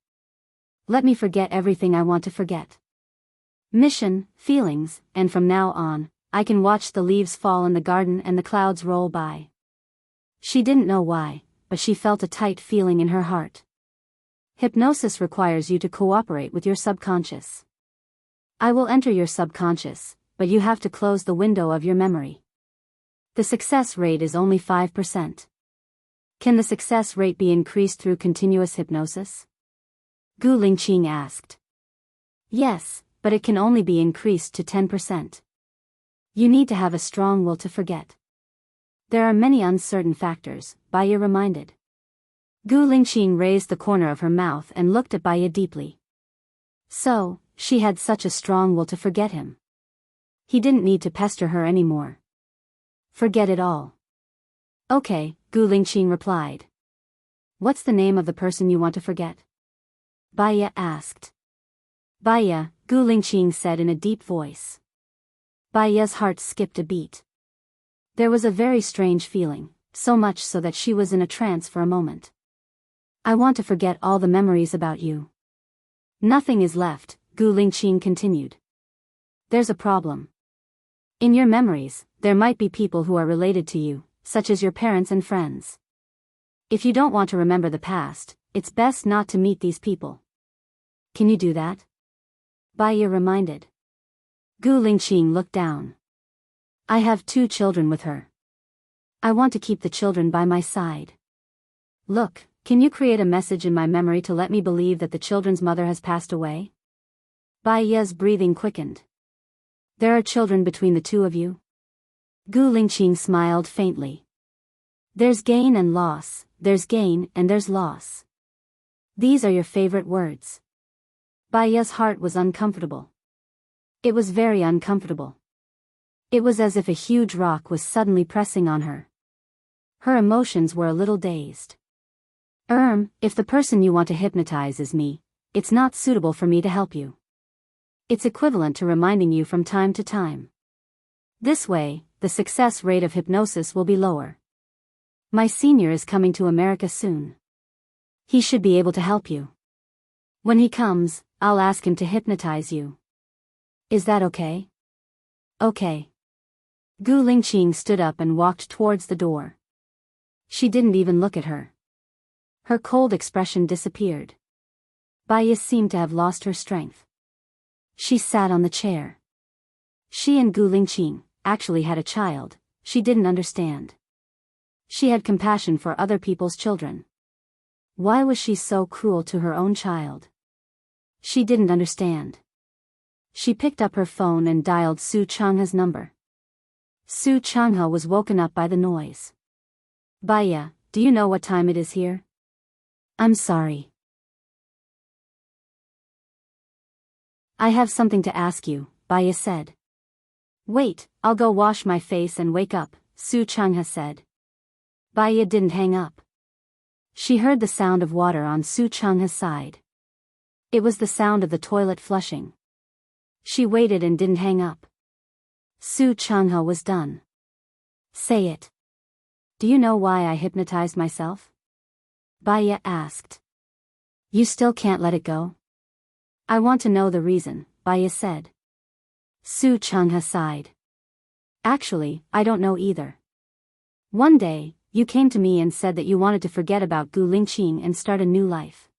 Let me forget everything I want to forget. Mission, feelings, and from now on, I can watch the leaves fall in the garden and the clouds roll by. She didn't know why, but she felt a tight feeling in her heart. Hypnosis requires you to cooperate with your subconscious. I will enter your subconscious, but you have to close the window of your memory. The success rate is only 5%. Can the success rate be increased through continuous hypnosis? Gu Lingqing asked. Yes, but it can only be increased to 10%. You need to have a strong will to forget. There are many uncertain factors, Baya reminded. Gu Lingqing raised the corner of her mouth and looked at Baya deeply. So, she had such a strong will to forget him. He didn't need to pester her anymore. Forget it all. Okay, Gu Lingqing replied. What's the name of the person you want to forget? Baya asked. Baya, Gu Lingqing said in a deep voice. Baya's heart skipped a beat. There was a very strange feeling, so much so that she was in a trance for a moment. I want to forget all the memories about you. Nothing is left, Gu Lingqing continued. There's a problem. In your memories, there might be people who are related to you, such as your parents and friends. If you don't want to remember the past, it's best not to meet these people. Can you do that? Baya reminded. Gu Lingqing looked down. I have 2 children with her. I want to keep the children by my side. Look, can you create a message in my memory to let me believe that the children's mother has passed away? Baya's breathing quickened. There are children between the 2 of you? Gu Lingqing smiled faintly. There's gain and loss, there's gain and there's loss. These are your favorite words. Baya's heart was uncomfortable. It was very uncomfortable. It was as if a huge rock was suddenly pressing on her. Her emotions were a little dazed. If the person you want to hypnotize is me, it's not suitable for me to help you. It's equivalent to reminding you from time to time. This way, the success rate of hypnosis will be lower. My senior is coming to America soon. He should be able to help you. When he comes, I'll ask him to hypnotize you. Is that okay? Okay. Gu Lingqing stood up and walked towards the door. She didn't even look at her. Her cold expression disappeared. Baya seemed to have lost her strength. She sat on the chair. She and Gu Lingqing actually had a child, she didn't understand. She had compassion for other people's children. Why was she so cruel to her own child? She didn't understand. She picked up her phone and dialed Su Changha's number. Su Changha was woken up by the noise. Baya, do you know what time it is here? I'm sorry. I have something to ask you, Baya said. Wait, I'll go wash my face and wake up, Su Changha said. Baya didn't hang up. She heard the sound of water on Su Changha's side. It was the sound of the toilet flushing. She waited and didn't hang up. Su Changha was done. Say it. Do you know why I hypnotized myself? Baya asked. You still can't let it go? I want to know the reason, Baya said. Su Changha sighed. Actually, I don't know either. One day, you came to me and said that you wanted to forget about Gu Lingqing and start a new life.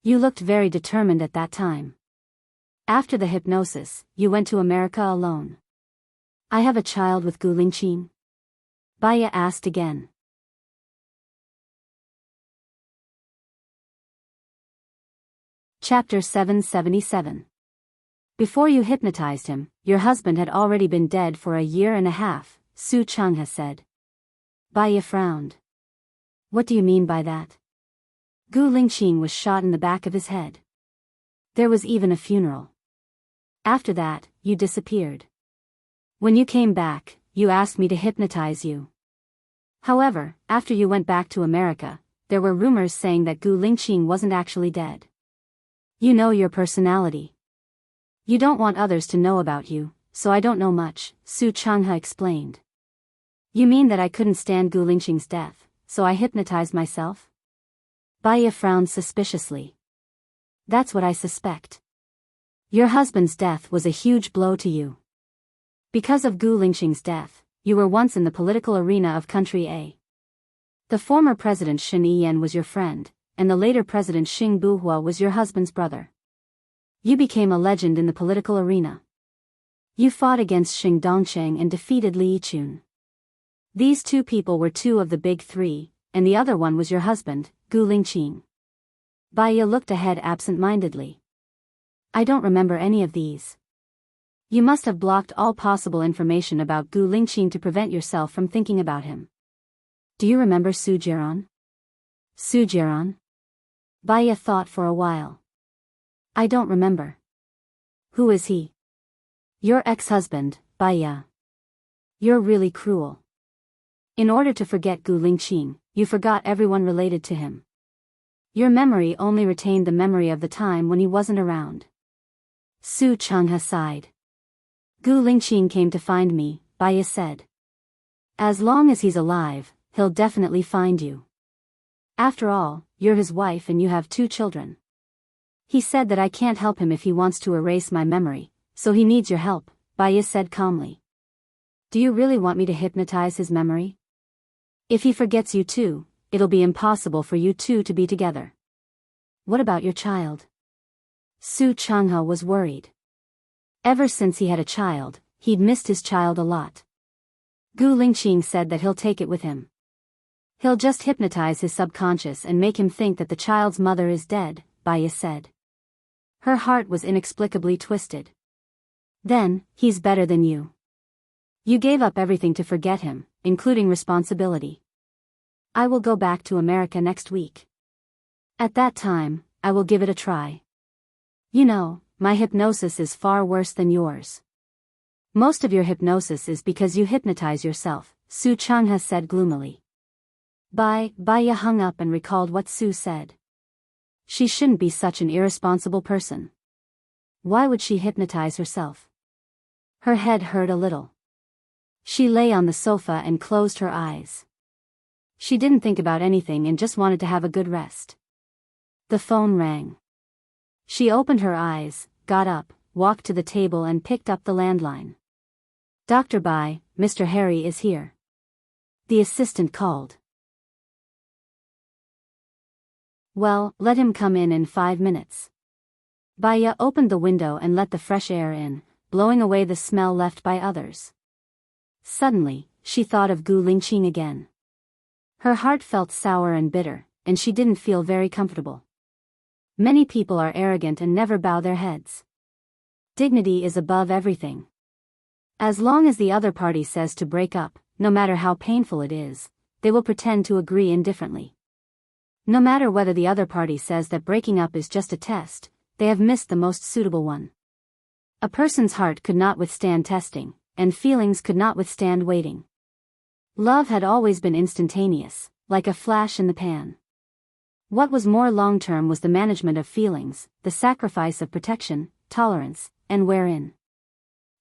You looked very determined at that time. After the hypnosis, you went to America alone. I have a child with Gu Lingqing? Baya asked again. Chapter 777. Before you hypnotized him, your husband had already been dead for 1.5 years, Su Changha said. Baya frowned. What do you mean by that? Gu Lingqing was shot in the back of his head. There was even a funeral. After that, you disappeared. When you came back, you asked me to hypnotize you. However, after you went back to America, there were rumors saying that Gu Lingqing wasn't actually dead. You know your personality. You don't want others to know about you, so I don't know much, Su Changha explained. You mean that I couldn't stand Gu Lingqing's death, so I hypnotized myself? Baya frowned suspiciously. That's what I suspect. Your husband's death was a huge blow to you. Because of Gu Lingxing's death, you were once in the political arena of country A. The former president Shen Yiyan was your friend, and the later president Xing Buhua was your husband's brother. You became a legend in the political arena. You fought against Xing Dongcheng and defeated Li Yichun. These two people were two of the big three, and the other one was your husband, Gu Lingqing. Baya looked ahead absent-mindedly. I don't remember any of these. You must have blocked all possible information about Gu Lingqing to prevent yourself from thinking about him. Do you remember Su Jiran? Su Jiran? Baya thought for a while. I don't remember. Who is he? Your ex-husband, Baya. You're really cruel. In order to forget Gu Lingqing, you forgot everyone related to him. Your memory only retained the memory of the time when he wasn't around. Su Changhe sighed. Gu Lingqing came to find me, Baya said. As long as he's alive, he'll definitely find you. After all, you're his wife and you have 2 children. He said that I can't help him if he wants to erase my memory, so he needs your help, Baya said calmly. Do you really want me to hypnotize his memory? If he forgets you too, it'll be impossible for you two to be together. What about your child? Su Changhe was worried. Ever since he had a child, he'd missed his child a lot. Gu Lingqing said that he'll take it with him. He'll just hypnotize his subconscious and make him think that the child's mother is dead, Baya said. Her heart was inexplicably twisted. Then, he's better than you. You gave up everything to forget him, including responsibility. I will go back to America next week. At that time, I will give it a try. You know, my hypnosis is far worse than yours. Most of your hypnosis is because you hypnotize yourself, Su Changhe said gloomily. Baya hung up and recalled what Su said. She shouldn't be such an irresponsible person. Why would she hypnotize herself? Her head hurt a little. She lay on the sofa and closed her eyes. She didn't think about anything and just wanted to have a good rest. The phone rang. She opened her eyes, got up, walked to the table and picked up the landline. Dr. Bai, Mr. Harry is here. The assistant called. Well, let him come in 5 minutes. Baya opened the window and let the fresh air in, blowing away the smell left by others. Suddenly, she thought of Gu Lingqing again. Her heart felt sour and bitter, and she didn't feel very comfortable. Many people are arrogant and never bow their heads. Dignity is above everything. As long as the other party says to break up, no matter how painful it is, they will pretend to agree indifferently. No matter whether the other party says that breaking up is just a test, they have missed the most suitable one. A person's heart could not withstand testing, and feelings could not withstand waiting. Love had always been instantaneous, like a flash in the pan. What was more long-term was the management of feelings, the sacrifice of protection, tolerance, and wherein.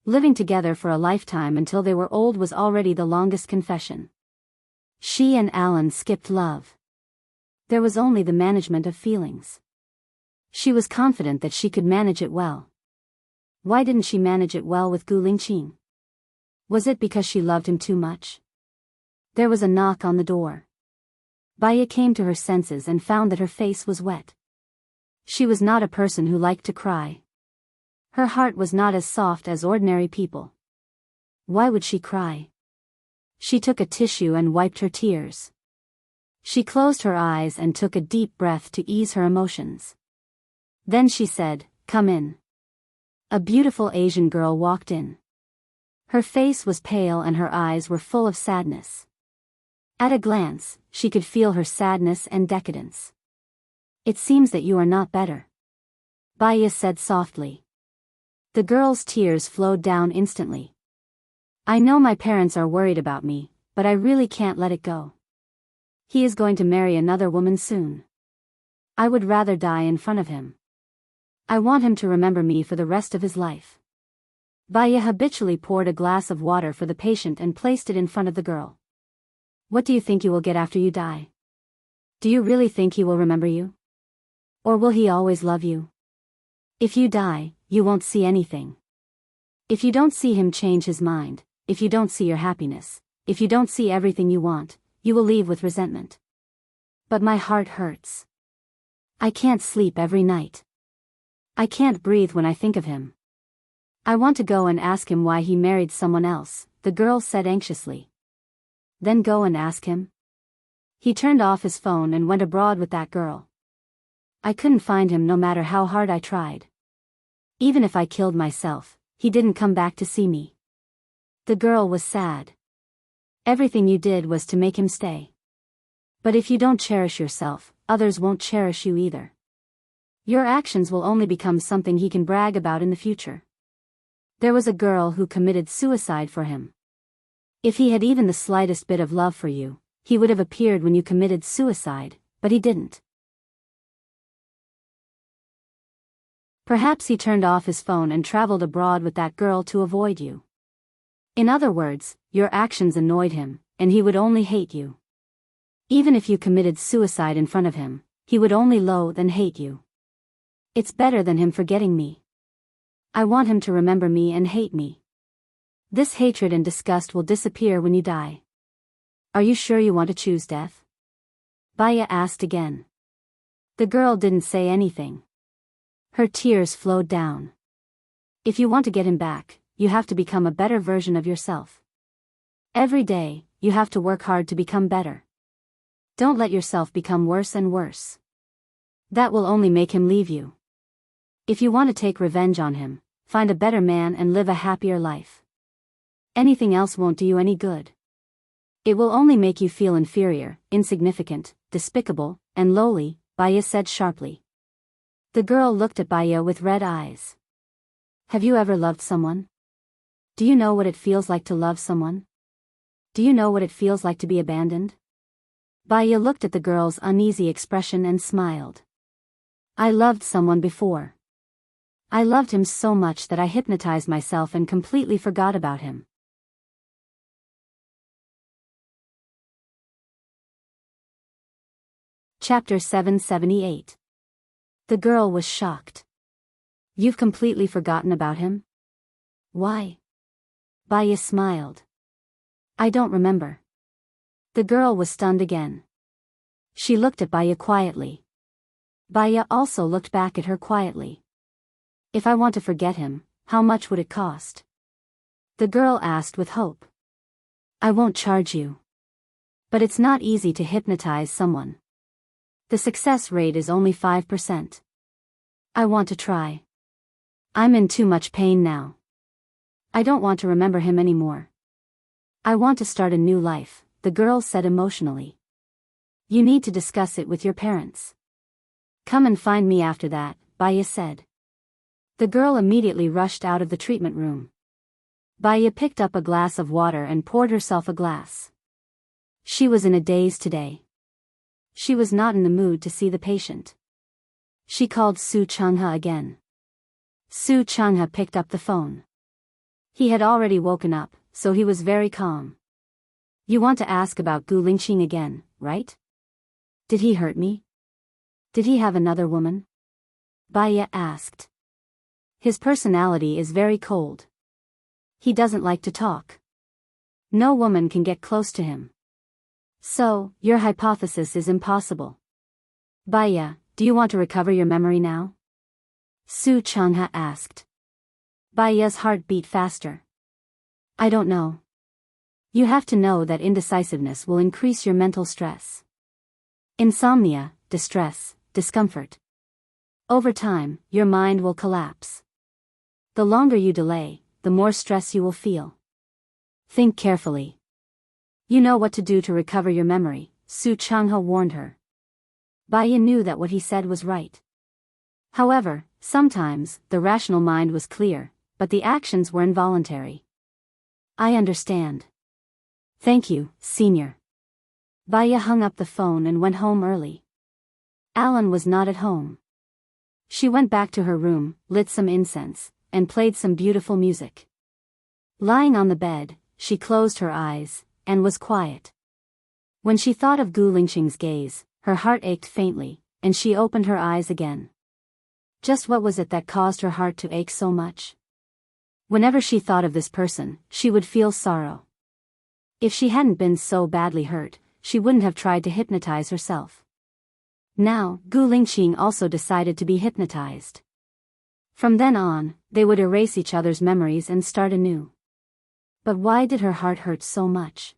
Living together for a lifetime until they were old was already the longest confession. She and Alan skipped love. There was only the management of feelings. She was confident that she could manage it well. Why didn't she manage it well with Gu Lingqing? Was it because she loved him too much? There was a knock on the door. Baya came to her senses and found that her face was wet. She was not a person who liked to cry. Her heart was not as soft as ordinary people. Why would she cry? She took a tissue and wiped her tears. She closed her eyes and took a deep breath to ease her emotions. Then she said, "Come in." A beautiful Asian girl walked in. Her face was pale and her eyes were full of sadness. At a glance, she could feel her sadness and decadence. "It seems that you are not better," Baya said softly. The girl's tears flowed down instantly. "I know my parents are worried about me, but I really can't let it go. He is going to marry another woman soon. I would rather die in front of him. I want him to remember me for the rest of his life." Baya habitually poured a glass of water for the patient and placed it in front of the girl. "What do you think you will get after you die?" Do you really think he will remember you? Or will he always love you? If you die, you won't see anything. If you don't see him change his mind, if you don't see your happiness, if you don't see everything you want, you will leave with resentment. But my heart hurts. I can't sleep every night. I can't breathe when I think of him. I want to go and ask him why he married someone else, the girl said anxiously. Then go and ask him? He turned off his phone and went abroad with that girl. I couldn't find him no matter how hard I tried. Even if I killed myself, he didn't come back to see me. The girl was sad. Everything you did was to make him stay. But if you don't cherish yourself, others won't cherish you either. Your actions will only become something he can brag about in the future. There was a girl who committed suicide for him. If he had even the slightest bit of love for you, he would have appeared when you committed suicide, but he didn't. Perhaps he turned off his phone and traveled abroad with that girl to avoid you. In other words, your actions annoyed him, and he would only hate you. Even if you committed suicide in front of him, he would only loathe and hate you. It's better than him forgetting me. I want him to remember me and hate me. This hatred and disgust will disappear when you die. Are you sure you want to choose death? Baya asked again. The girl didn't say anything. Her tears flowed down. If you want to get him back, you have to become a better version of yourself. Every day, you have to work hard to become better. Don't let yourself become worse and worse. That will only make him leave you. If you want to take revenge on him, find a better man and live a happier life. Anything else won't do you any good. It will only make you feel inferior, insignificant, despicable, and lowly, Baya said sharply. The girl looked at Baya with red eyes. Have you ever loved someone? Do you know what it feels like to love someone? Do you know what it feels like to be abandoned? Baya looked at the girl's uneasy expression and smiled. I loved someone before. I loved him so much that I hypnotized myself and completely forgot about him. Chapter 778. The girl was shocked. You've completely forgotten about him? Why? Baya smiled. I don't remember. The girl was stunned again. She looked at Baya quietly. Baya also looked back at her quietly. If I want to forget him, how much would it cost? The girl asked with hope. I won't charge you. But it's not easy to hypnotize someone. The success rate is only 5%. I want to try. I'm in too much pain now. I don't want to remember him anymore. I want to start a new life, the girl said emotionally. You need to discuss it with your parents. Come and find me after that, Baya said. The girl immediately rushed out of the treatment room. Baya picked up a glass of water and poured herself a glass. She was in a daze today. She was not in the mood to see the patient. She called Su Changha again. Su Changha picked up the phone. He had already woken up, so he was very calm. You want to ask about Gu Lingqing again, right? Did he hurt me? Did he have another woman? Baya asked. His personality is very cold. He doesn't like to talk. No woman can get close to him. So, your hypothesis is impossible. Baya, do you want to recover your memory now? Su Changha asked. Baya's heart beat faster. I don't know. You have to know that indecisiveness will increase your mental stress. Insomnia, distress, discomfort. Over time, your mind will collapse. The longer you delay, the more stress you will feel. Think carefully. You know what to do to recover your memory, Su Changha warned her. Baya knew that what he said was right. However, sometimes, the rational mind was clear, but the actions were involuntary. I understand. Thank you, Senior. Baya hung up the phone and went home early. Alan was not at home. She went back to her room, lit some incense, and played some beautiful music. Lying on the bed, she closed her eyes, and was quiet. When she thought of Gu Lingqing's gaze, her heart ached faintly, and she opened her eyes again. Just what was it that caused her heart to ache so much? Whenever she thought of this person, she would feel sorrow. If she hadn't been so badly hurt, she wouldn't have tried to hypnotize herself. Now, Gu Lingqing also decided to be hypnotized. From then on, they would erase each other's memories and start anew. But why did her heart hurt so much?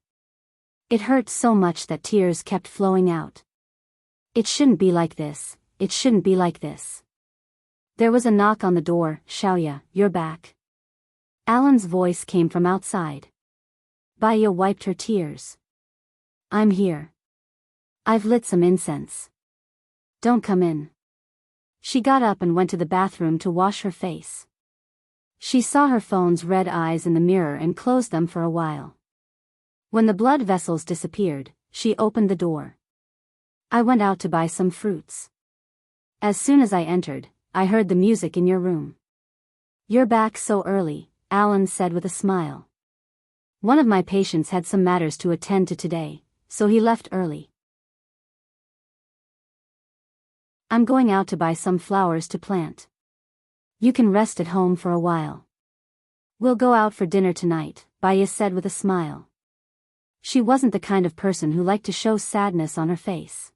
It hurt so much that tears kept flowing out. It shouldn't be like this, it shouldn't be like this. There was a knock on the door. Xiaoya, you're back. Alan's voice came from outside. Baiya wiped her tears. I'm here. I've lit some incense. Don't come in. She got up and went to the bathroom to wash her face. She saw her phone's red eyes in the mirror and closed them for a while. When the blood vessels disappeared, she opened the door. I went out to buy some fruits. As soon as I entered, I heard the music in your room. You're back so early, Alan said with a smile. One of my patients had some matters to attend to today, so he left early. I'm going out to buy some flowers to plant. You can rest at home for a while. We'll go out for dinner tonight, Baiya said with a smile. She wasn't the kind of person who liked to show sadness on her face.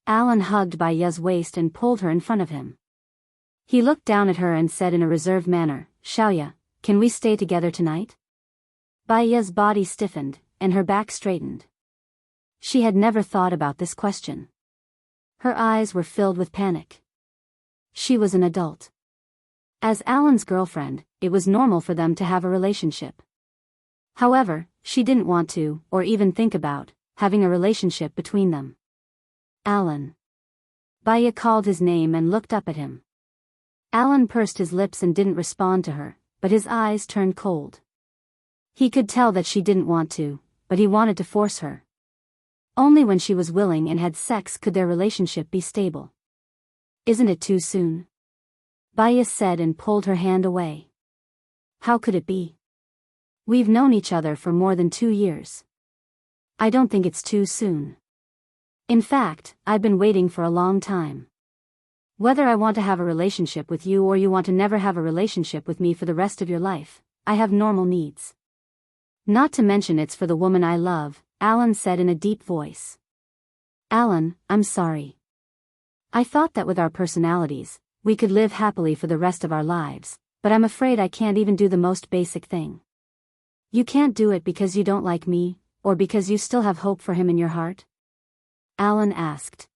Alan hugged Baiya's waist and pulled her in front of him. He looked down at her and said in a reserved manner, Xiaoya, can we stay together tonight? Baiya's body stiffened, and her back straightened. She had never thought about this question. Her eyes were filled with panic. She was an adult. As Alan's girlfriend, it was normal for them to have a relationship. However, she didn't want to, or even think about, having a relationship between them. Alan. Baiya called his name and looked up at him. Alan pursed his lips and didn't respond to her, but his eyes turned cold. He could tell that she didn't want to, but he wanted to force her. Only when she was willing and had sex could their relationship be stable. Isn't it too soon? Baiya said and pulled her hand away. How could it be? We've known each other for more than 2 years. I don't think it's too soon. In fact, I've been waiting for a long time. Whether I want to have a relationship with you or you want to never have a relationship with me for the rest of your life, I have normal needs. Not to mention it's for the woman I love, Alan said in a deep voice. Alan, I'm sorry. I thought that with our personalities, we could live happily for the rest of our lives, but I'm afraid I can't even do the most basic thing. You can't do it because you don't like me, or because you still have hope for him in your heart? Alan asked.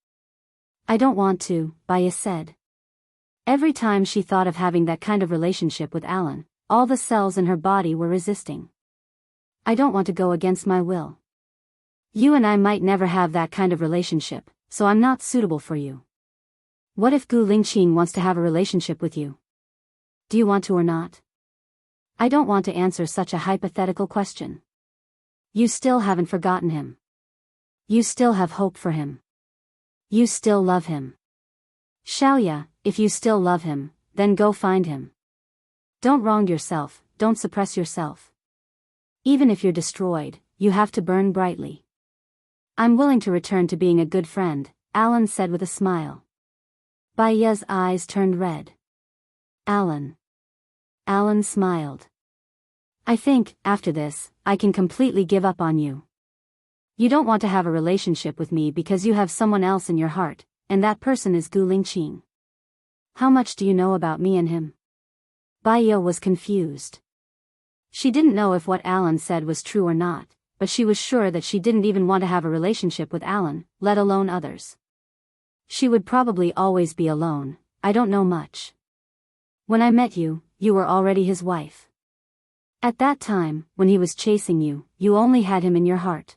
I don't want to, Baiya said. Every time she thought of having that kind of relationship with Alan, all the cells in her body were resisting. I don't want to go against my will. You and I might never have that kind of relationship, so I'm not suitable for you. What if Gu Lingqing wants to have a relationship with you? Do you want to or not? I don't want to answer such a hypothetical question. You still haven't forgotten him. You still have hope for him. You still love him. Xiaoya, if you still love him, then go find him. Don't wrong yourself, don't suppress yourself. Even if you're destroyed, you have to burn brightly. I'm willing to return to being a good friend, Alan said with a smile. Baiya's eyes turned red. Alan. Alan smiled. I think, after this, I can completely give up on you. You don't want to have a relationship with me because you have someone else in your heart, and that person is Gu Lingqing. How much do you know about me and him? Baiya was confused. She didn't know if what Alan said was true or not, but she was sure that she didn't even want to have a relationship with Alan, let alone others. She would probably always be alone. I don't know much. When I met you, you were already his wife. At that time, when he was chasing you, you only had him in your heart.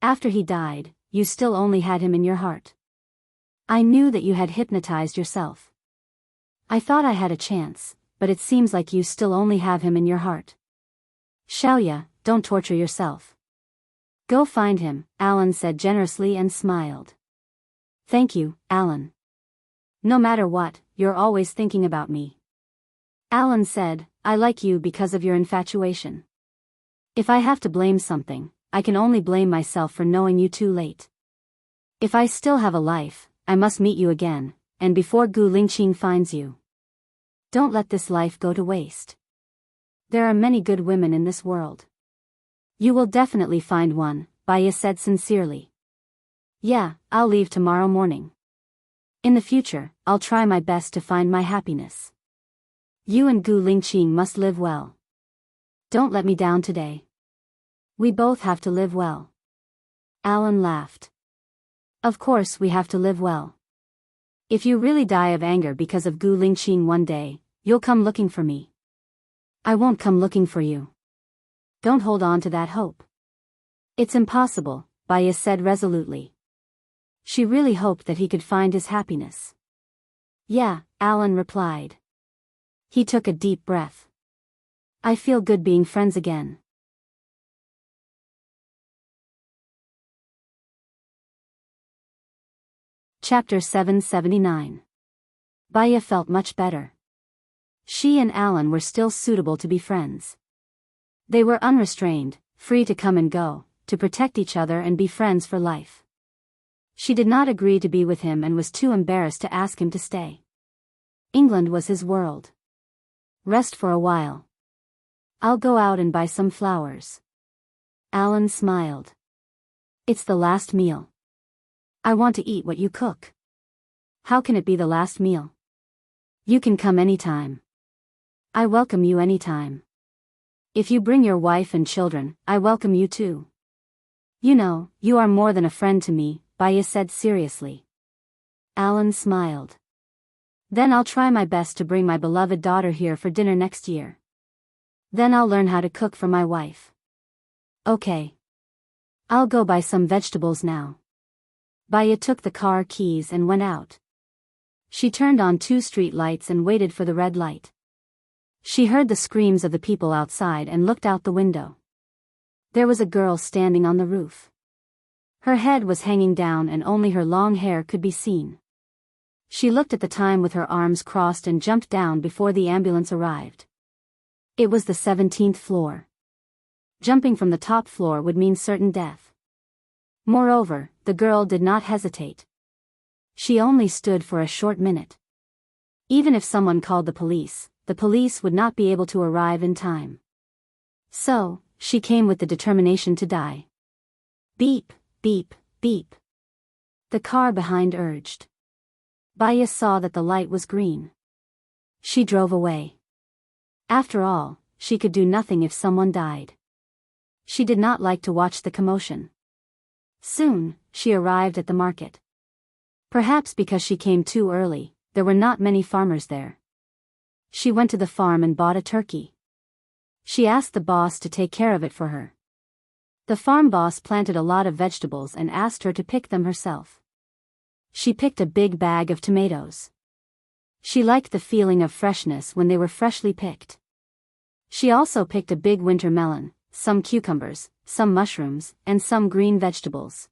After he died, you still only had him in your heart. I knew that you had hypnotized yourself. I thought I had a chance, but it seems like you still only have him in your heart. Xiaoya, don't torture yourself. Go find him, Alan said generously and smiled. Thank you, Alan. No matter what, you're always thinking about me. Alan said, I like you because of your infatuation. If I have to blame something, I can only blame myself for knowing you too late. If I still have a life, I must meet you again, and before Gu Lingqing finds you. Don't let this life go to waste. There are many good women in this world. You will definitely find one, Baiya said sincerely. Yeah, I'll leave tomorrow morning. In the future, I'll try my best to find my happiness. You and Gu Lingqing must live well. Don't let me down today. We both have to live well. Alan laughed. Of course we have to live well. If you really die of anger because of Gu Lingqing one day, you'll come looking for me. I won't come looking for you. Don't hold on to that hope. It's impossible, Baiya said resolutely. She really hoped that he could find his happiness. Yeah, Alan replied. He took a deep breath. I feel good being friends again. Chapter 779. Baiya felt much better. She and Alan were still suitable to be friends. They were unrestrained, free to come and go, to protect each other and be friends for life. She did not agree to be with him and was too embarrassed to ask him to stay. England was his world. Rest for a while. I'll go out and buy some flowers. Alan smiled. It's the last meal. I want to eat what you cook. How can it be the last meal? You can come anytime. I welcome you anytime. If you bring your wife and children, I welcome you too. You know, you are more than a friend to me, Baiya said seriously. Alan smiled. Then I'll try my best to bring my beloved daughter here for dinner next year. Then I'll learn how to cook for my wife. Okay. I'll go buy some vegetables now. Baiya took the car keys and went out. She turned on 2 street lights and waited for the red light. She heard the screams of the people outside and looked out the window. There was a girl standing on the roof. Her head was hanging down and only her long hair could be seen. She looked at the time with her arms crossed and jumped down before the ambulance arrived. It was the 17th floor. Jumping from the top floor would mean certain death. Moreover, the girl did not hesitate. She only stood for a short minute. Even if someone called the police would not be able to arrive in time. So, she came with the determination to die. Beep, beep, beep. The car behind urged. Baiya saw that the light was green. She drove away. After all, she could do nothing if someone died. She did not like to watch the commotion. Soon, she arrived at the market. Perhaps because she came too early, there were not many farmers there. She went to the farm and bought a turkey. She asked the boss to take care of it for her. The farm boss planted a lot of vegetables and asked her to pick them herself. She picked a big bag of tomatoes. She liked the feeling of freshness when they were freshly picked. She also picked a big winter melon, some cucumbers, some mushrooms, and some green vegetables.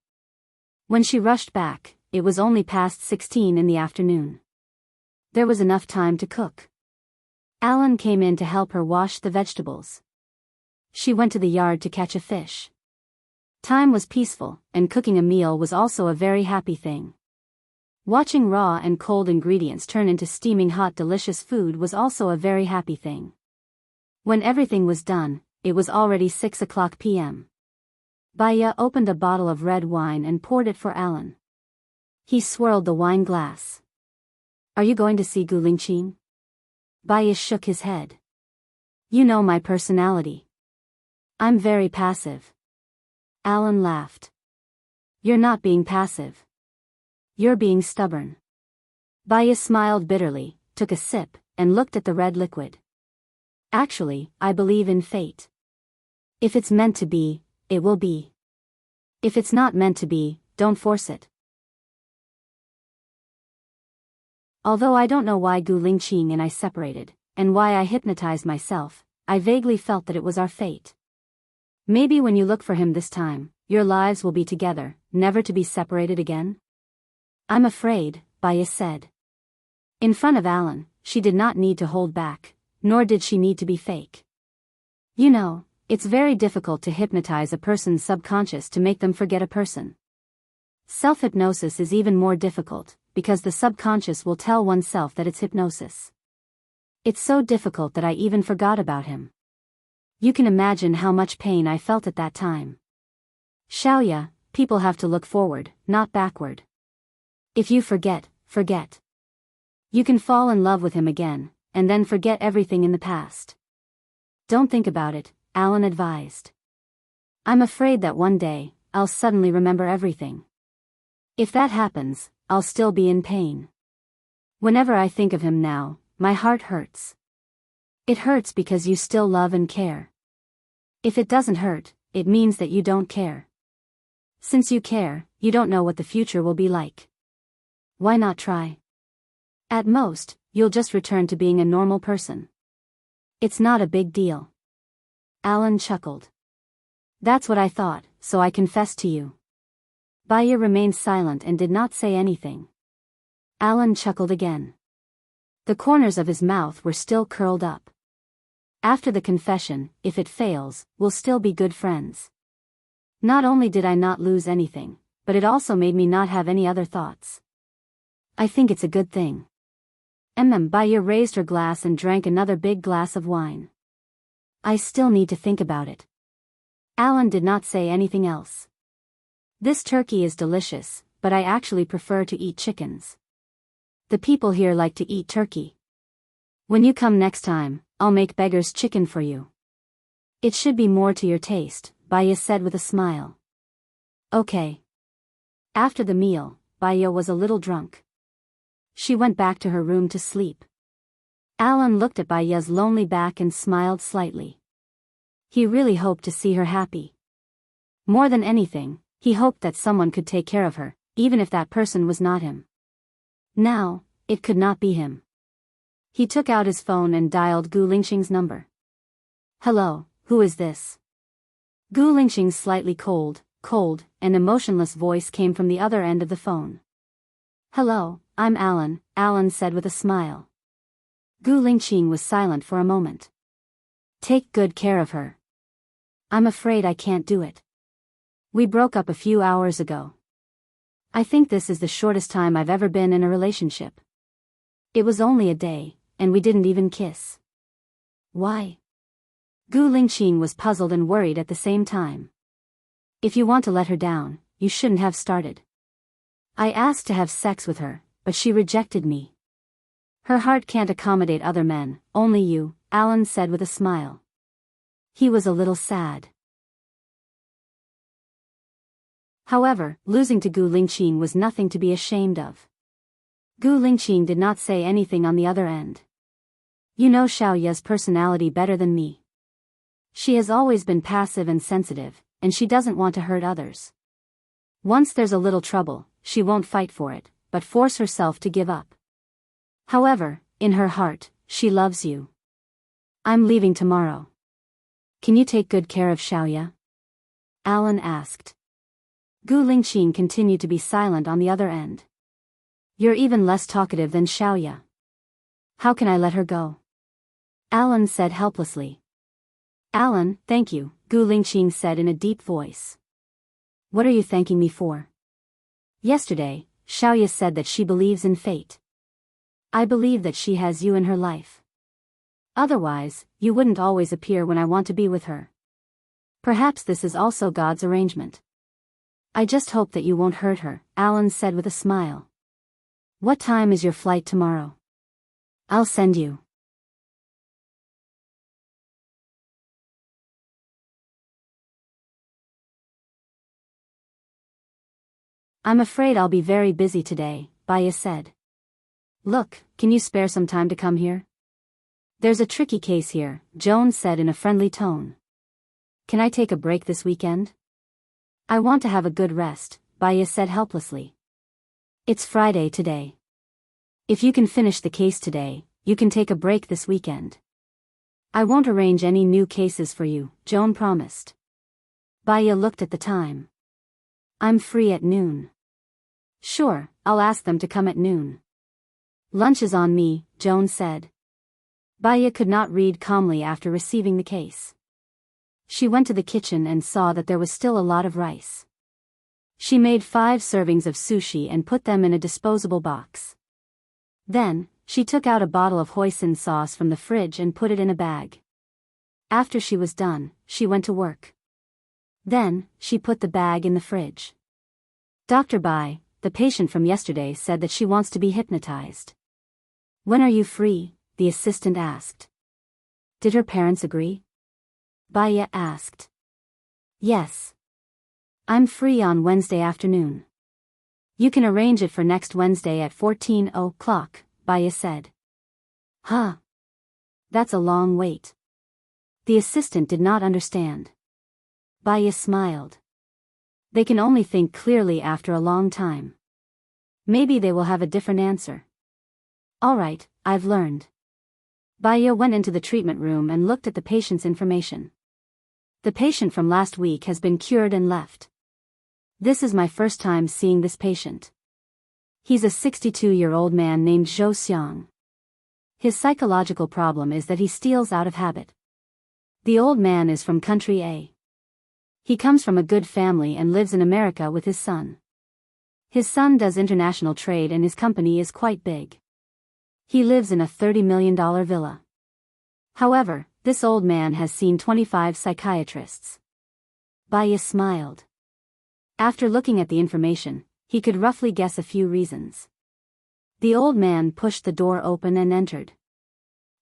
When she rushed back, it was only past 16 in the afternoon. There was enough time to cook. Alan came in to help her wash the vegetables. She went to the yard to catch a fish. Time was peaceful, and cooking a meal was also a very happy thing. Watching raw and cold ingredients turn into steaming hot delicious food was also a very happy thing. When everything was done, it was already 6 p.m. Baiya opened a bottle of red wine and poured it for Alan. He swirled the wine glass. Are you going to see Gu Lingqing? Baiya shook his head. You know my personality. I'm very passive. Alan laughed. You're not being passive. You're being stubborn. Baiya smiled bitterly, took a sip, and looked at the red liquid. Actually, I believe in fate. If it's meant to be, it will be. If it's not meant to be, don't force it. Although I don't know why Gu Lingqing and I separated, and why I hypnotized myself, I vaguely felt that it was our fate. Maybe when you look for him this time, your lives will be together, never to be separated again? I'm afraid, Baiya said. In front of Alan, she did not need to hold back, nor did she need to be fake. You know, It's very difficult to hypnotize a person's subconscious to make them forget a person. Self-hypnosis is even more difficult, because the subconscious will tell oneself that it's hypnosis. It's so difficult that I even forgot about him. You can imagine how much pain I felt at that time. Xiaoya, people have to look forward, not backward. If you forget, forget. You can fall in love with him again, and then forget everything in the past. Don't think about it, Alan advised. I'm afraid that one day, I'll suddenly remember everything. If that happens, I'll still be in pain. Whenever I think of him now, my heart hurts. It hurts because you still love and care. If it doesn't hurt, it means that you don't care. Since you care, you don't know what the future will be like. Why not try? At most, you'll just return to being a normal person. It's not a big deal. Alan chuckled. That's what I thought, so I confessed to you. Baya remained silent and did not say anything. Alan chuckled again. The corners of his mouth were still curled up. After the confession, if it fails, we'll still be good friends. Not only did I not lose anything, but it also made me not have any other thoughts. I think it's a good thing. Baya raised her glass and drank another big glass of wine. I still need to think about it. Alan did not say anything else. This turkey is delicious, but I actually prefer to eat chickens. The people here like to eat turkey. When you come next time, I'll make beggar's chicken for you. It should be more to your taste, Baya said with a smile. Okay. After the meal, Baya was a little drunk. She went back to her room to sleep. Alan looked at Baya's lonely back and smiled slightly. He really hoped to see her happy. More than anything, he hoped that someone could take care of her, even if that person was not him. Now, it could not be him. He took out his phone and dialed Gu Lingxing's number. Hello, who is this? Gu Lingxing's slightly cold, and emotionless voice came from the other end of the phone. Hello, I'm Alan, Alan said with a smile. Gu Lingxing was silent for a moment. Take good care of her. I'm afraid I can't do it. We broke up a few hours ago. I think this is the shortest time I've ever been in a relationship. It was only a day, and we didn't even kiss. Why? Gu Lingxing was puzzled and worried at the same time. If you want to let her down, you shouldn't have started. I asked to have sex with her, but she rejected me. Her heart can't accommodate other men, only you, Alan said with a smile. He was a little sad. However, losing to Gu Lingxing was nothing to be ashamed of. Gu Lingxing did not say anything on the other end. You know Xiaoya's personality better than me. She has always been passive and sensitive, and she doesn't want to hurt others. Once there's a little trouble, she won't fight for it, but force herself to give up. However, in her heart, she loves you. I'm leaving tomorrow. Can you take good care of Xiaoya? Alan asked. Gu Lingxing continued to be silent on the other end. You're even less talkative than Xiaoya. How can I let her go? Alan said helplessly. Alan, thank you, Gu Lingxing said in a deep voice. What are you thanking me for? Yesterday, Xiaoya said that she believes in fate. I believe that she has you in her life. Otherwise, you wouldn't always appear when I want to be with her. Perhaps this is also God's arrangement. I just hope that you won't hurt her, Alan said with a smile. What time is your flight tomorrow? I'll send you. I'm afraid I'll be very busy today, Baya said. Look, can you spare some time to come here? There's a tricky case here, Joan said in a friendly tone. Can I take a break this weekend? I want to have a good rest, Baya said helplessly. It's Friday today. If you can finish the case today, you can take a break this weekend. I won't arrange any new cases for you, Joan promised. Baya looked at the time. I'm free at noon. Sure, I'll ask them to come at noon. Lunch is on me, Joan said. Baya could not read calmly after receiving the case. She went to the kitchen and saw that there was still a lot of rice. She made 5 servings of sushi and put them in a disposable box. Then, she took out a bottle of hoisin sauce from the fridge and put it in a bag. After she was done, she went to work. Then, she put the bag in the fridge. Dr. Bai, the patient from yesterday, said that she wants to be hypnotized. When are you free? The assistant asked. Did her parents agree? Baya asked. Yes. I'm free on Wednesday afternoon. You can arrange it for next Wednesday at 14 o'clock, Baya said. Huh. That's a long wait. The assistant did not understand. Baya smiled. They can only think clearly after a long time. Maybe they will have a different answer. Alright, I've learned. Baya went into the treatment room and looked at the patient's information. The patient from last week has been cured and left. This is my first time seeing this patient. He's a 62-year-old man named Zhou Xiang. His psychological problem is that he steals out of habit. The old man is from country A. He comes from a good family and lives in America with his son. His son does international trade and his company is quite big. He lives in a $30 million villa. However, this old man has seen 25 psychiatrists. Baya smiled. After looking at the information, he could roughly guess a few reasons. The old man pushed the door open and entered.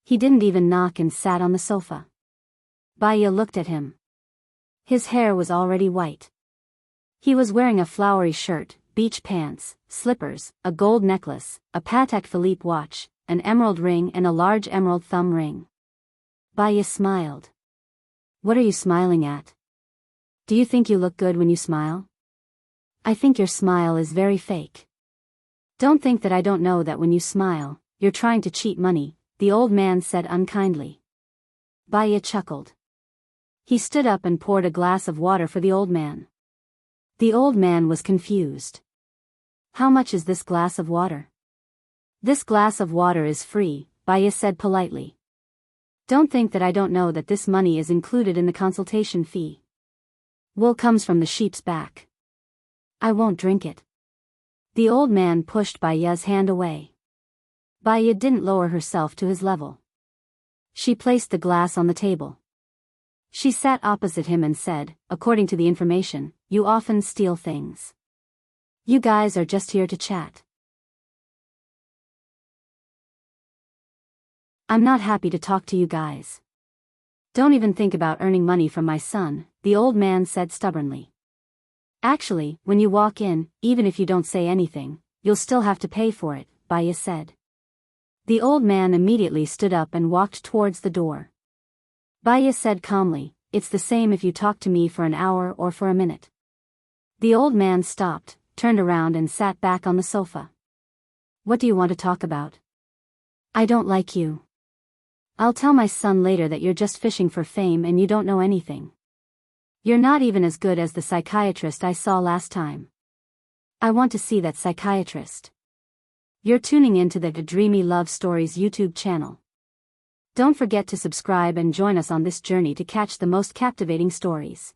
He didn't even knock and sat on the sofa. Baya looked at him. His hair was already white. He was wearing a flowery shirt, beach pants, slippers, a gold necklace, a Patek Philippe watch, an emerald ring and a large emerald thumb ring. Baya smiled. What are you smiling at? Do you think you look good when you smile? I think your smile is very fake. Don't think that I don't know that when you smile, you're trying to cheat money, the old man said unkindly. Baya chuckled. He stood up and poured a glass of water for the old man. The old man was confused. How much is this glass of water? This glass of water is free, Baya said politely. Don't think that I don't know that this money is included in the consultation fee. Wool comes from the sheep's back. I won't drink it. The old man pushed Baya's hand away. Baya didn't lower herself to his level. She placed the glass on the table. She sat opposite him and said, according to the information, you often steal things. You guys are just here to chat. I'm not happy to talk to you guys. Don't even think about earning money from my son, the old man said stubbornly. Actually, when you walk in, even if you don't say anything, you'll still have to pay for it, Baya said. The old man immediately stood up and walked towards the door. Baya said calmly, it's the same if you talk to me for an hour or for a minute. The old man stopped, turned around and sat back on the sofa. What do you want to talk about? I don't like you. I'll tell my son later that you're just fishing for fame and you don't know anything. You're not even as good as the psychiatrist I saw last time. I want to see that psychiatrist. You're tuning into the Dreamy Love Stories YouTube channel. Don't forget to subscribe and join us on this journey to catch the most captivating stories.